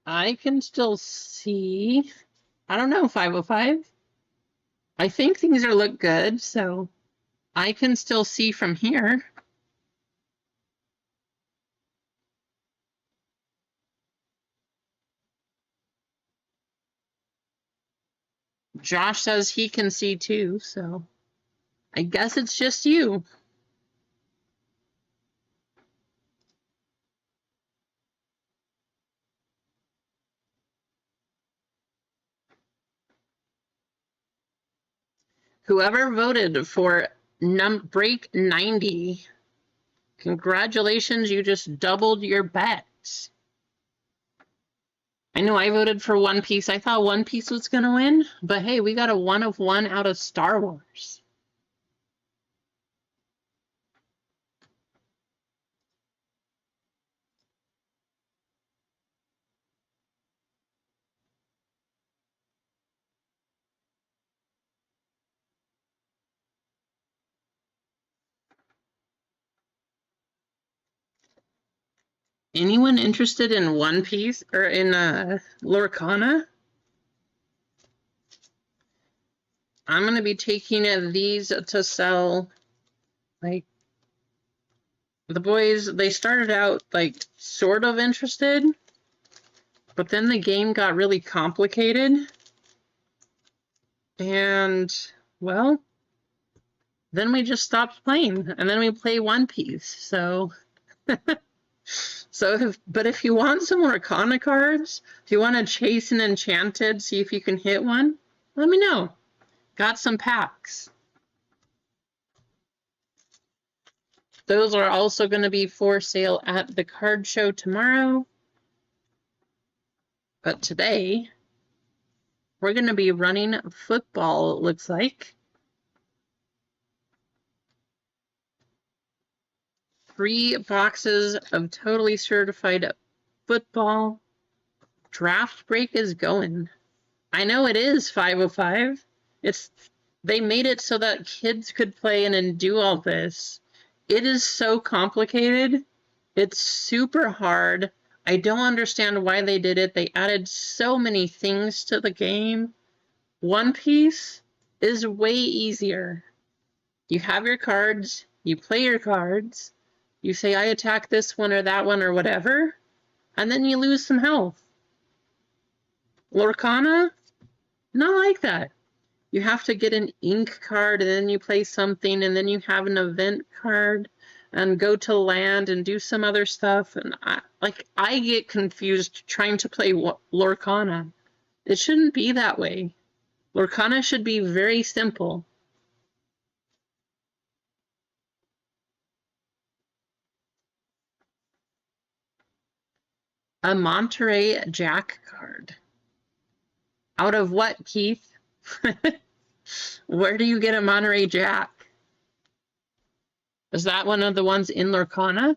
Speaker 1: I can still see. I don't know, 505. I think things are look good, so I can still see from here. Josh says he can see too, so I guess it's just you. Whoever voted for break 90, congratulations, you just doubled your bets. I know I voted for One Piece. I thought One Piece was going to win, but hey, we got a 1 of 1 out of Star Wars. Anyone interested in One Piece or in Lorcana? I'm going to be taking these to sell. Like, the boys, they started out like sort of interested, but then the game got really complicated. And, well, then we just stopped playing, and then we play One Piece. So, but if you want some Arcana cards, if you want to chase an Enchanted, see if you can hit one, let me know. Got some packs. Those are also going to be for sale at the card show tomorrow. But today, we're going to be running football, it looks like. 3 boxes of totally certified football. Draft break is going. I know it is 505. They made it so that kids could play and do all this. It is so complicated. It's super hard. I don't understand why they did it. They added so many things to the game. One Piece is way easier. You have your cards, you play your cards, you say, I attack this one or that one or whatever, and then you lose some health. Lorcana? Not like that. You have to get an ink card, and then you play something, and then you have an event card, and go to land and do some other stuff. And I get confused trying to play Lorcana. It shouldn't be that way. Lorcana should be very simple. A Monterey Jack card. Out of what, Keith? Where do you get a Monterey Jack? Is that one of the ones in Lorcana?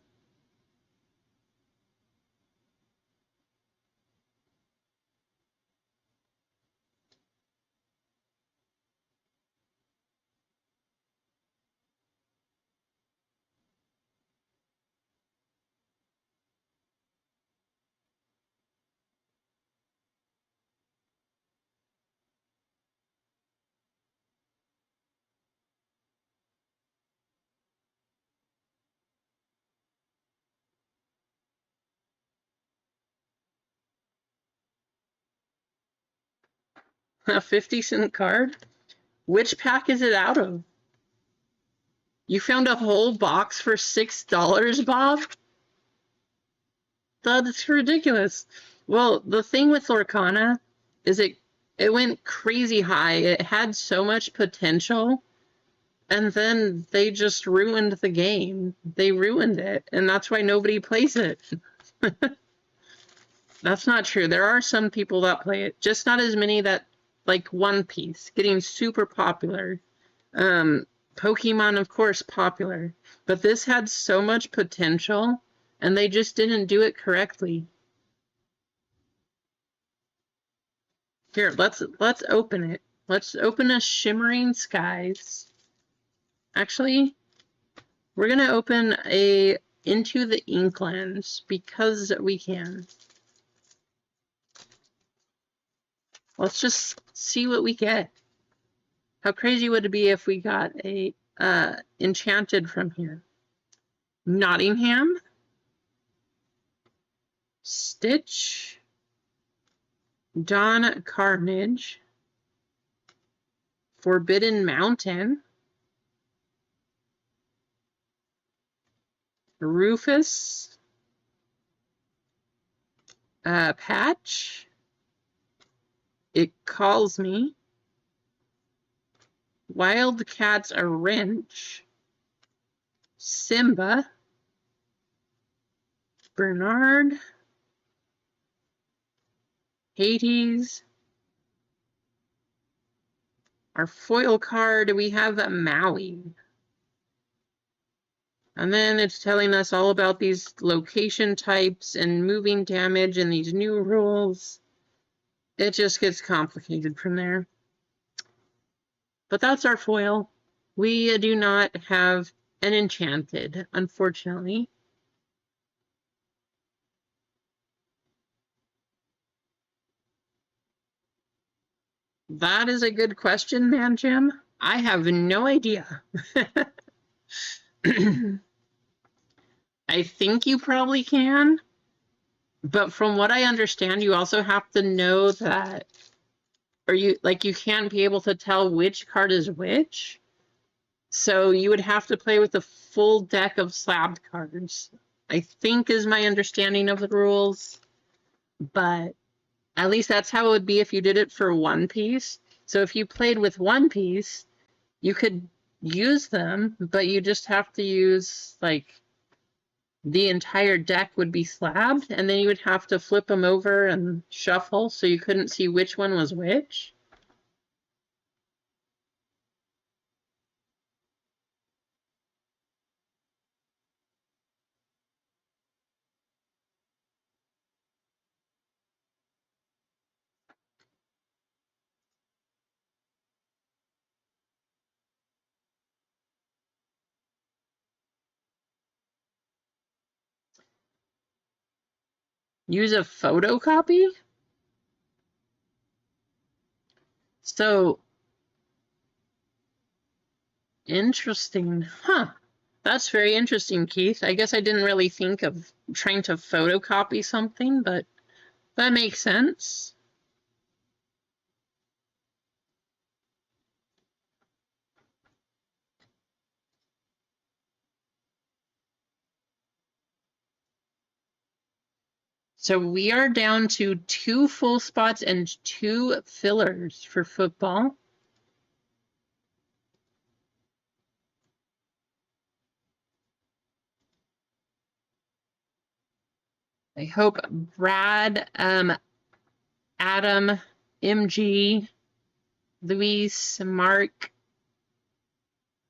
Speaker 1: A 50-cent card? Which pack is it out of? You found a whole box for $6, Bob? That's ridiculous. Well, the thing with Lorcana is it went crazy high. It had so much potential, and then they just ruined the game. They ruined it, and that's why nobody plays it. That's not true. There are some people that play it, just not as many that like One Piece, getting super popular. Pokemon, of course, popular. But this had so much potential, and they just didn't do it correctly. Here, let's open it. Let's open a Shimmering Skies. Actually, we're gonna open a Into the Inklands because we can. Let's just see what we get. How crazy would it be if we got a enchanted from here? Nottingham, Stitch, Dawn Carnage, Forbidden Mountain, Rufus, Patch, It Calls Me, Wildcats a Wrench, Simba, Bernard, Hades. Our foil card, we have a Maui. And then it's telling us all about these location types and moving damage and these new rules. It just gets complicated from there. But that's our foil. We do not have an enchanted, unfortunately. That is a good question, Man Jim. I have no idea. I think you probably can, but from what I understand, you also have to know that, or you can't be able to tell which card is which. So you would have to play with a full deck of slabbed cards, I think is my understanding of the rules. But at least that's how it would be if you did it for One Piece. So if you played with One Piece, you could use them, but you just have to use, like, the entire deck would be slabbed, and then you would have to flip them over and shuffle so you couldn't see which one was which. Use a photocopy? So, interesting. Huh. That's very interesting, Keith. I guess I didn't really think of trying to photocopy something, but that makes sense. So we are down to 2 full spots and 2 fillers for football. I hope Brad, Adam, MG, Luis, Mark,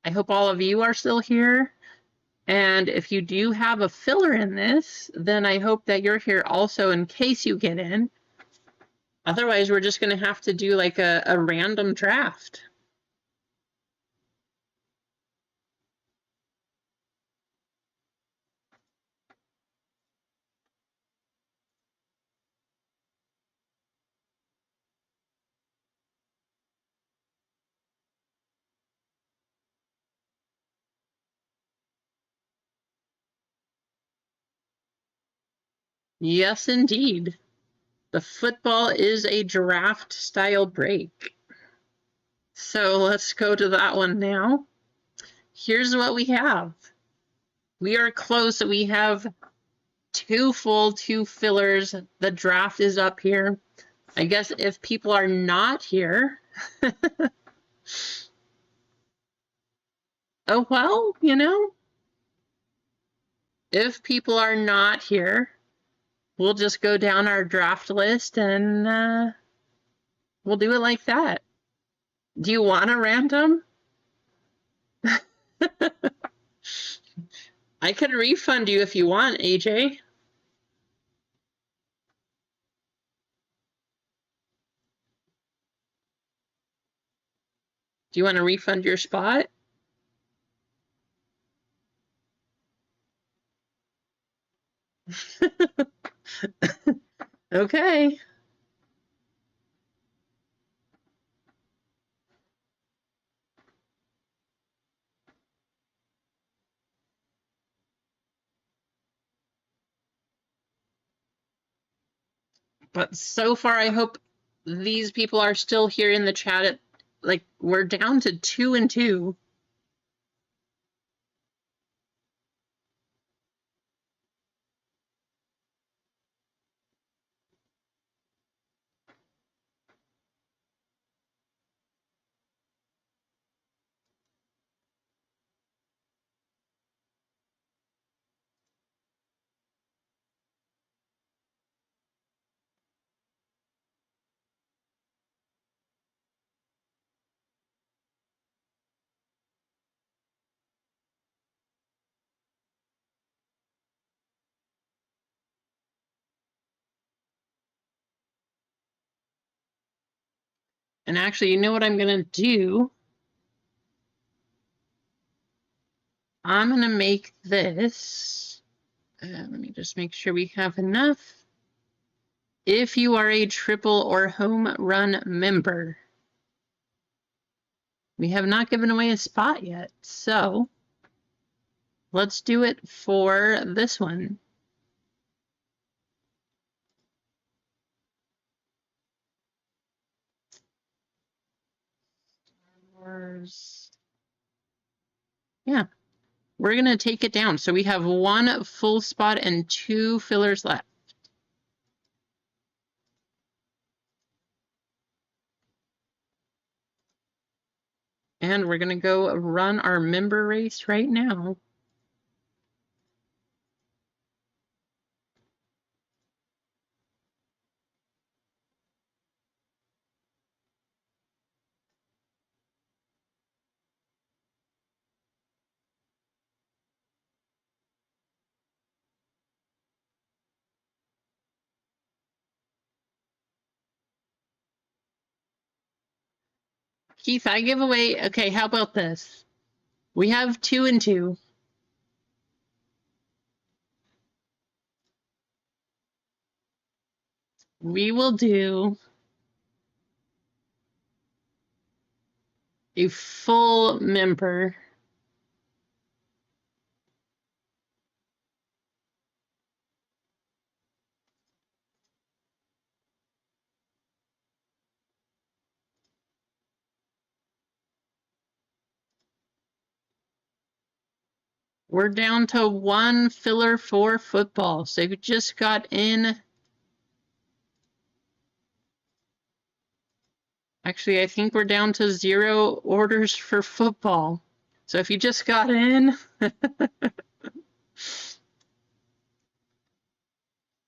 Speaker 1: I hope all of you are still here. And if you do have a filler in this, then I hope that you're here also in case you get in. Otherwise, we're just going to have to do like a random draft. Yes, indeed. The football is a draft style break. So let's go to that one now. here's what we have. We are close. We have 2 full, 2 fillers. The draft is up here. I guess if people are not here, oh, well, you know, if people are not here, we'll just go down our draft list and we'll do it like that. Do you want a random? I could refund you if you want, AJ. Do you want to refund your spot? Okay. But so far, I hope these people are still here in the chat. Like, we're down to 2 and 2. And actually, you know what I'm going to do? I'm going to make this. Let me just make sure we have enough. If you are a triple or home run member, we have not given away a spot yet. So let's do it for this one. Yeah, we're going to take it down. So we have 1 full spot and 2 fillers left. And we're going to go run our member race right now. Keith, I give away. Okay, how about this? We have 2 and 2. We will do a full member. We're down to 1 filler for football. So you just got in. Actually, I think we're down to 0 orders for football. So if you just got in,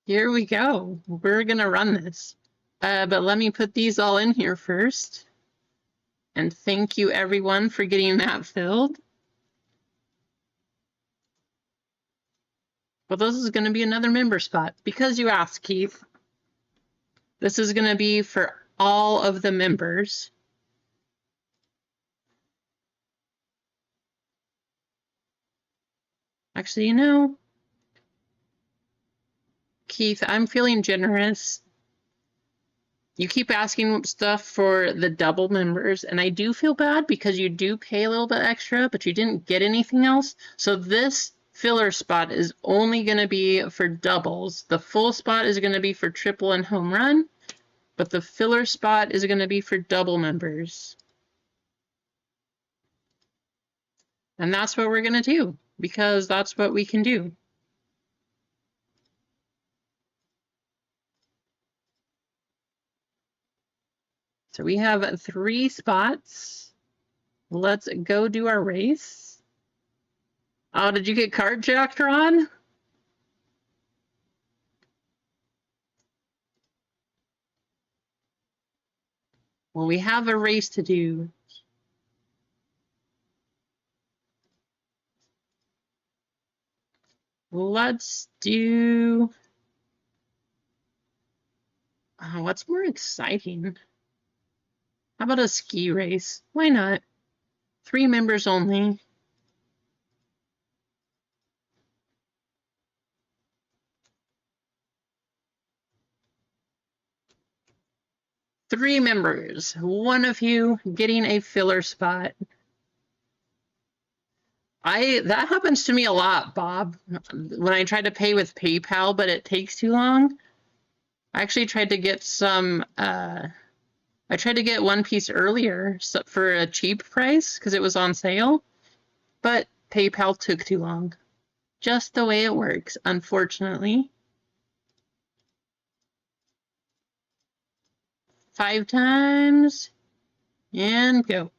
Speaker 1: here we go. We're going to run this. But let me put these all in here first. And thank you, everyone, for getting that filled. Well, this is going to be another member spot. Because you asked, Keith. This is going to be for all of the members. Actually, you know, Keith, I'm feeling generous. You keep asking stuff for the double members, and I do feel bad because you do pay a little bit extra, but you didn't get anything else. So this filler spot is only going to be for doubles. The full spot is going to be for triple and home run, but the filler spot is going to be for double members. And that's what we're going to do because that's what we can do. So we have 3 spots. Let's go do our race. Oh, did you get card jacked, Ron? Well, we have a race to do. Let's do... what's more exciting? How about a ski race? Why not? 3 members only. Three members. One of you getting a filler spot. That happens to me a lot, Bob. When I try to pay with PayPal, but it takes too long. I actually tried to get some. I tried to get one piece earlier for a cheap price because it was on sale, but PayPal took too long. Just the way it works, unfortunately. 5 times and go.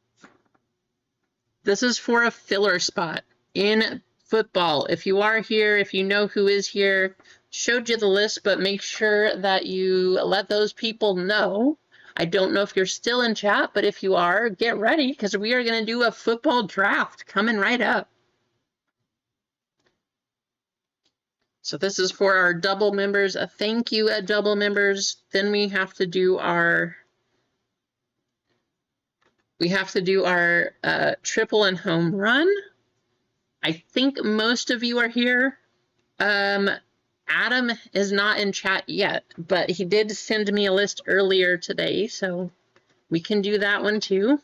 Speaker 1: This is for a filler spot in football. If you are here, if you know who is here, showed you the list, but make sure that you let those people know. I don't know if you're still in chat, but if you are, get ready because we are going to do a football draft coming right up. So this is for our double members. A thank you at double members. Then we have to do our triple and home run. I think most of you are here. Adam is not in chat yet, but he did send me a list earlier today, so we can do that one too.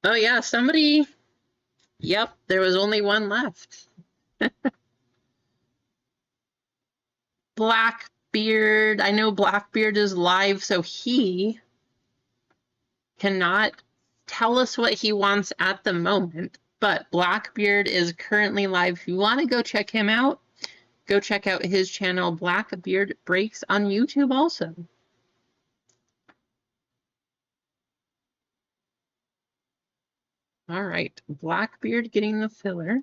Speaker 1: Oh yeah, somebody, yep, there was only one left. Blackbeard, I know Blackbeard is live, so he cannot tell us what he wants at the moment, but Blackbeard is currently live. If you want to go check him out, go check out his channel, Blackbeard Breaks, on YouTube also. All right, Blackbeard getting the filler.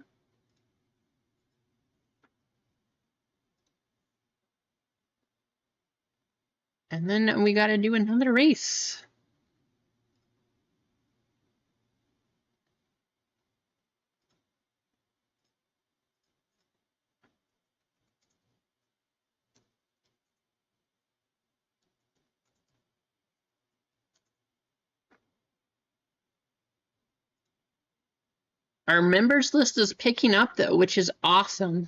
Speaker 1: And then we got to do another race. Our members list is picking up though, which is awesome.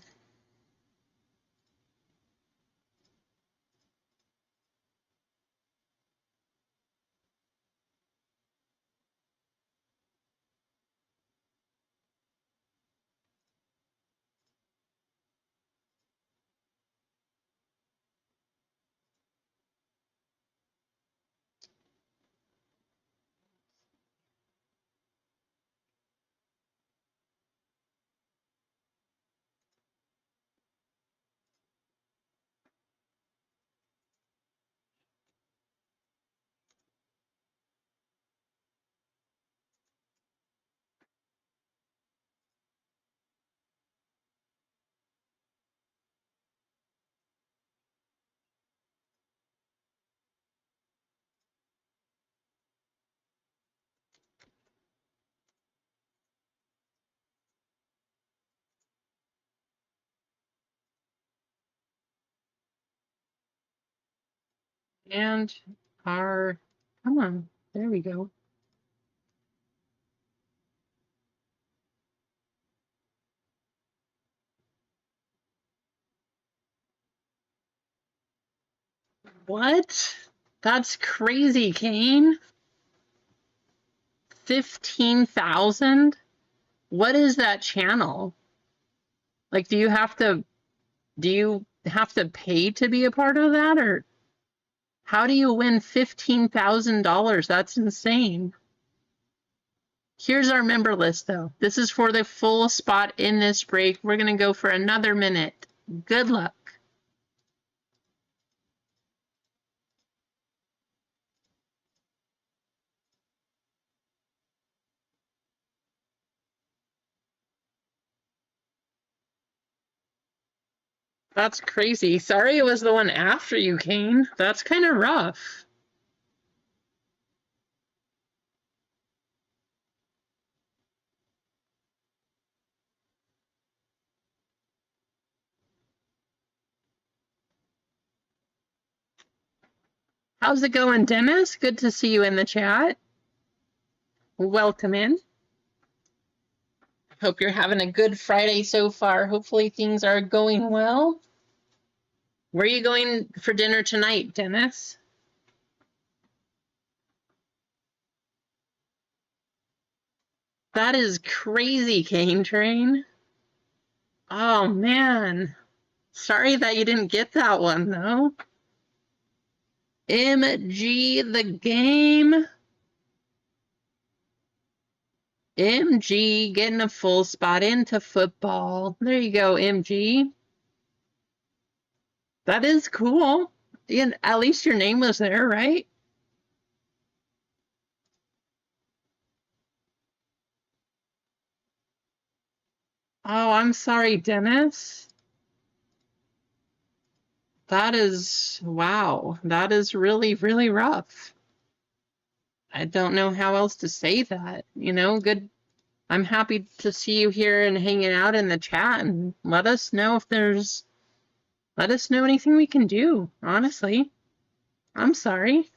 Speaker 1: And our, come on, there we go. What? That's crazy, Kane. 15,000? What is that channel? Like, do you have to pay to be a part of that, or? How do you win $15,000? That's insane. Here's our member list, though. This is for the full spot in this break. We're going to go for another minute. Good luck. That's crazy. Sorry it was the one after you, Kane. That's kind of rough. How's it going, Dennis? Good to see you in the chat. Welcome in. Hope you're having a good Friday so far. Hopefully things are going well. Where are you going for dinner tonight, Dennis? That is crazy, Cane Train. Oh, man. Sorry that you didn't get that one, though. MG the game. MG getting a full spot into football. There you go, MG. That is cool. And at least your name was there, right? Oh, I'm sorry, Dennis. That is, wow. That is really, really rough. I don't know how else to say that. You know, good. I'm happy to see you here and hanging out in the chat, and let us know anything we can do, honestly. I'm sorry.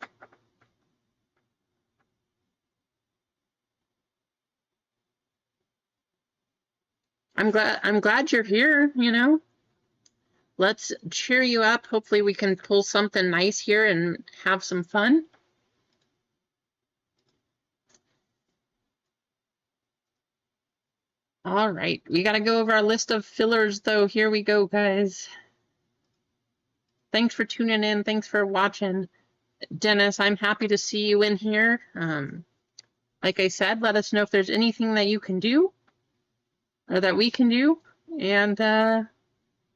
Speaker 1: I'm glad you're here, you know. Let's cheer you up. Hopefully we can pull something nice here and have some fun. All right, we got to go over our list of fillers, though. Here we go, guys. Thanks for tuning in. Thanks for watching. Dennis, I'm happy to see you in here. Like I said, let us know if there's anything that you can do or that we can do. And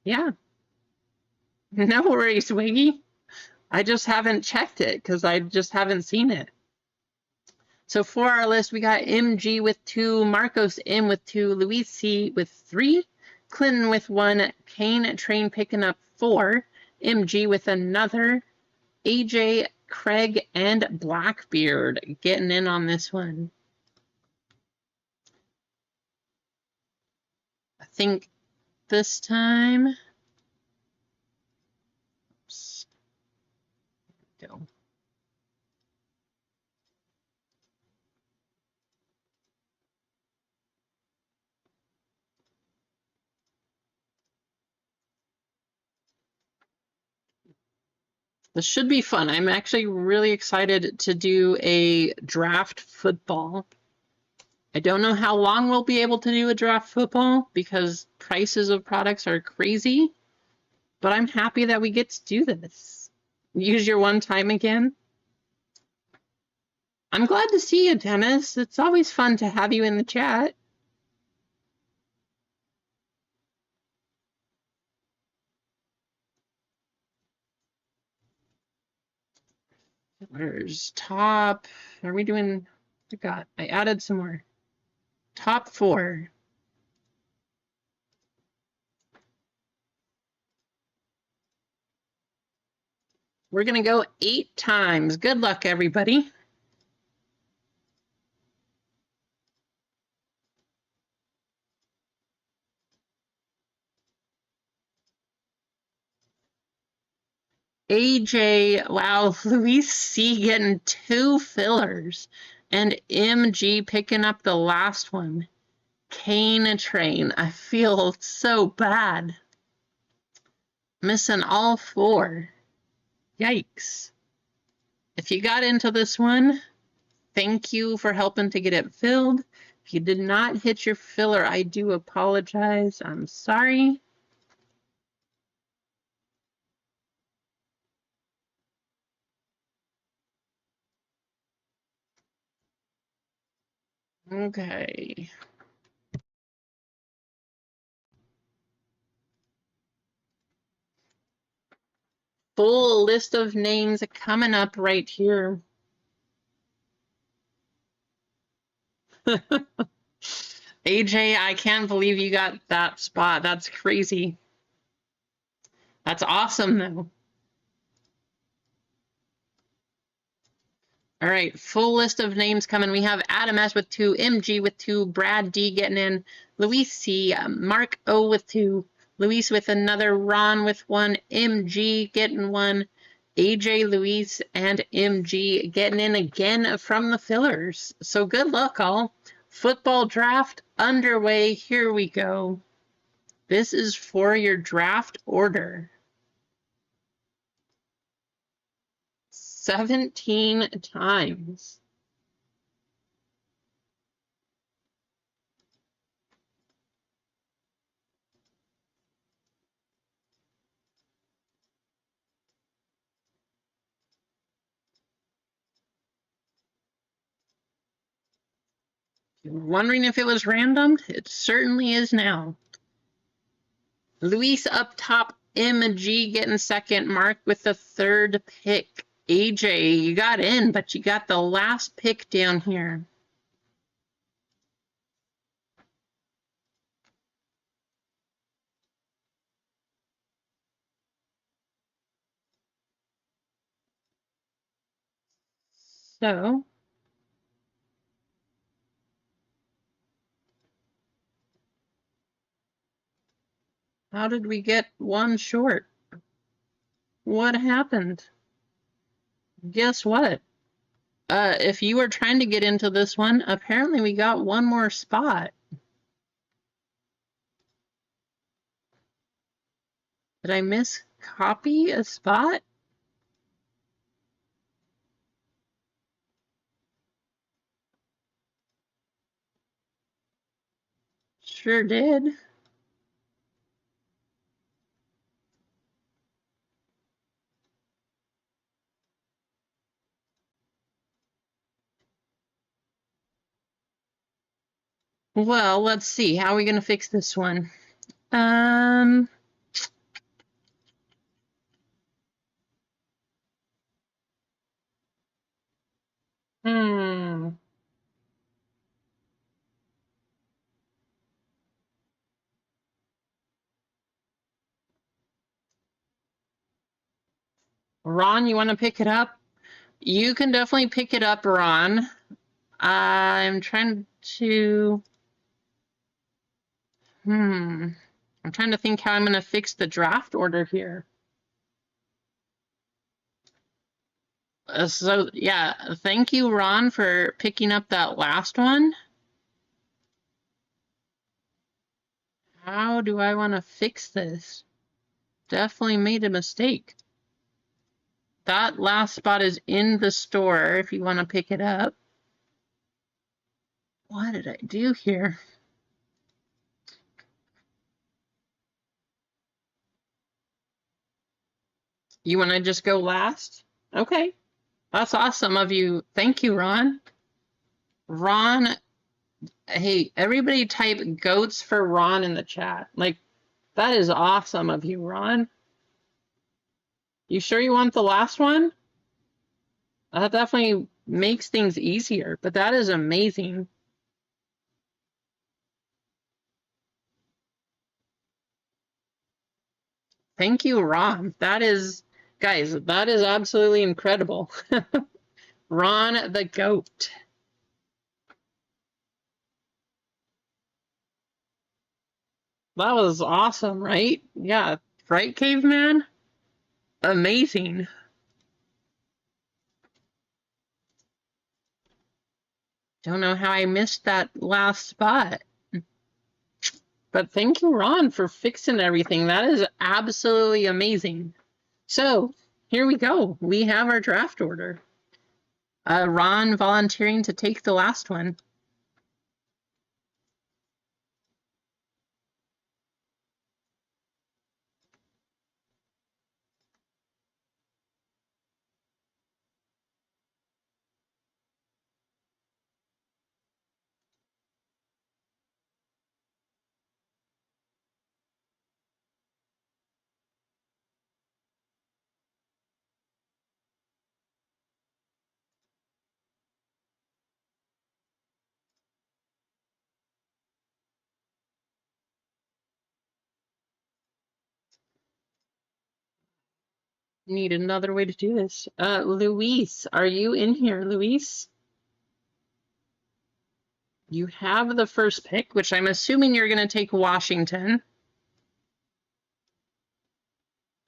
Speaker 1: yeah, no worries, Wiggy. I just haven't checked it because I just haven't seen it. So for our list, we got MG with 2, Marcos M with 2, Luis C with 3, Clinton with 1, Kane Train picking up 4, MG with another, AJ, Craig, and Blackbeard getting in on this one. I think this time, oops, go. This should be fun. I'm actually really excited to do a draft football. I don't know how long we'll be able to do a draft football because prices of products are crazy, but I'm happy that we get to do this. Use your one time again. I'm glad to see you, Dennis. It's always fun to have you in the chat. Where's top? Are we doing? I added some more. Top 4. We're going to go 8 times. Good luck, everybody. AJ, wow, Luis C getting 2 fillers, and MG picking up the last one. Cane Train, I feel so bad. Missing all 4. Yikes. If you got into this one, thank you for helping to get it filled. If you did not hit your filler, I do apologize. I'm sorry. Okay. Full list of names coming up right here. AJ, I can't believe you got that spot. That's crazy. That's awesome, though. All right, full list of names coming. We have Adam S with 2, MG with 2, Brad D getting in, Luis C, Mark O with 2, Luis with another, Ron with 1, MG getting 1, AJ, Luis, and MG getting in again from the fillers. So good luck, all. Football draft underway. Here we go. This is for your draft order. 17 times. You're wondering if it was random? It certainly is now. Luis up top, MG getting second, Mark with the third pick. AJ, you got in, but you got the last pick down here. So, how did we get one short? What happened? Guess what? If you were trying to get into this one, apparently we got one more spot. Did I miss copy a spot? Sure did. Well, let's see. How are we going to fix this one? Um, hmm. Ron, you want to pick it up? You can definitely pick it up, Ron. I'm trying to... I'm trying to think how I'm going to fix the draft order here. So, yeah, thank you, Ron, for picking up that last one. How do I want to fix this? Definitely made a mistake. That last spot is in the store if you want to pick it up. What did I do here? You want to just go last? Okay. That's awesome of you. Thank you, Ron. Ron, hey, everybody type goats for Ron in the chat. Like, that is awesome of you, Ron. You sure you want the last one? That definitely makes things easier, but that is amazing. Thank you, Ron. That is, guys, that is absolutely incredible. Ron the goat. That was awesome, right? Yeah, right, caveman? Amazing. Don't know how I missed that last spot. But thank you, Ron, for fixing everything. That is absolutely amazing. So here we go. We have our draft order. Ron volunteering to take the last one. need another way to do this. Luis, are you in here, Luis? You have the first pick, which I'm assuming you're going to take Washington.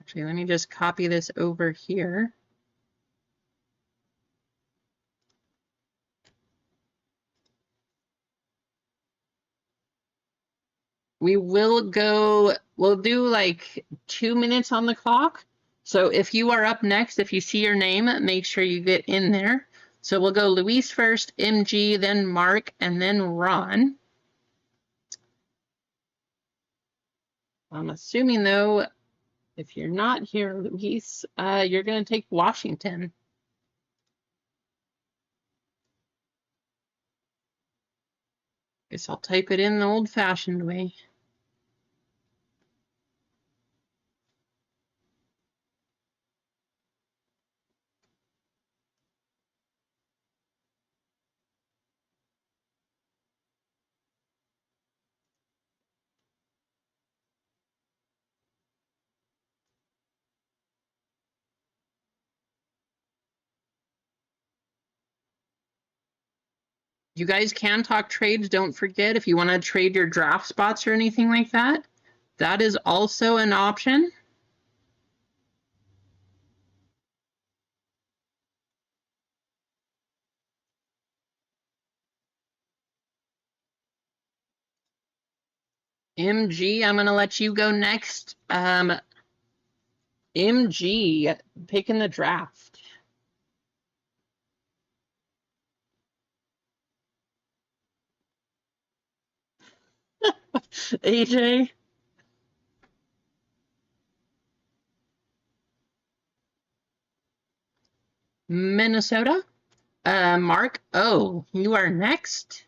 Speaker 1: Actually, let me just copy this over here. We'll do like 2 minutes on the clock. So if you are up next, if you see your name, make sure you get in there. So we'll go Luis first, MG, then Mark, and then Ron. I'm assuming, though, if you're not here, Luis, you're going to take Washington. Guess I'll type it in the old-fashioned way. You guys can talk trades. Don't forget, if you want to trade your draft spots or anything like that, that is also an option. MG, I'm going to let you go next. MG, picking the draft. AJ. Minnesota. Mark, oh, you are next.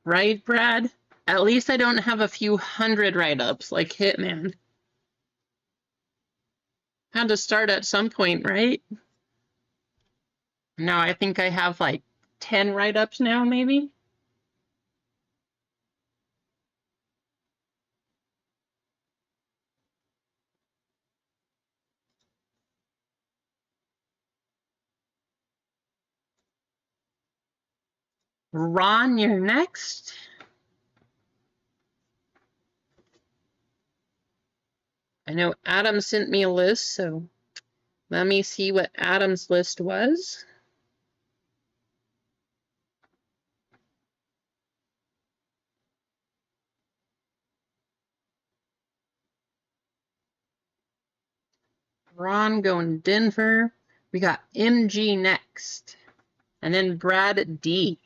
Speaker 1: Right, Brad? At least I don't have a few hundred write-ups like Hitman. Had to start at some point, right? Now I think I have like 10 write-ups now, maybe? Ron, you're next. I know Adam sent me a list, so let me see what Adam's list was. Ron going Denver. We got MG next. And then Brad D.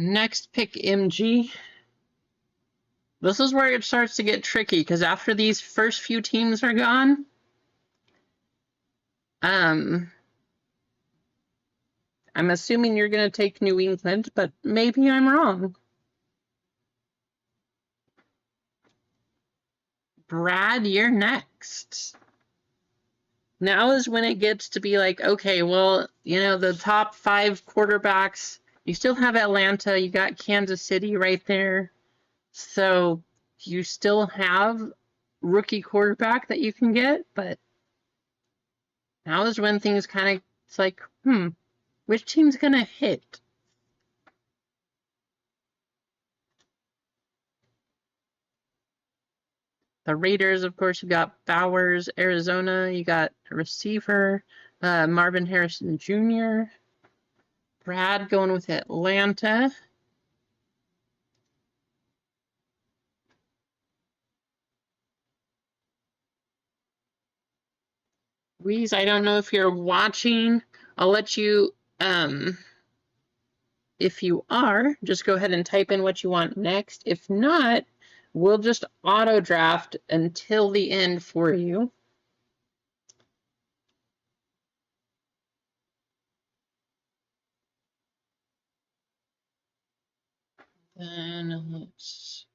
Speaker 1: Next pick MG. This is where it starts to get tricky because after these first few teams are gone, I'm assuming you're going to take New England, but maybe I'm wrong. Brad, you're next. Now is when it gets to be like, okay, well, you know, the top 5 quarterbacks, you still have Atlanta, you got Kansas City right there. So you still have rookie quarterback that you can get, but now is when things kind of, it's like, which team's going to hit? The Raiders, of course, you got Bowers. Arizona, you got a receiver, Marvin Harrison Jr. Brad going with Atlanta. Reese, I don't know if you're watching. I'll let you, if you are, just go ahead and type in what you want next. If not, we'll just auto draft until the end for you. Then let's.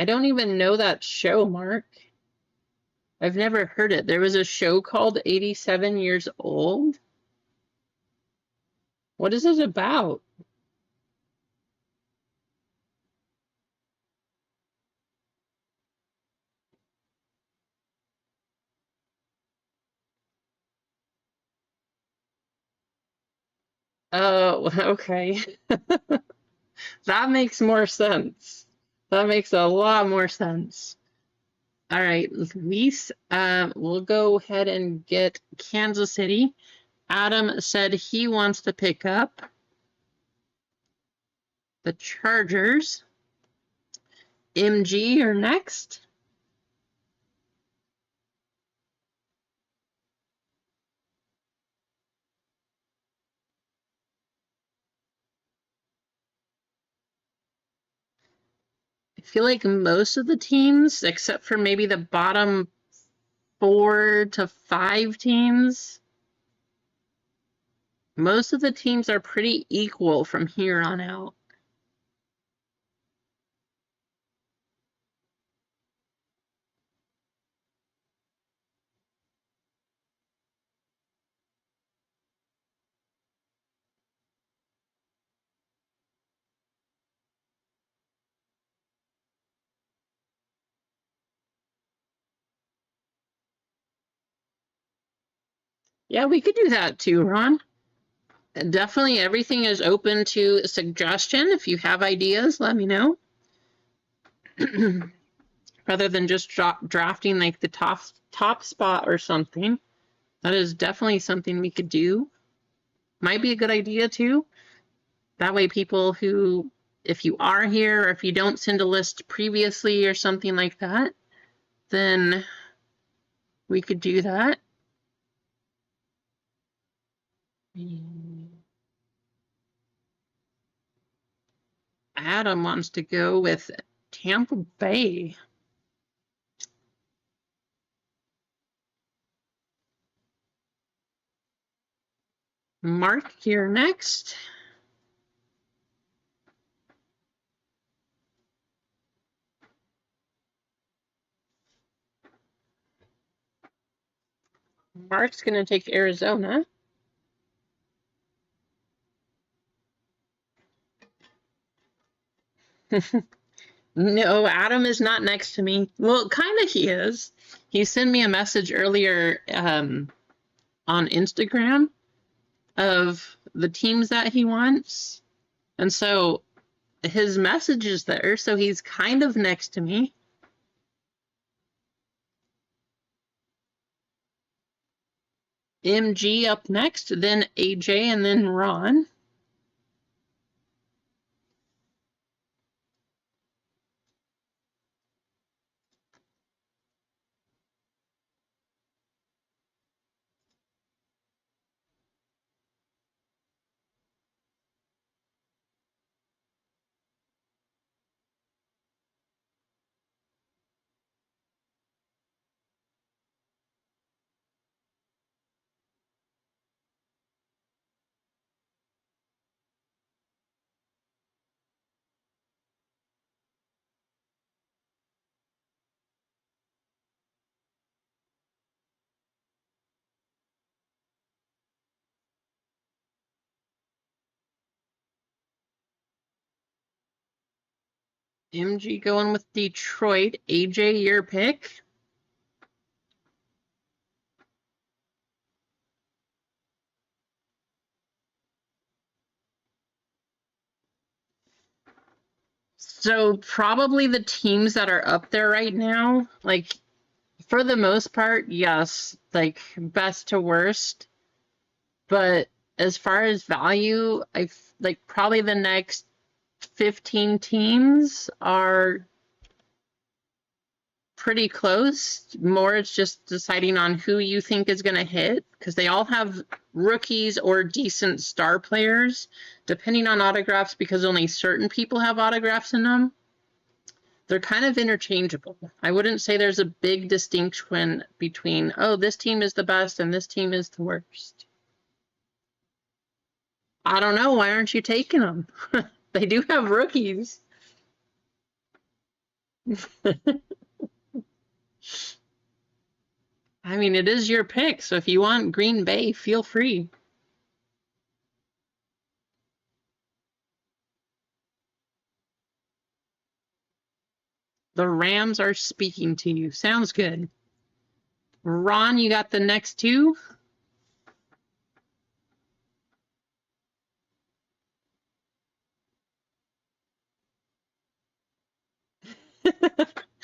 Speaker 1: I don't even know that show, Mark. I've never heard it. There was a show called 87 Years Old. What is it about? Oh, okay. That makes more sense. That makes a lot more sense. All right, Luis, we'll go ahead and get Kansas City. Adam said he wants to pick up the Chargers. MG are next. I feel like most of the teams, except for maybe the bottom 4 to 5 teams, most of the teams are pretty equal from here on out. Yeah, we could do that too, Ron. Definitely everything is open to suggestion. If you have ideas, let me know. Rather than just drafting like the top spot or something. That is definitely something we could do. Might be a good idea too. That way people who, if you are here or if you don't send a list previously or something like that, then we could do that. Adam wants to go with Tampa Bay. Mark here next. Mark's going to take Arizona. No, Adam is not next to me. Well, kind of he is. He sent me a message earlier on Instagram of the teams that he wants. And so his message is there, so he's kind of next to me. MG up next, then AJ, and then Ron. MG going with Detroit. AJ, your pick. So probably the teams that are up there right now, like for the most part, yes, like best to worst. But as far as value, like probably the next 15 teams are pretty close. More it's just deciding on who you think is going to hit because they all have rookies or decent star players, depending on autographs because only certain people have autographs in them. They're kind of interchangeable. I wouldn't say there's a big distinction between, oh, this team is the best and this team is the worst. I don't know. Why aren't you taking them? They do have rookies. I mean, it is your pick, so if you want Green Bay, feel free. The Rams are speaking to you. Sounds good. Ron, you got the next two?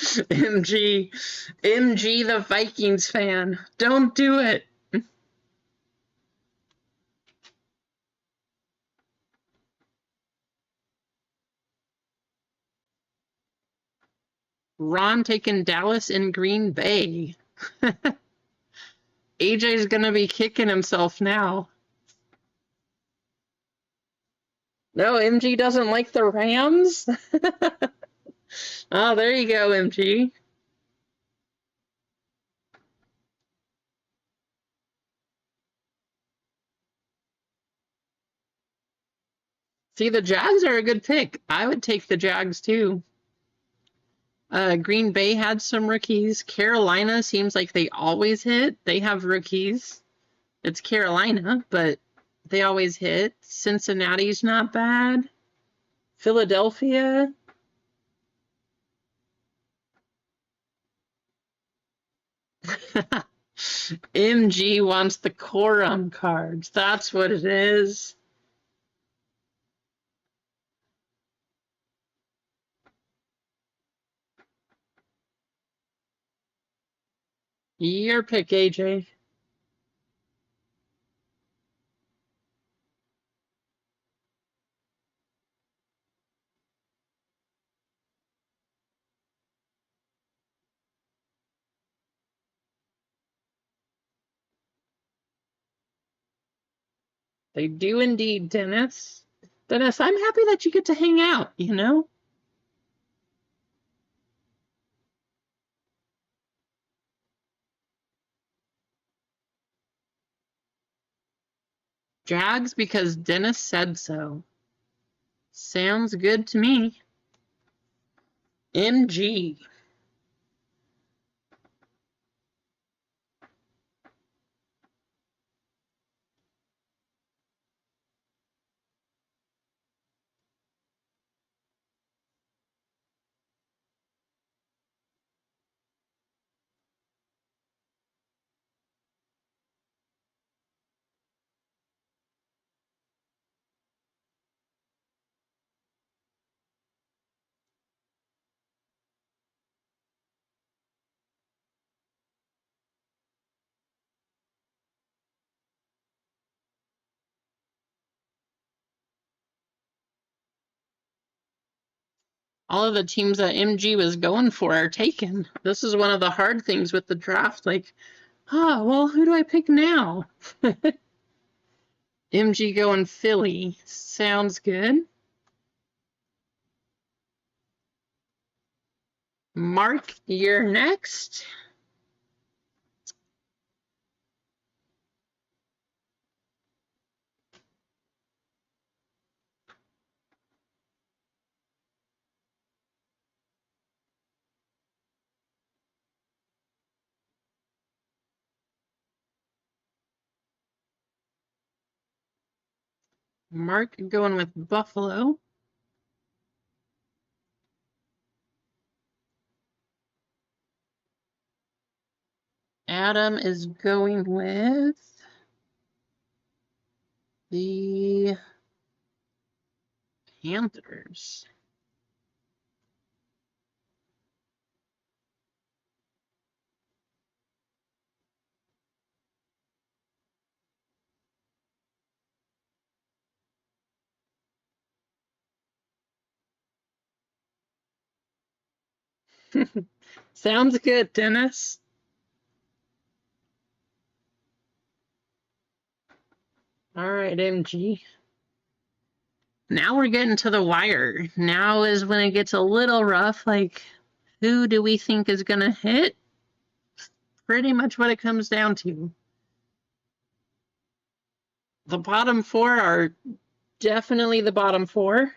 Speaker 1: MG, the Vikings fan. Don't do it. Ron taking Dallas and Green Bay. AJ's gonna be kicking himself now. No, MG doesn't like the Rams? Oh, there you go, MG. See, the Jags are a good pick. I would take the Jags too. Green Bay had some rookies. Carolina seems like they always hit. They have rookies. It's Carolina, but they always hit. Cincinnati's not bad. Philadelphia. MG wants the Corum cards. That's what it is. Your pick, AJ. They do indeed, Dennis. Dennis, I'm happy that you get to hang out, you know? Jags because Dennis said so. Sounds good to me. MG. All of the teams that MG was going for are taken. This is one of the hard things with the draft. Like, well, who do I pick now? MG going Philly. Sounds good. Mark, you're next. Mark going with Buffalo. Adam is going with the Panthers. Sounds good, Dennis. All right, MG. Now we're getting to the wire. Now is when it gets a little rough. Like, who do we think is going to hit? Pretty much what it comes down to. The bottom four are definitely the bottom four.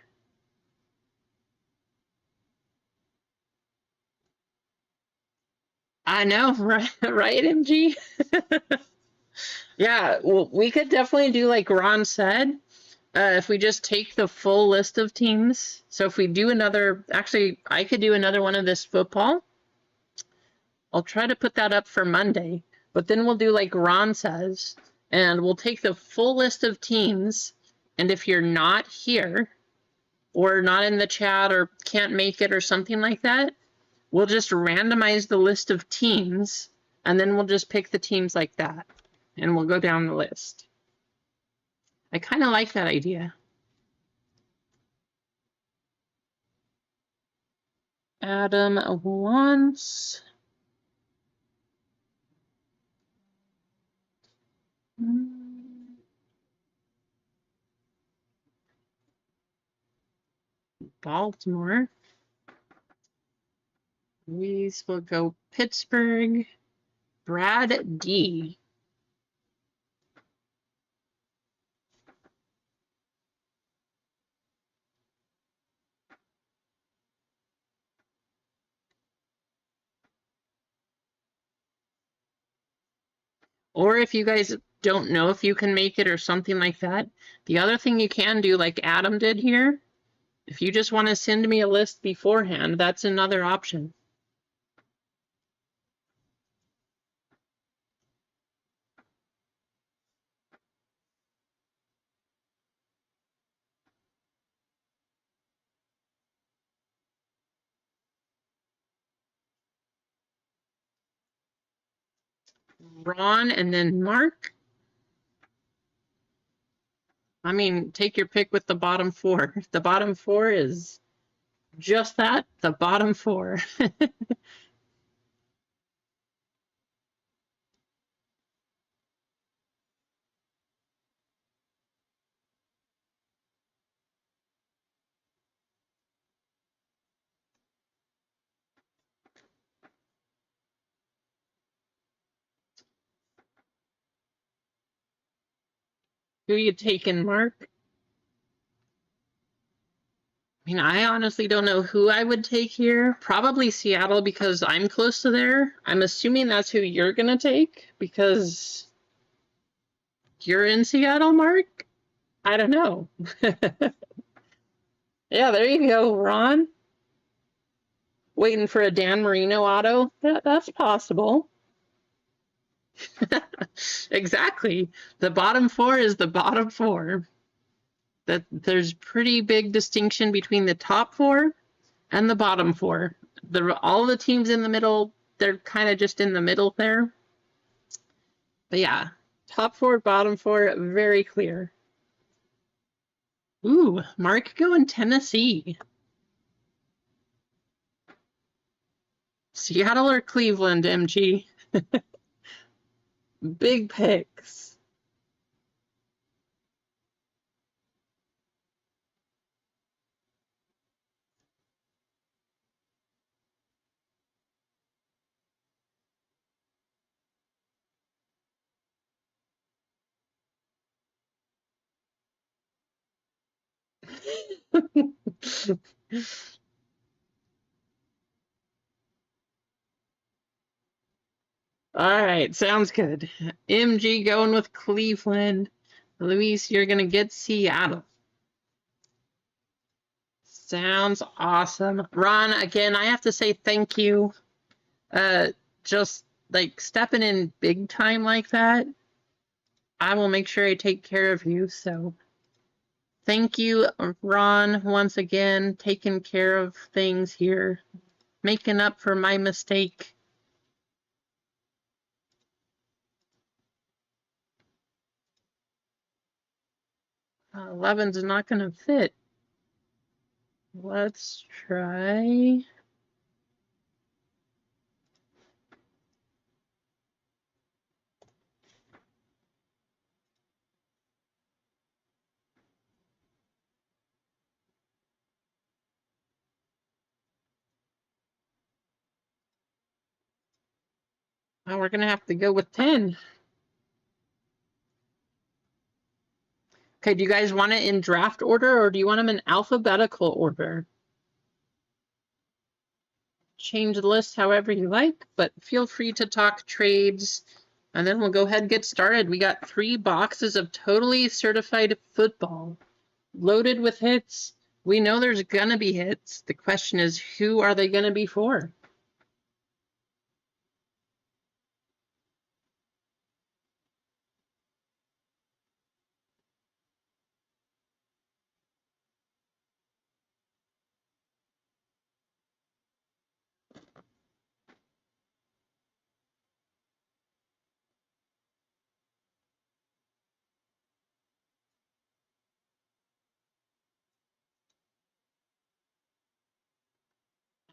Speaker 1: I know, right, right, MG? Yeah, well, we could definitely do like Ron said. If we just take the full list of teams. So if we do another, actually, I could do another one of this football. I'll try to put that up for Monday. But then we'll do like Ron says, and we'll take the full list of teams. And if you're not here, or not in the chat, or can't make it, or something like that, we'll just randomize the list of teams, and then we'll just pick the teams like that. And we'll go down the list. I kind of like that idea. Adam wants... Baltimore. We will go Pittsburgh. Brad D. Or if you guys don't know if you can make it or something like that, the other thing you can do, like Adam did here, if you just want to send me a list beforehand, that's another option. Ron and then Mark. I mean, take your pick with the bottom four. The bottom four is just that, the bottom four. Who you taking, Mark? I mean, I honestly don't know who I would take here. Probably Seattle because I'm close to there. I'm assuming that's who you're going to take because you're in Seattle, Mark? I don't know. Yeah, there you go, Ron. Waiting for a Dan Marino auto? That's possible. Exactly. The bottom four is the bottom four. That there's pretty big distinction between the top four and the bottom four. All the teams in the middle, they're kind of just in the middle there. But yeah, top four, bottom four, very clear. Ooh, Mark going Tennessee. Seattle or Cleveland, MG? Big picks. All right, sounds good. MG going with Cleveland. Luis, you're going to get Seattle. Sounds awesome. Ron, again, I have to say thank you. Just like stepping in big time like that. I will make sure I take care of you. So thank you, Ron, once again, taking care of things here, making up for my mistake. 11's not going to fit. Let's try Well, we're going to have to go with 10. Okay, do you guys want it in draft order or do you want them in alphabetical order? Change the list however you like, but feel free to talk trades. And then we'll go ahead and get started. We got 3 boxes of totally certified football loaded with hits. We know there's going to be hits. The question is, who are they going to be for?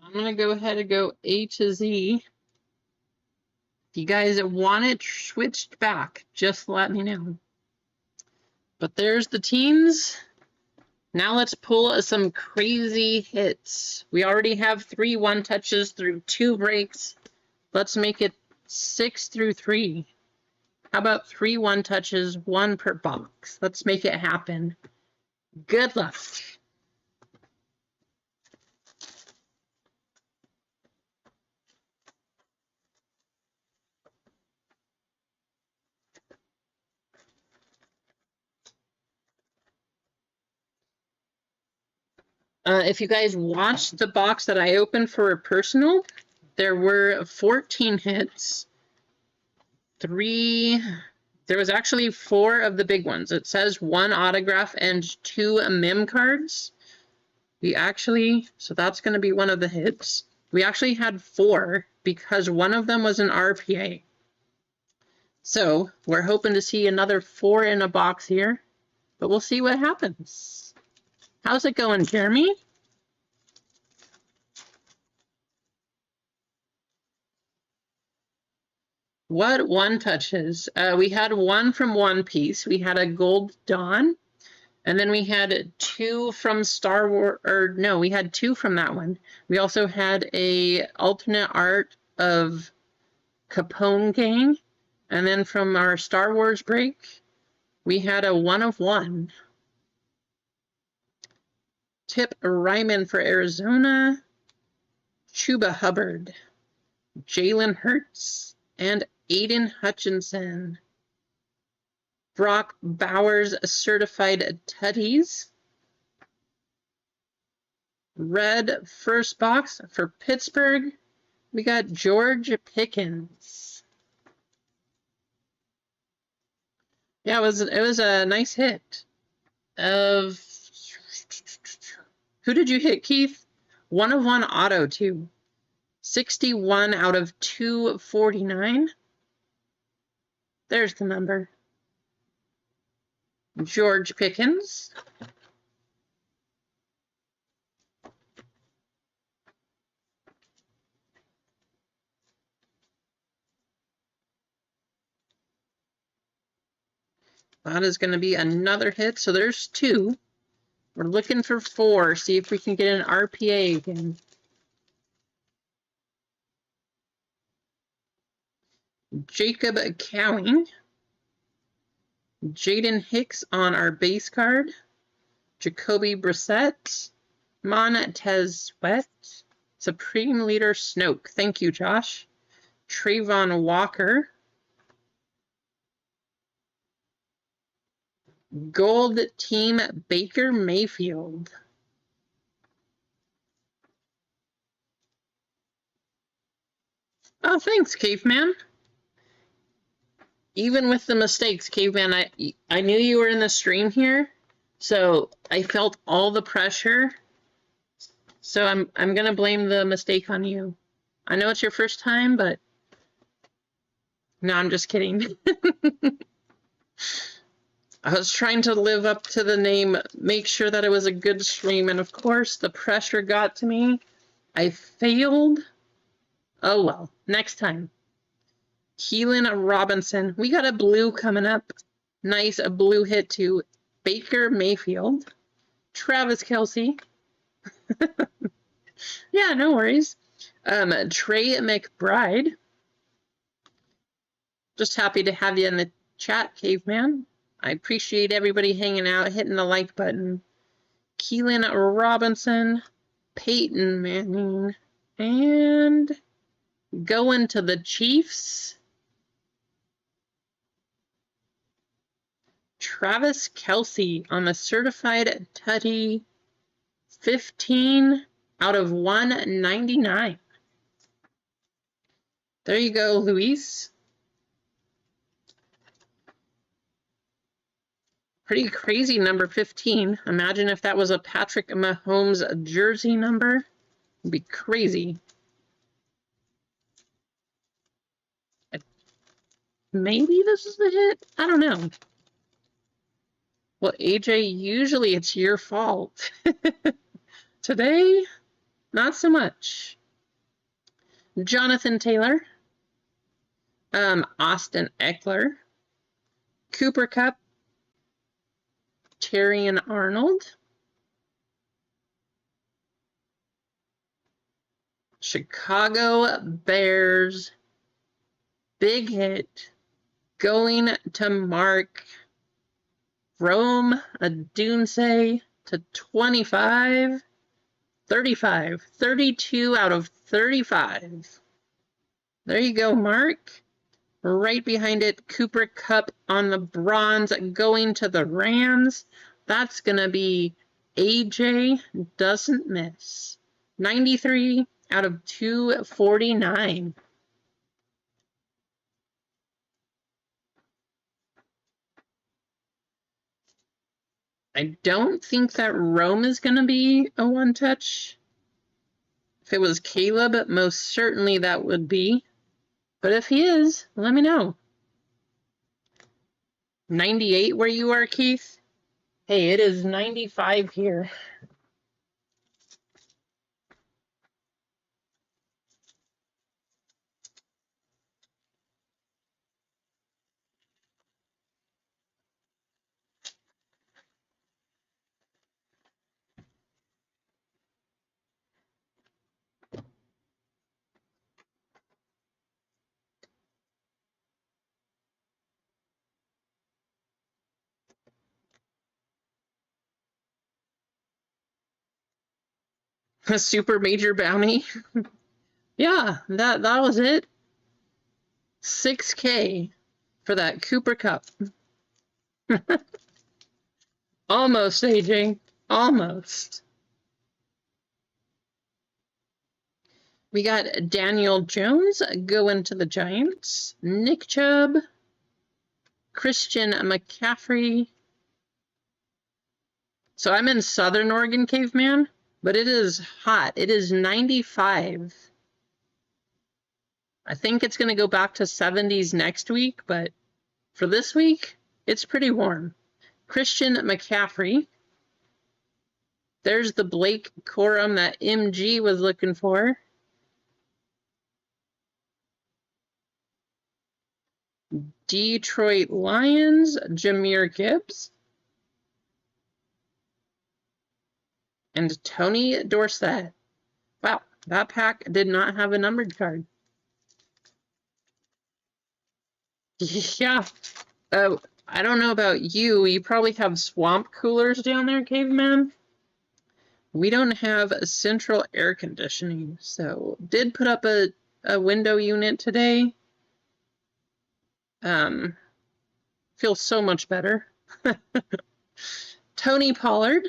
Speaker 1: I'm going to go ahead and go A to Z. If you guys want it switched back, just let me know. But there's the teams. Now let's pull some crazy hits. We already have 3 one-touches through 2 breaks. Let's make it 6 through 3. How about 3 one-touches, 1 per box? Let's make it happen. Good luck. If you guys watched the box that I opened for a personal, there were 14 hits. There was actually 4 of the big ones. It says 1 autograph and 2 mem cards. So that's going to be one of the hits. We actually had 4 because one of them was an RPA. So we're hoping to see another 4 in a box here, but we'll see what happens. How's it going, Jeremy? What one touches? We had 1 from One Piece. We had a Gold Dawn. And then we had 2 from Star Wars, or no, we had 2 from that one. We also had a alternate art of Capone Gang. And then from our Star Wars break, we had a 1 of 1. Tip Ryman for Arizona. Chuba Hubbard. Jalen Hurts. And Aiden Hutchinson. Brock Bowers certified tutties. Red first box for Pittsburgh. We got George Pickens. Yeah, it was a nice hit. Who did you hit, Keith? 1 of 1 auto too. 61 out of 249. There's the number. George Pickens. That is going to be another hit. So there's 2. We're looking for 4. See if we can get an RPA again. Jacob Cowing. Jaden Hicks on our base card. Jacoby Brissett. Montez Sweat. Supreme Leader Snoke. Thank you, Josh. Trayvon Walker. Gold Team Baker Mayfield. Oh, thanks, Caveman. Even with the mistakes, Caveman, I knew you were in the stream here, so I felt all the pressure. So I'm gonna blame the mistake on you. I know it's your first time, but no, I'm just kidding. I was trying to live up to the name, make sure that it was a good stream, and of course the pressure got to me. I failed. Oh well, next time. Keelan Robinson. We got a blue coming up. Nice, a blue hit to Baker Mayfield. Travis Kelce. Yeah, no worries. Trey McBride. Just happy to have you in the chat, Caveman. I appreciate everybody hanging out, hitting the like button. Keelan Robinson, Peyton Manning, and going to the Chiefs, Travis Kelce on the certified tutty, 15 out of 199. There you go, Luis. Pretty crazy number 15. Imagine if that was a Patrick Mahomes jersey number. It'd be crazy. Maybe this is the hit? I don't know. Well, AJ, usually it's your fault. Today, not so much. Jonathan Taylor. Austin Eckler. Cooper Kupp. Terrion Arnold. Chicago Bears. Big hit. Going to Mark. Rome Odunze to 25. 35. 32 out of 35. There you go, Mark. Right behind it, Cooper Kupp on the bronze going to the Rams. That's going to be AJ doesn't miss. 93 out of 249. I don't think that Rome is going to be a one-touch. If it was Caleb, most certainly that would be. But if he is, let me know. 98 where you are, Keith? Hey, it is 95 here. A super major bounty. Yeah, that was it. 6K for that Cooper Kupp. Almost, AJ. Almost. We got Daniel Jones going to the Giants. Nick Chubb. Christian McCaffrey. So I'm in Southern Oregon, Caveman, but it is hot. It is 95. I think it's going to go back to 70s next week, but for this week, it's pretty warm. Christian McCaffrey. There's the Blake Corum that MG was looking for. Detroit Lions, Jahmyr Gibbs. And Tony Dorsett. Wow, that pack did not have a numbered card. Yeah. Oh, I don't know about you. You probably have swamp coolers down there, Caveman. We don't have a central air conditioning, so did put up a window unit today. Feels so much better. Tony Pollard,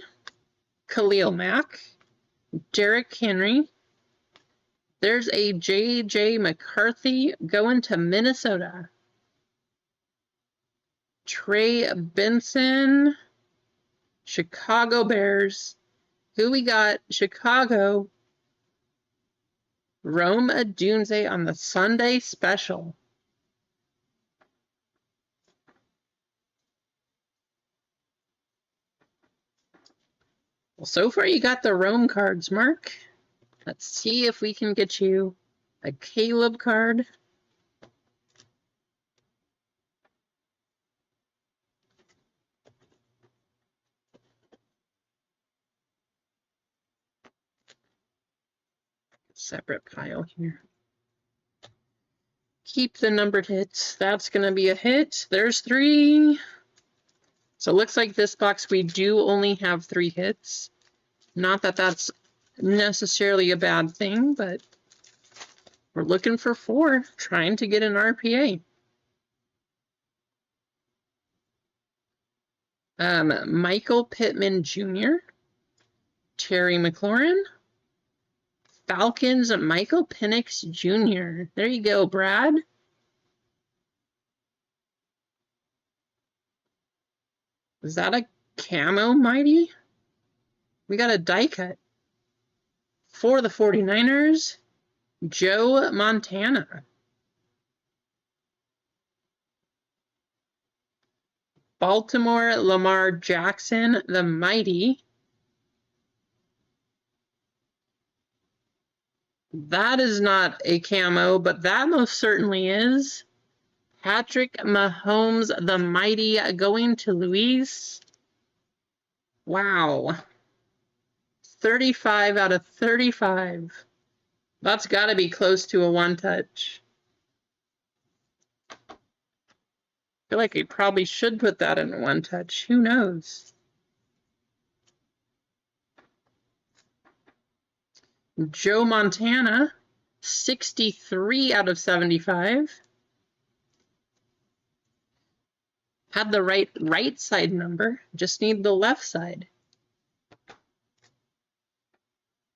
Speaker 1: Khalil Mack, Derrick Henry. There's a J.J. McCarthy going to Minnesota. Trey Benson, Chicago Bears. Who we got? Chicago. Rome Odunze on the Sunday special. Well, so far you got the Rome cards, Mark. Let's see if we can get you a Caleb card. Separate pile here. Keep the numbered hits. That's going to be a hit. There's 3. So it looks like this box we do only have 3 hits. Not that that's necessarily a bad thing, but we're looking for 4, trying to get an RPA. Michael Pittman Jr., Terry McLaurin, Falcons, Michael Penix Jr. There you go, Brad. Is that a camo, Mighty? We got a die cut. For the 49ers, Joe Montana. Baltimore, Lamar Jackson, the Mighty. That is not a camo, but that most certainly is. Patrick Mahomes, the Mighty, going to Luis. Wow. 35 out of 35. That's got to be close to a one-touch. I feel like I probably should put that in a one-touch. Who knows? Joe Montana, 63 out of 75. Had the right side number, just need the left side.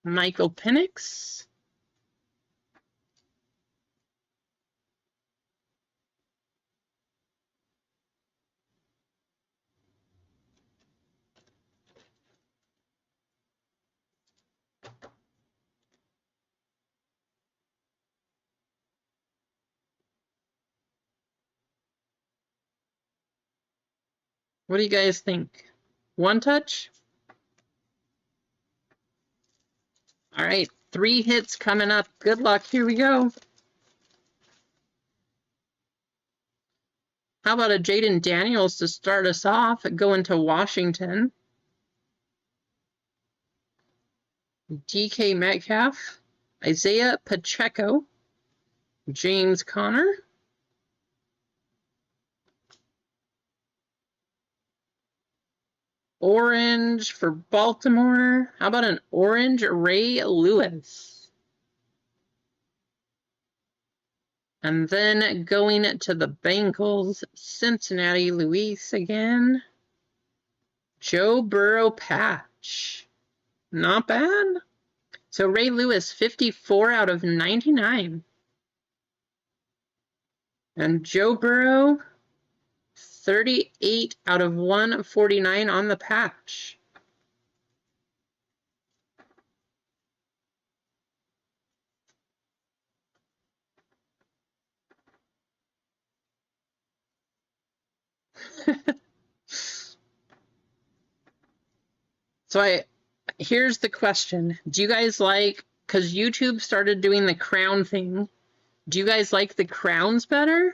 Speaker 1: Michael Penix. What do you guys think? One touch? All right, 3 hits coming up. Good luck. Here we go. How about a Jaden Daniels to start us off, going to Washington? DK Metcalf, Isaiah Pacheco, James Conner, orange for Baltimore. How about an orange Ray Lewis? And then going to the Bengals, Cincinnati Luis again. Joe Burrow patch. Not bad. So Ray Lewis, 54 out of 99. And Joe Burrow, 38 out of 149 on the patch. So here's the question. Do you guys like, because YouTube started doing the crown thing, do you guys like the crowns better?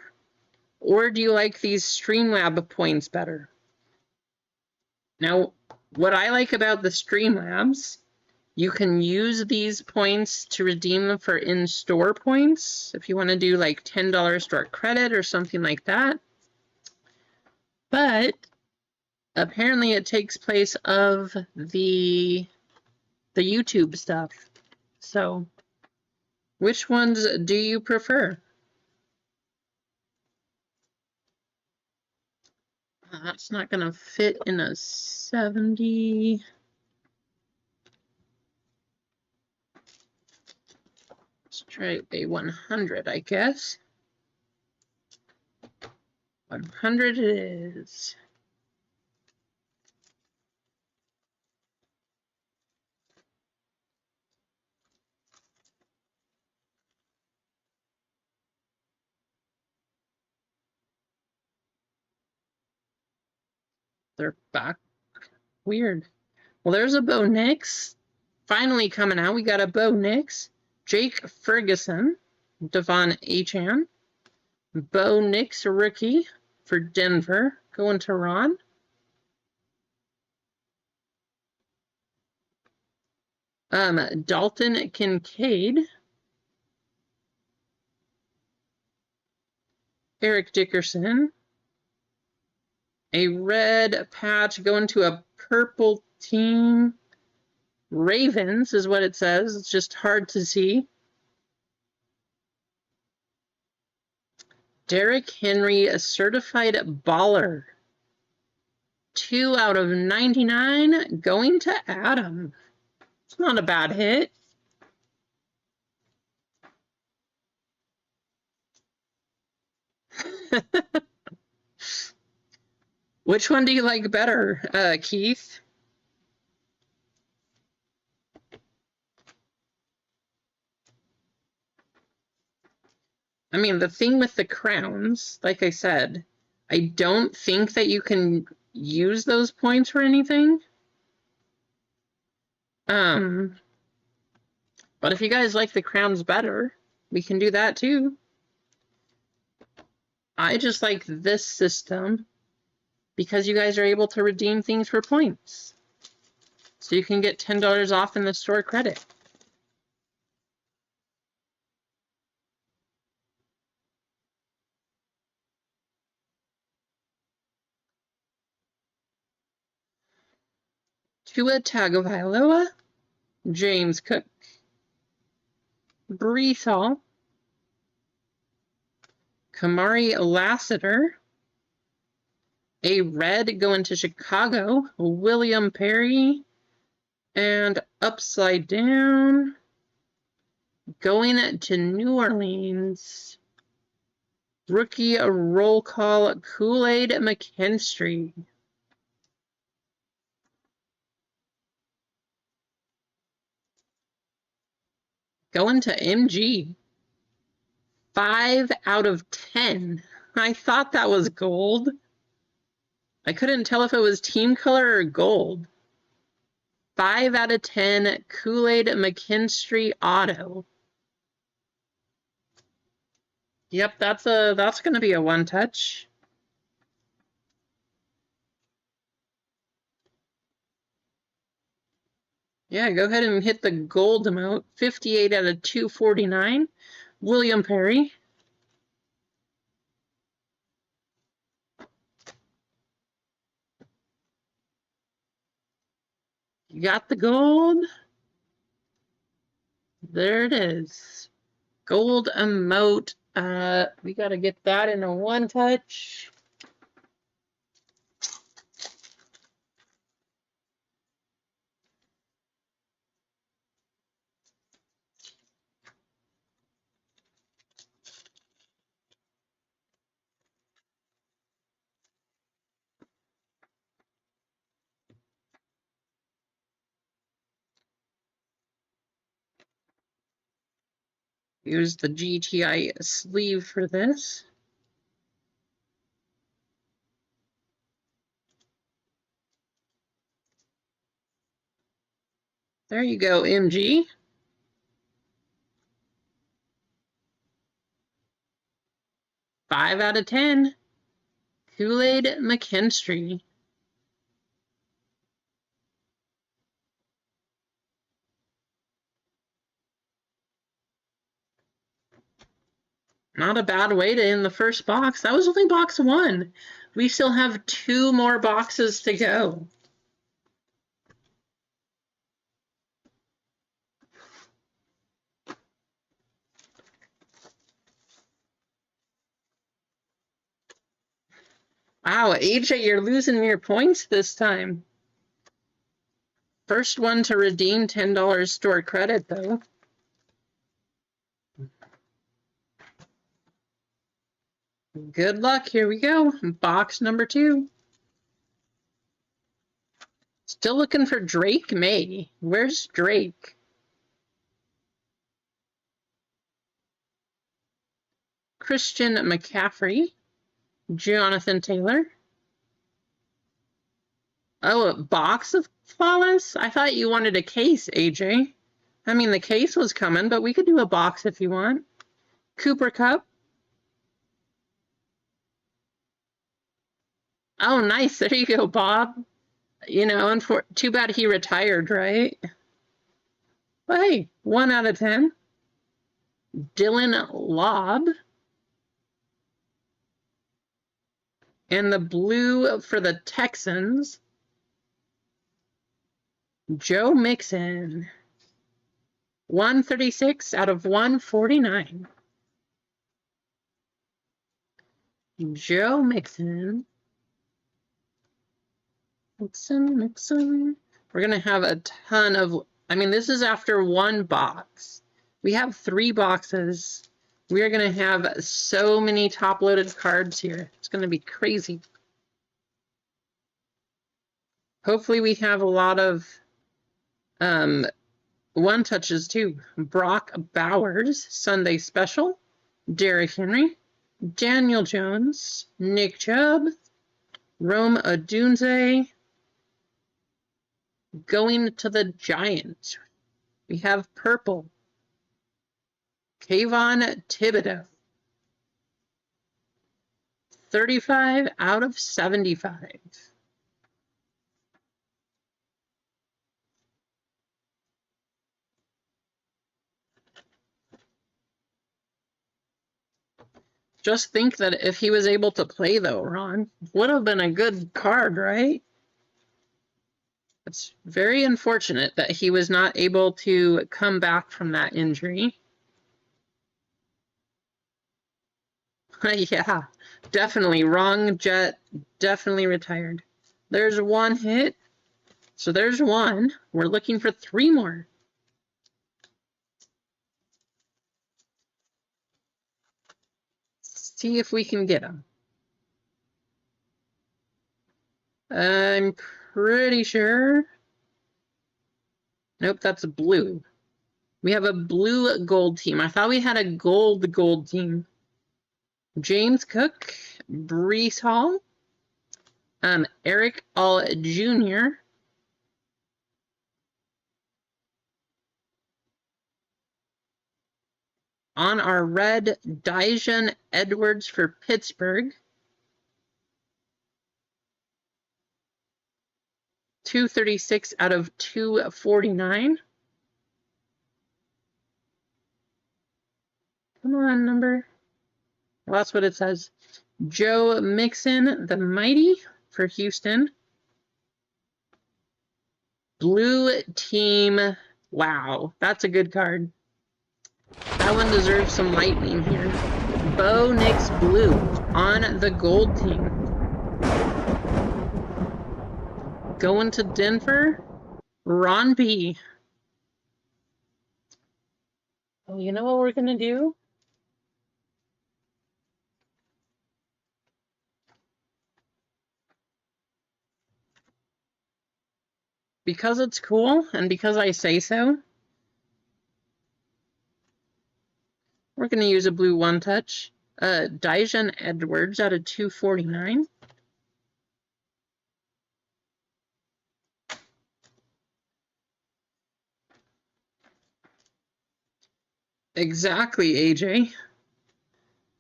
Speaker 1: Or do you like these Streamlab points better? Now, what I like about the Streamlabs, you can use these points to redeem them for in-store points if you want to do like $10 store credit or something like that. But apparently it takes place of the YouTube stuff. So which ones do you prefer? That's not going to fit in a 70. Let's try a 100, I guess. 100 it is. They're back. Weird. Well, there's a Bo Nix. Finally coming out. We got a Bo Nix. Jake Ferguson. Devon Achane. Bo Nix rookie for Denver. Going to Ron. Dalton Kincaid. Eric Dickerson. A red patch going to a purple team. Ravens is what it says. It's just hard to see. Derrick Henry, a certified baller. 2 out of 99 going to Adam. It's not a bad hit. Which one do you like better, Keith? I mean, the thing with the crowns, like I said, I don't think that you can use those points for anything. But if you guys like the crowns better, we can do that too. I just like this system because you guys are able to redeem things for points. So you can get $10 off in the store credit. Tua Tagovailoa, James Cook, Breece Hall, Kamari Lassiter, a red going to Chicago, William Perry, and upside down going to New Orleans, rookie roll call Kool-Aid McKinstry. Going to MG. 5 out of 10. I thought that was gold. I couldn't tell if it was team color or gold. 5 out of 10 Kool-Aid McKinstry auto. Yep, that's going to be a one touch. Yeah, go ahead and hit the gold emote. 58 out of 249. William Perry. You got the gold. There it is. Gold emote. We got to get that in a one touch. Use the GTI sleeve for this. There you go, MG. 5 out of 10. Kool-Aid McKinstry. Not a bad way to end the first box. That was only box 1. We still have 2 more boxes to go. Wow, AJ, you're losing your points this time. First one to redeem $10 store credit, though. Good luck. Here we go. Box number 2. Still looking for Drake May. Where's Drake? Christian McCaffrey. Jonathan Taylor. Oh, a box of flawless? I thought you wanted a case, AJ. I mean, the case was coming, but we could do a box if you want. Cooper Kupp. Oh, nice. There you go, Bob. You know, and too bad he retired, right? But hey, 1 out of 10. Dylan Lobb. And the blue for the Texans, Joe Mixon. 136 out of 149. Joe Mixon. Mixon. We're going to have a ton of, I mean, this is after one box. We have 3 boxes. We are going to have so many top-loaded cards here. It's going to be crazy. Hopefully we have a lot of one touches too. Brock Bowers, Sunday Special. Derrick Henry. Daniel Jones. Nick Chubb. Rome Odunze. Going to the Giants. We have purple. Kayvon Thibodeau. 35 out of 75. Just think that if he was able to play, though, Ron, would have been a good card, right? It's very unfortunate that he was not able to come back from that injury. Yeah, definitely. Wrong Jet, definitely retired. There's 1 hit. So there's 1. We're looking for 3 more. See if we can get them. I'm pretty sure. Nope, that's a blue. We have a blue gold team. I thought we had a gold team. James Cook, Breece Hall, Eric All Jr., on our red, Daijun Edwards for Pittsburgh. 236 out of 249. Come on, number. Well, that's what it says. Joe Mixon, the Mighty for Houston. Blue team. Wow, that's a good card. That one deserves some lightning here. Bo Nix Blue on the gold team. Going to Denver, Ron B. Oh, you know what we're going to do? Because it's cool and because I say so, we're going to use a blue 1-touch. Daijun Edwards out of 249. Exactly, AJ.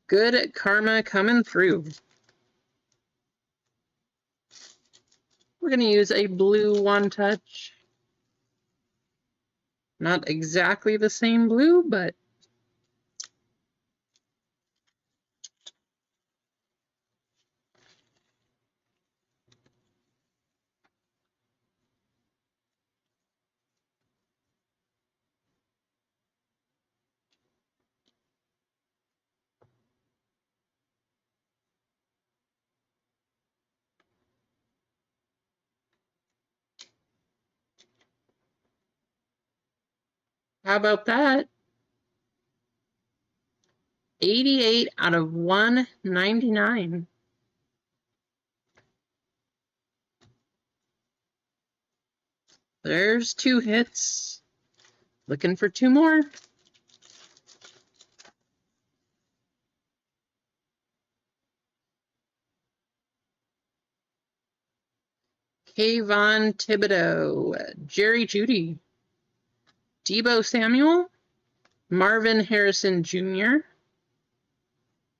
Speaker 1: Good karma coming through. We're going to use a blue 1-touch. Not exactly the same blue, but how about that? 88 out of 199. There's 2 hits. Looking for 2 more. Kayvon Thibodeau, Jerry Jeudy, Deebo Samuel, Marvin Harrison Jr.,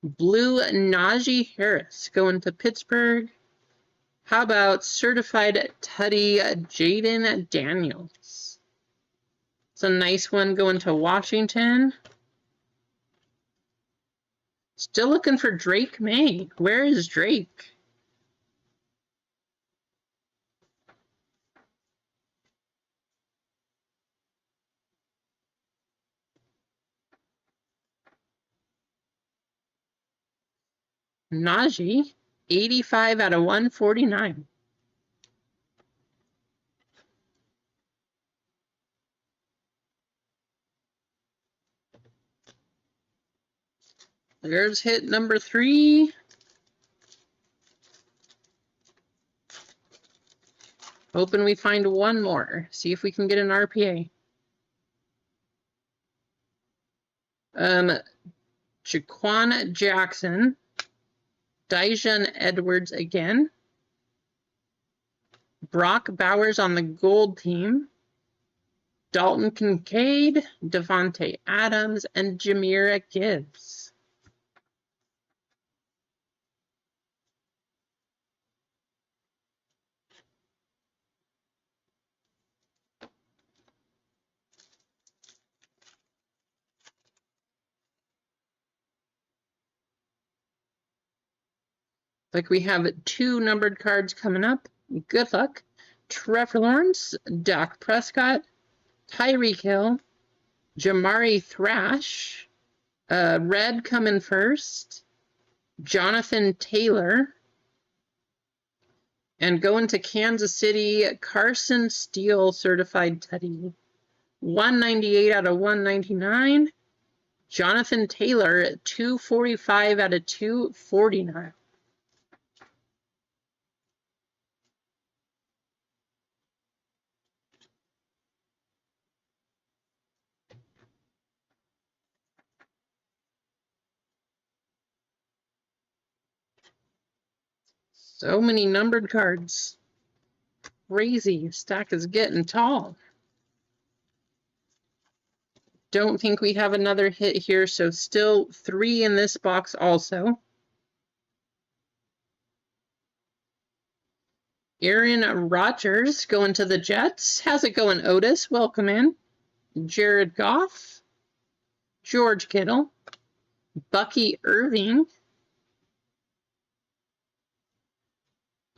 Speaker 1: blue Najee Harris going to Pittsburgh. How about certified Tutty Jaden Daniels? It's a nice one going to Washington. Still looking for Drake May. Where is Drake? Najee, 85 out of 149. There's hit number 3. Hoping we find one more. See if we can get an RPA. Jaquan Jackson. Dijon Edwards again. Brock Bowers on the gold team. Dalton Kincaid, Devontae Adams, and Jahmyr Gibbs. Like we have 2 numbered cards coming up. Good luck. Trevor Lawrence, Dak Prescott, Tyreek Hill, Jamari Thrash, red coming first, Jonathan Taylor, and going to Kansas City, Carson Steele certified Teddy. 198 out of 199. Jonathan Taylor, 245 out of 249. So many numbered cards. Crazy. Stack is getting tall. Don't think we have another hit here, so still 3 in this box also. Aaron Rodgers going to the Jets. How's it going, Otis? Welcome in. Jared Goff. George Kittle. Bucky Irving.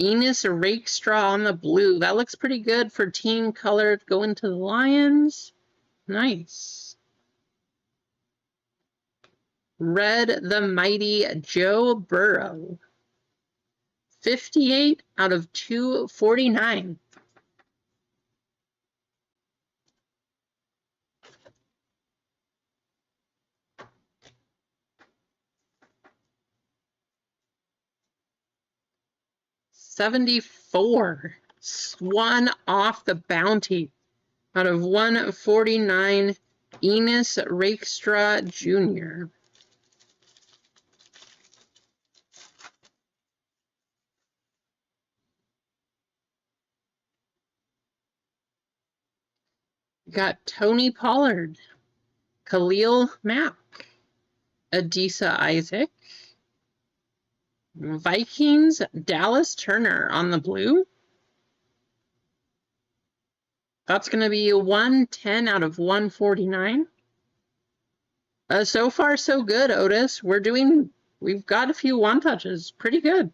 Speaker 1: Enos Rakestraw on the blue. That looks pretty good for team color going to the Lions. Nice. Red the mighty Joe Burrow. 58 out of 249. $74. Swan off the bounty. Out of 149, Enos Rakestraw Jr. Got Tony Pollard, Khalil Mack, Adisa Isaac, Vikings, Dallas Turner on the blue. That's going to be a 110 out of 149. So far, so good, Otis. We've got a few one touches. Pretty good.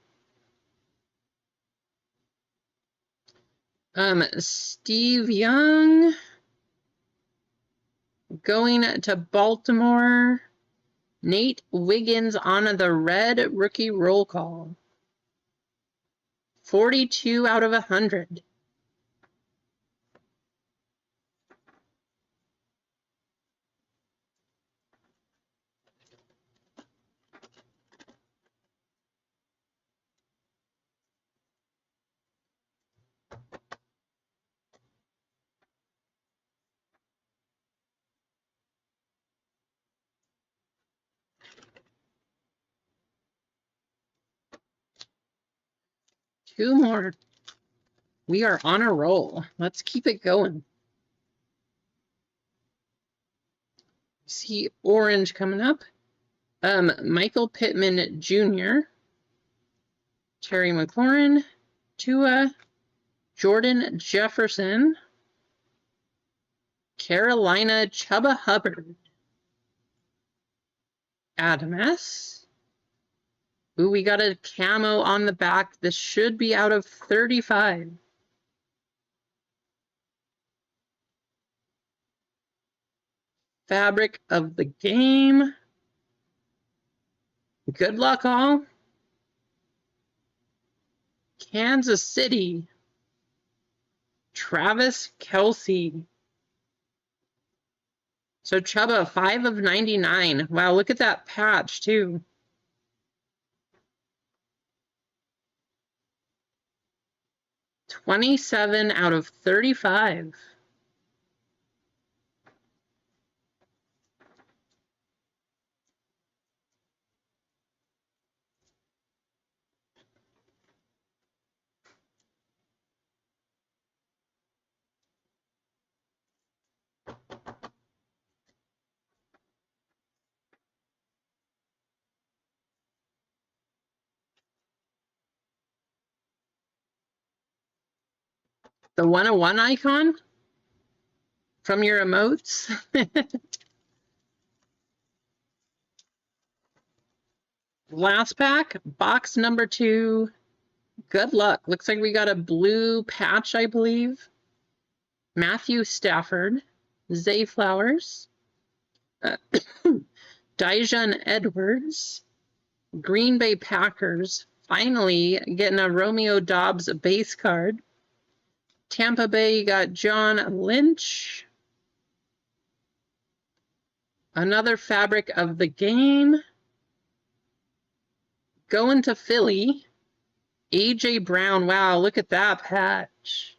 Speaker 1: Steve Young going to Baltimore. Nate Wiggins on the red rookie roll call. 42 out of 100. Two more. We are on a roll. Let's keep it going. See orange coming up. Michael Pittman Jr., Terry McLaurin, Tua, Jordan Jefferson, Carolina Chubba Hubbard, Adam S. Ooh, we got a camo on the back. This should be out of 35. Fabric of the game. Good luck, all. Kansas City. Travis Kelce. So Chuba, 5 of 99. Wow, look at that patch, too. $27 out of 35. The 101 icon from your emotes. Last pack, box number 2. Good luck. Looks like we got a blue patch, I believe. Matthew Stafford, Zay Flowers, Dijon Edwards, Green Bay Packers, finally getting a Romeo Doubs base card. Tampa Bay, you got John Lynch. Another fabric of the game. Going to Philly, A.J. Brown. Wow, look at that patch.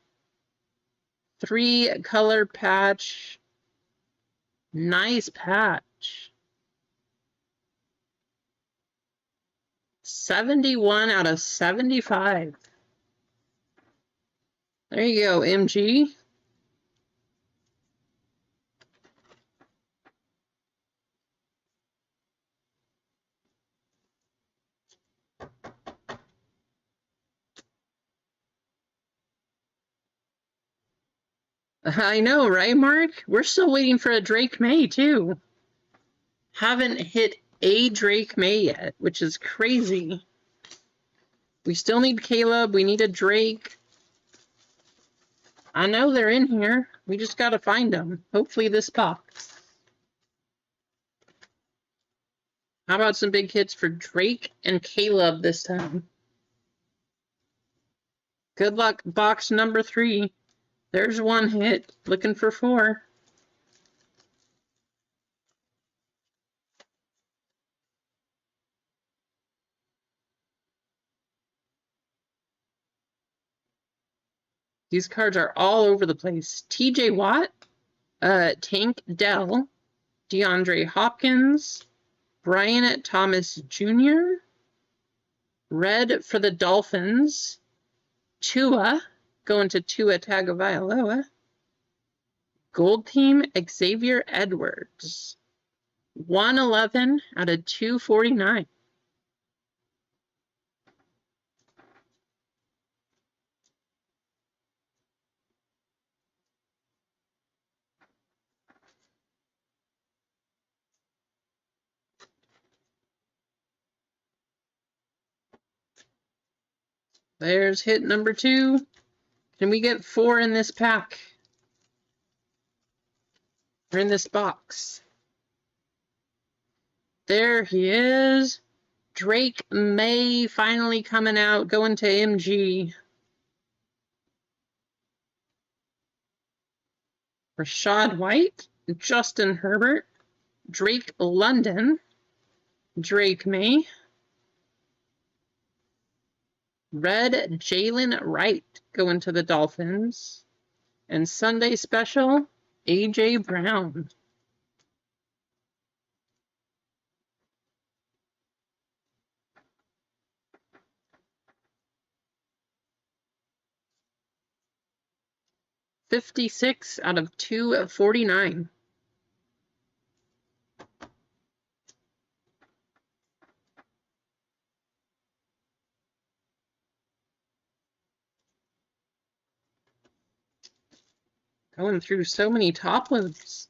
Speaker 1: 3-color patch. Nice patch. 71 out of 75. There you go, MG. I know, right, Mark? We're still waiting for a Drake May, too. Haven't hit a Drake May yet, which is crazy. We still need Caleb. We need a Drake. I know they're in here. We just got to find them. Hopefully this box. How about some big hits for Drake and Caleb this time? Good luck, box number 3. There's one hit. Looking for 4. These cards are all over the place. TJ Watt, Tank Dell, DeAndre Hopkins, Brian Thomas Jr., red for the Dolphins, Tua, going to Tua Tagovailoa, gold team, Xavier Edwards, 111 out of 249. There's hit number 2. Can we get 4 in this pack? Or in this box? There he is. Drake May finally coming out, going to MG. Rashad White, Justin Herbert, Drake London, Drake May, red Jalen Wright going to the Dolphins, and Sunday special, A.J. Brown. $56 out of 249. Going through so many top loads.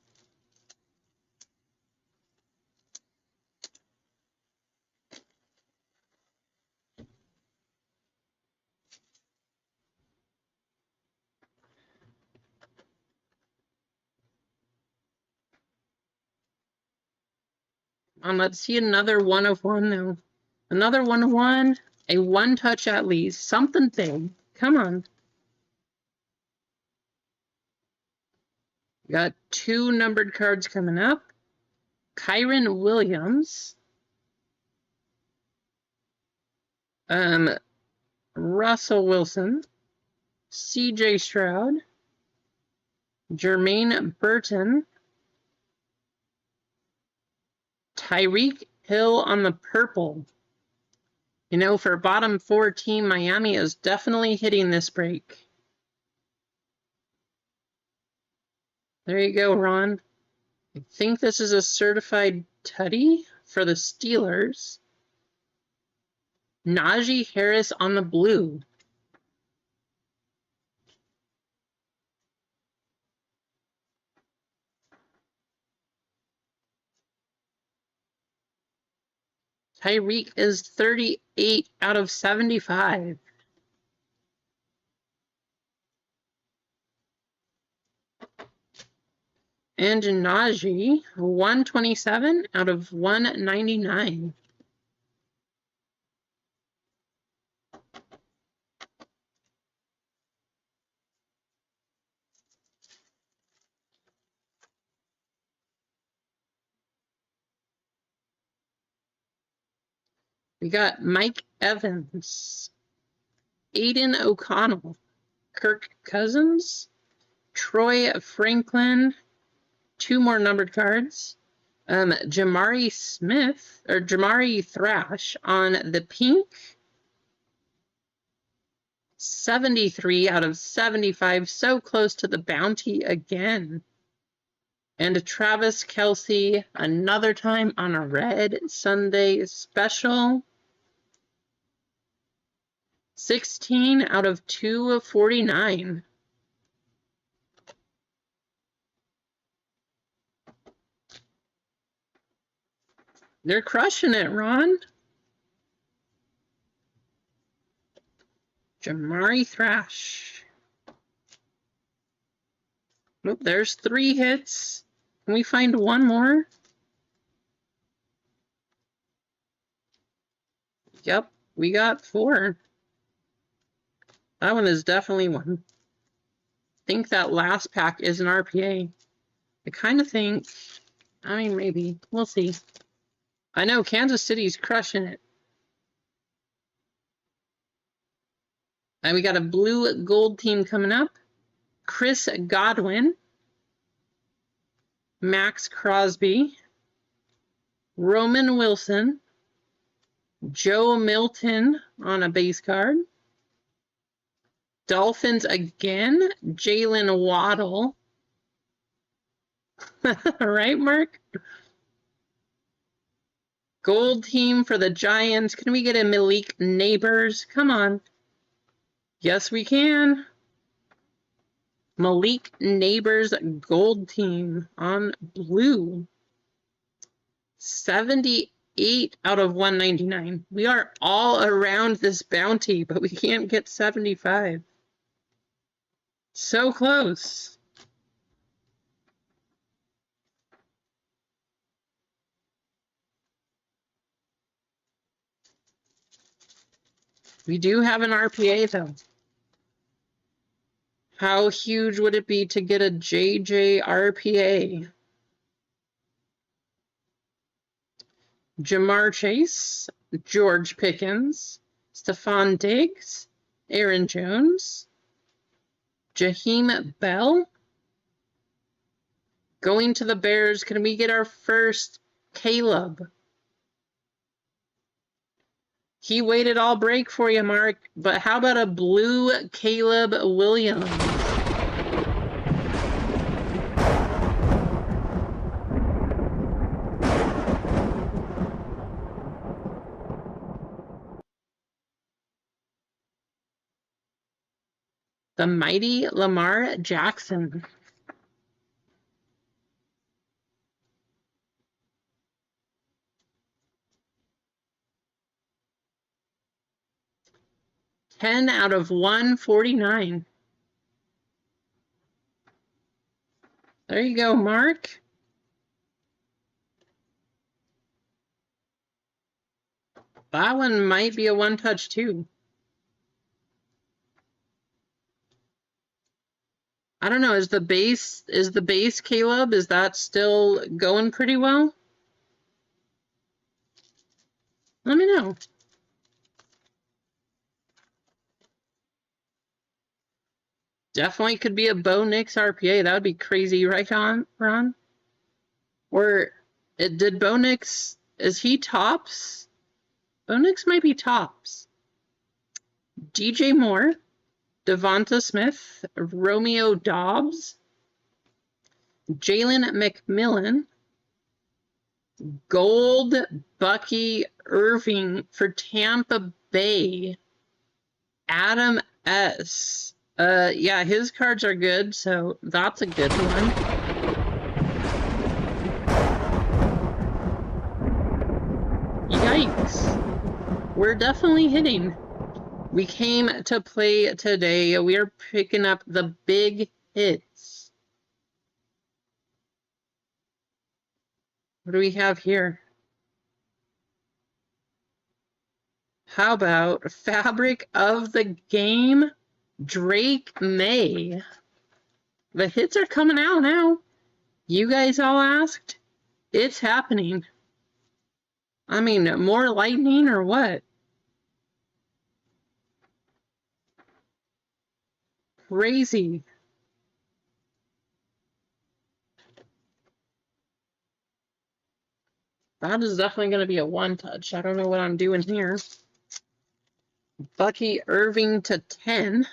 Speaker 1: Let's see another 1 of 1 though. Another 1 of 1. A one touch at least. Something big. Come on. We got 2 numbered cards coming up. Kyron Williams. Russell Wilson. CJ Stroud. Jermaine Burton. Tyreek Hill on the purple. You know, for bottom 4 team, Miami is definitely hitting this break. There you go, Ron. I think this is a certified tutty for the Steelers. Najee Harris on the blue. Tyreek is 38 out of 75. And Najee, 127 out of 199. We got Mike Evans, Aiden O'Connell, Kirk Cousins, Troy Franklin, 2 more numbered cards. Jamari Smith, or Jamari Thrash on the pink. 73 out of 75, so close to the bounty again. And Travis Kelce, another time on a red Sunday special. 16 out of 249. They're crushing it, Ron. Jamari Thrash. Nope, there's 3 hits. Can we find one more? Yep, we got 4. That one is definitely one. I think that last pack is an RPA. I kind of think, I mean, maybe. We'll see. I know Kansas City's crushing it. And we got a blue gold team coming up. Chris Godwin. Max Crosby. Roman Wilson. Joe Milton on a base card. Dolphins again. Jalen Waddle. Right, Mark? Gold team for the Giants. Can we get a Malik Neighbors? Come on. Yes, we can. Malik Neighbors gold team on blue. 78 out of 199. We are all around this bounty, but we can't get 75. So close. We do have an RPA, though. How huge would it be to get a JJ RPA? Jamar Chase, George Pickens, Stephon Diggs, Aaron Jones, Jaheim Bell. Going to the Bears, can we get our first Caleb? He waited all break for you, Mark, but how about a blue Caleb Williams? The mighty Lamar Jackson. $10 out of 149. There you go, Mark. That one might be a one-touch too. I don't know, is the base, Caleb, is that still going pretty well? Let me know. Definitely could be a Bo Nix RPA. That would be crazy, right, Ron? Or did Bo Nix, is he tops? Bo Nix might be tops. DJ Moore, Devonta Smith, Romeo Dobbs, Jalen McMillan, Gold Bucky Irving for Tampa Bay, Adam S. Yeah, his cards are good, so that's a good one. Yikes. We're definitely hitting. We came to play today. We are picking up the big hits. What do we have here? How about Fabric of the Game, Drake May? The hits are coming out now. You guys all asked. It's happening. I mean, more lightning or what? Crazy. That is definitely going to be a one-touch. I don't know what I'm doing here. Bucky Irving to 10.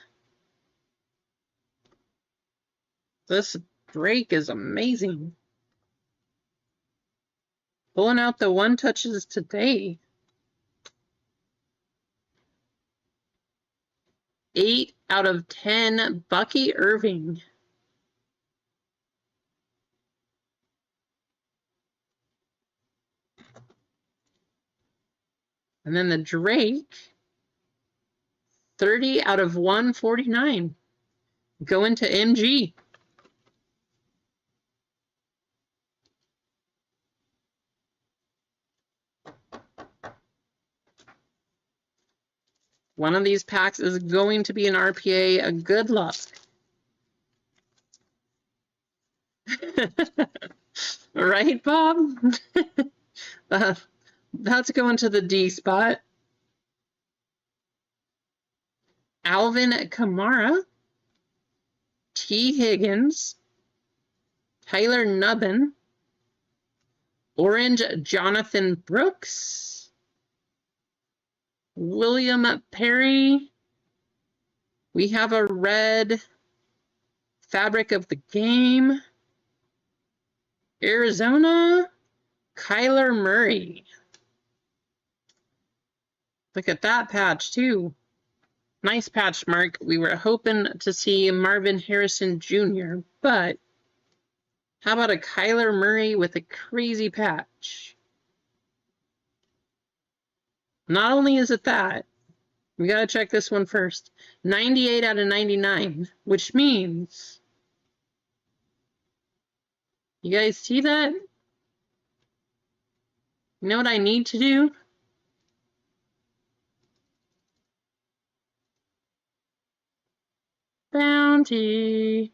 Speaker 1: This break is amazing. Pulling out the one-touches today. 8 out of 10, Bucky Irving. And then the Drake, 30 out of 149. Going to MG. One of these packs is going to be an RPA. A good luck. Right, Bob? That's going to the D spot. Alvin Kamara, T. Higgins, Tyler Nubbin, Orange Jonathan Brooks, William Perry. We have a red Fabric of the Game. Arizona, Kyler Murray. Look at that patch, too. Nice patch, Mark. We were hoping to see Marvin Harrison Jr., but how about a Kyler Murray with a crazy patch? Not only is it that, we got to check this one first. 98 out of 99, which means, you guys see that? You know what I need to do? Bounty.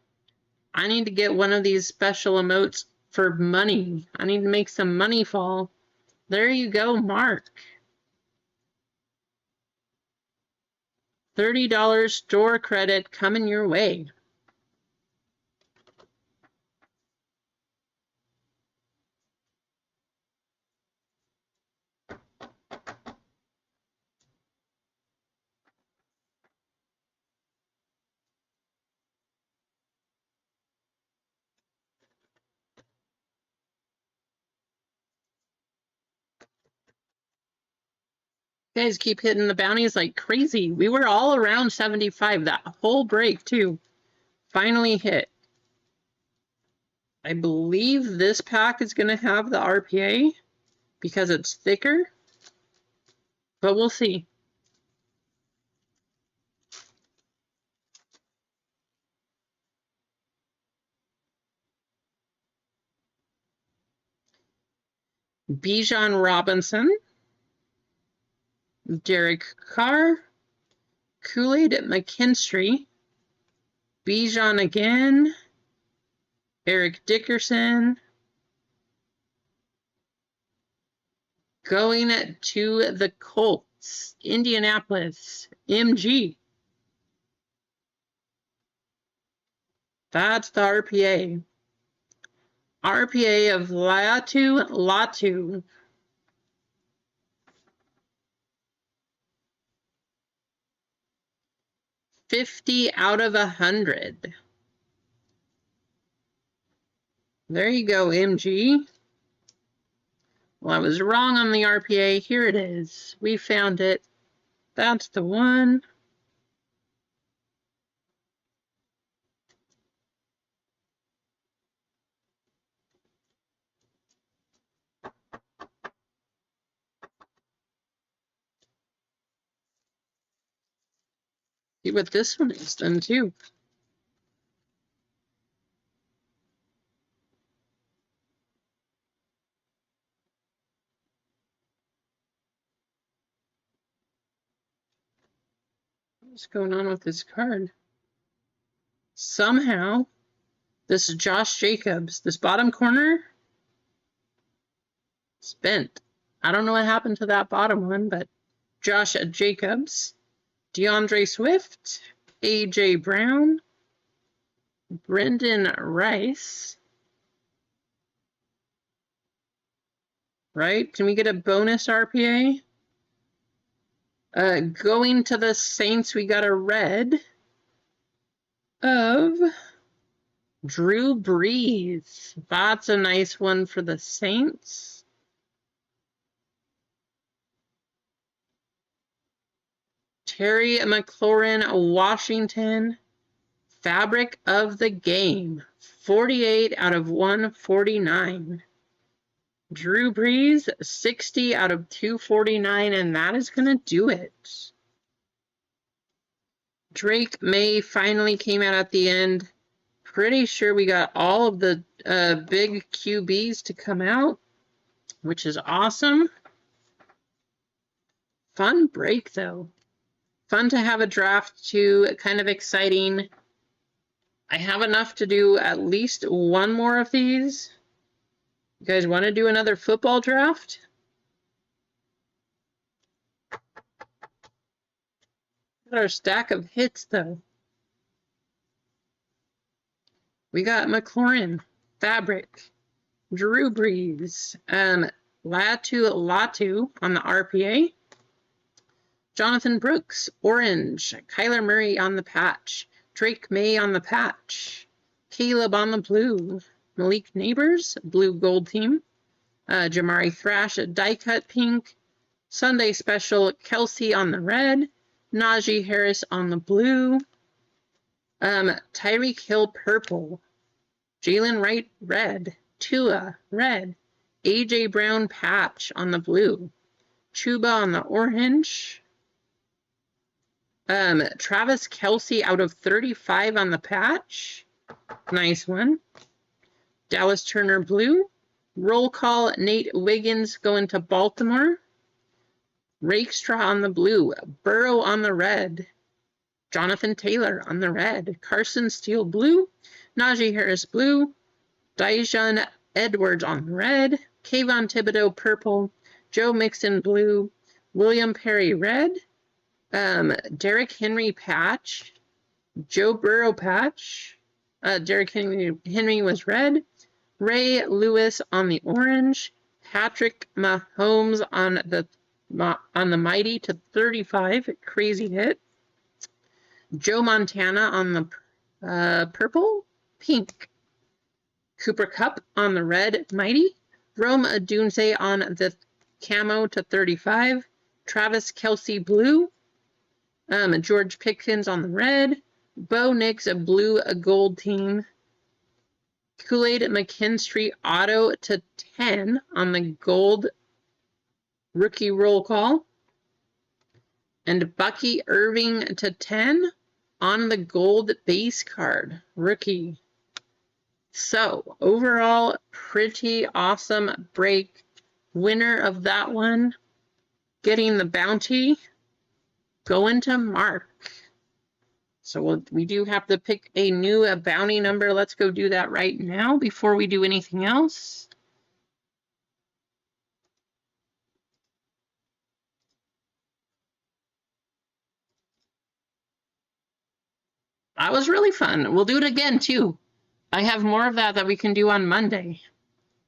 Speaker 1: I need to get one of these special emotes for money. I need to make some money fall. There you go, Mark. $30 store credit coming your way. You guys keep hitting the bounties like crazy. We were all around 75 that whole break, too. Finally hit. I believe this pack is going to have the RPA because it's thicker, but we'll see. Bijan Robinson, Derek Carr, Kool-Aid McKinstry, Bijan again, Eric Dickerson, going to the Colts, Indianapolis, MG. That's the RPA. RPA of Latu. 50 out of 100. There you go, MG. Well, I was wrong on the RPA. Here it is. We found it. That's the one. See what this one is done too. What's going on with this card? Somehow, this Josh Jacobs, this bottom corner, it's bent. I don't know what happened to that bottom one, but Josh Jacobs, DeAndre Swift, A.J. Brown, Brendan Rice. Right? Can we get a bonus RPA? Going to the Saints, we got a red of Drew Brees. That's a nice one for the Saints. Terry McLaurin, Washington. Fabric of the game. 48 out of 149. Drew Brees, 60 out of 249, and that is going to do it. Drake May finally came out at the end. Pretty sure we got all of the big QBs to come out, which is awesome. Fun break, though. Fun to have a draft, too. Kind of exciting. I have enough to do at least one more of these. You guys want to do another football draft? Got our stack of hits, though. We got McLaurin, Fabric, Drew Brees, Latu on the RPA, Jonathan Brooks, Orange, Kyler Murray on the patch, Drake May on the patch, Caleb on the blue, Malik Neighbors, blue gold team, Jamari Thrash, die cut pink, Sunday special, Kelsey on the red, Najee Harris on the blue, Tyreek Hill purple, Jalen Wright red, Tua red, AJ Brown patch on the blue, Chuba on the orange, Travis Kelsey out of 35 on the patch, nice one. Dallas Turner blue, roll call Nate Wiggins going to Baltimore, Rakestraw on the blue, Burrow on the red, Jonathan Taylor on the red, Carson Steele blue, Najee Harris blue, Dijon Edwards on the red, Kayvon Thibodeau purple, Joe Mixon blue, William Perry red, Derrick Henry patch, Joe Burrow patch, Derrick Henry was red, Ray Lewis on the orange, Patrick Mahomes on the mighty to 35, crazy hit. Joe Montana on the purple, pink. Cooper Kupp on the red, mighty. Rome Odunze on the camo to 35. Travis Kelsey blue. George Pickens on the red. Bo Nix a blue, a gold team. Kool-Aid McKinstry auto to 10 on the gold rookie roll call. And Bucky Irving to 10 on the gold base card rookie. So overall, pretty awesome break. Winner of that one getting the bounty going to Mark. So we do have to pick a new bounty number. Let's go do that right now before we do anything else. That was really fun. We'll do it again too. I have more of that we can do on Monday.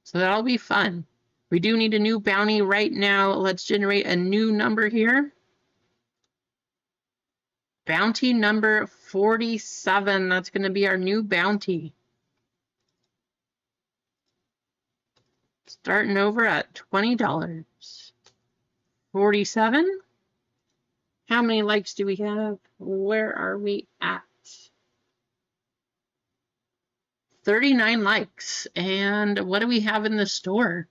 Speaker 1: So that'll be fun. We do need a new bounty right now. Let's generate a new number here. Bounty number 47. That's going to be our new bounty. Starting over at $20. 47. How many likes do we have? Where are we at? 39 likes. And what do we have in the store?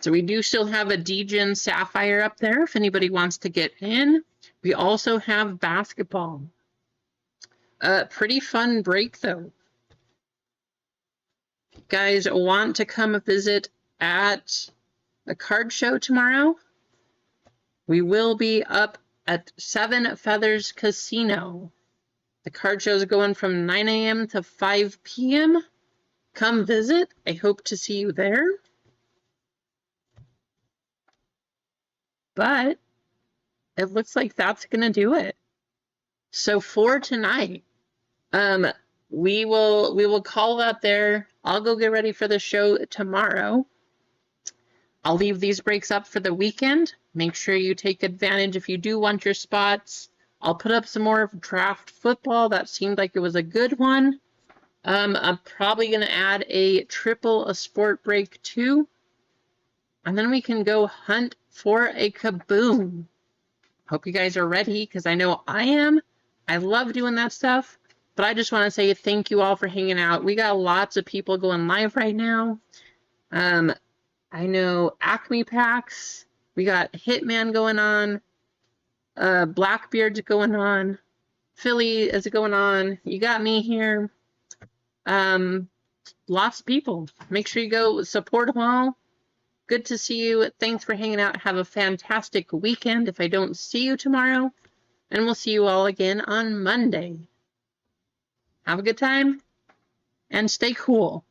Speaker 1: So we do still have a Degen Sapphire up there if anybody wants to get in. We also have basketball. Pretty fun break though. If you guys want to come visit at a card show tomorrow, we will be up at Seven Feathers Casino. The card show is going from 9 a.m. to 5 p.m. Come visit. I hope to see you there. But it looks like that's going to do it. So for tonight, we will call that there. I'll go get ready for the show tomorrow. I'll leave these breaks up for the weekend. Make sure you take advantage if you do want your spots. I'll put up some more draft football. That seemed like it was a good one. I'm probably going to add a sport break too. And then we can go hunt for a kaboom. Hope you guys are ready because I know I am. I love doing that stuff. But I just want to say thank you all for hanging out. We got lots of people going live right now. I know Acme Packs. We got Hitman going on. Blackbeard's going on. Philly is going on. You got me here. Lots of people. Make sure you go support them all. Good to see you. Thanks for hanging out. Have a fantastic weekend if I don't see you tomorrow. And we'll see you all again on Monday. Have a good time and stay cool.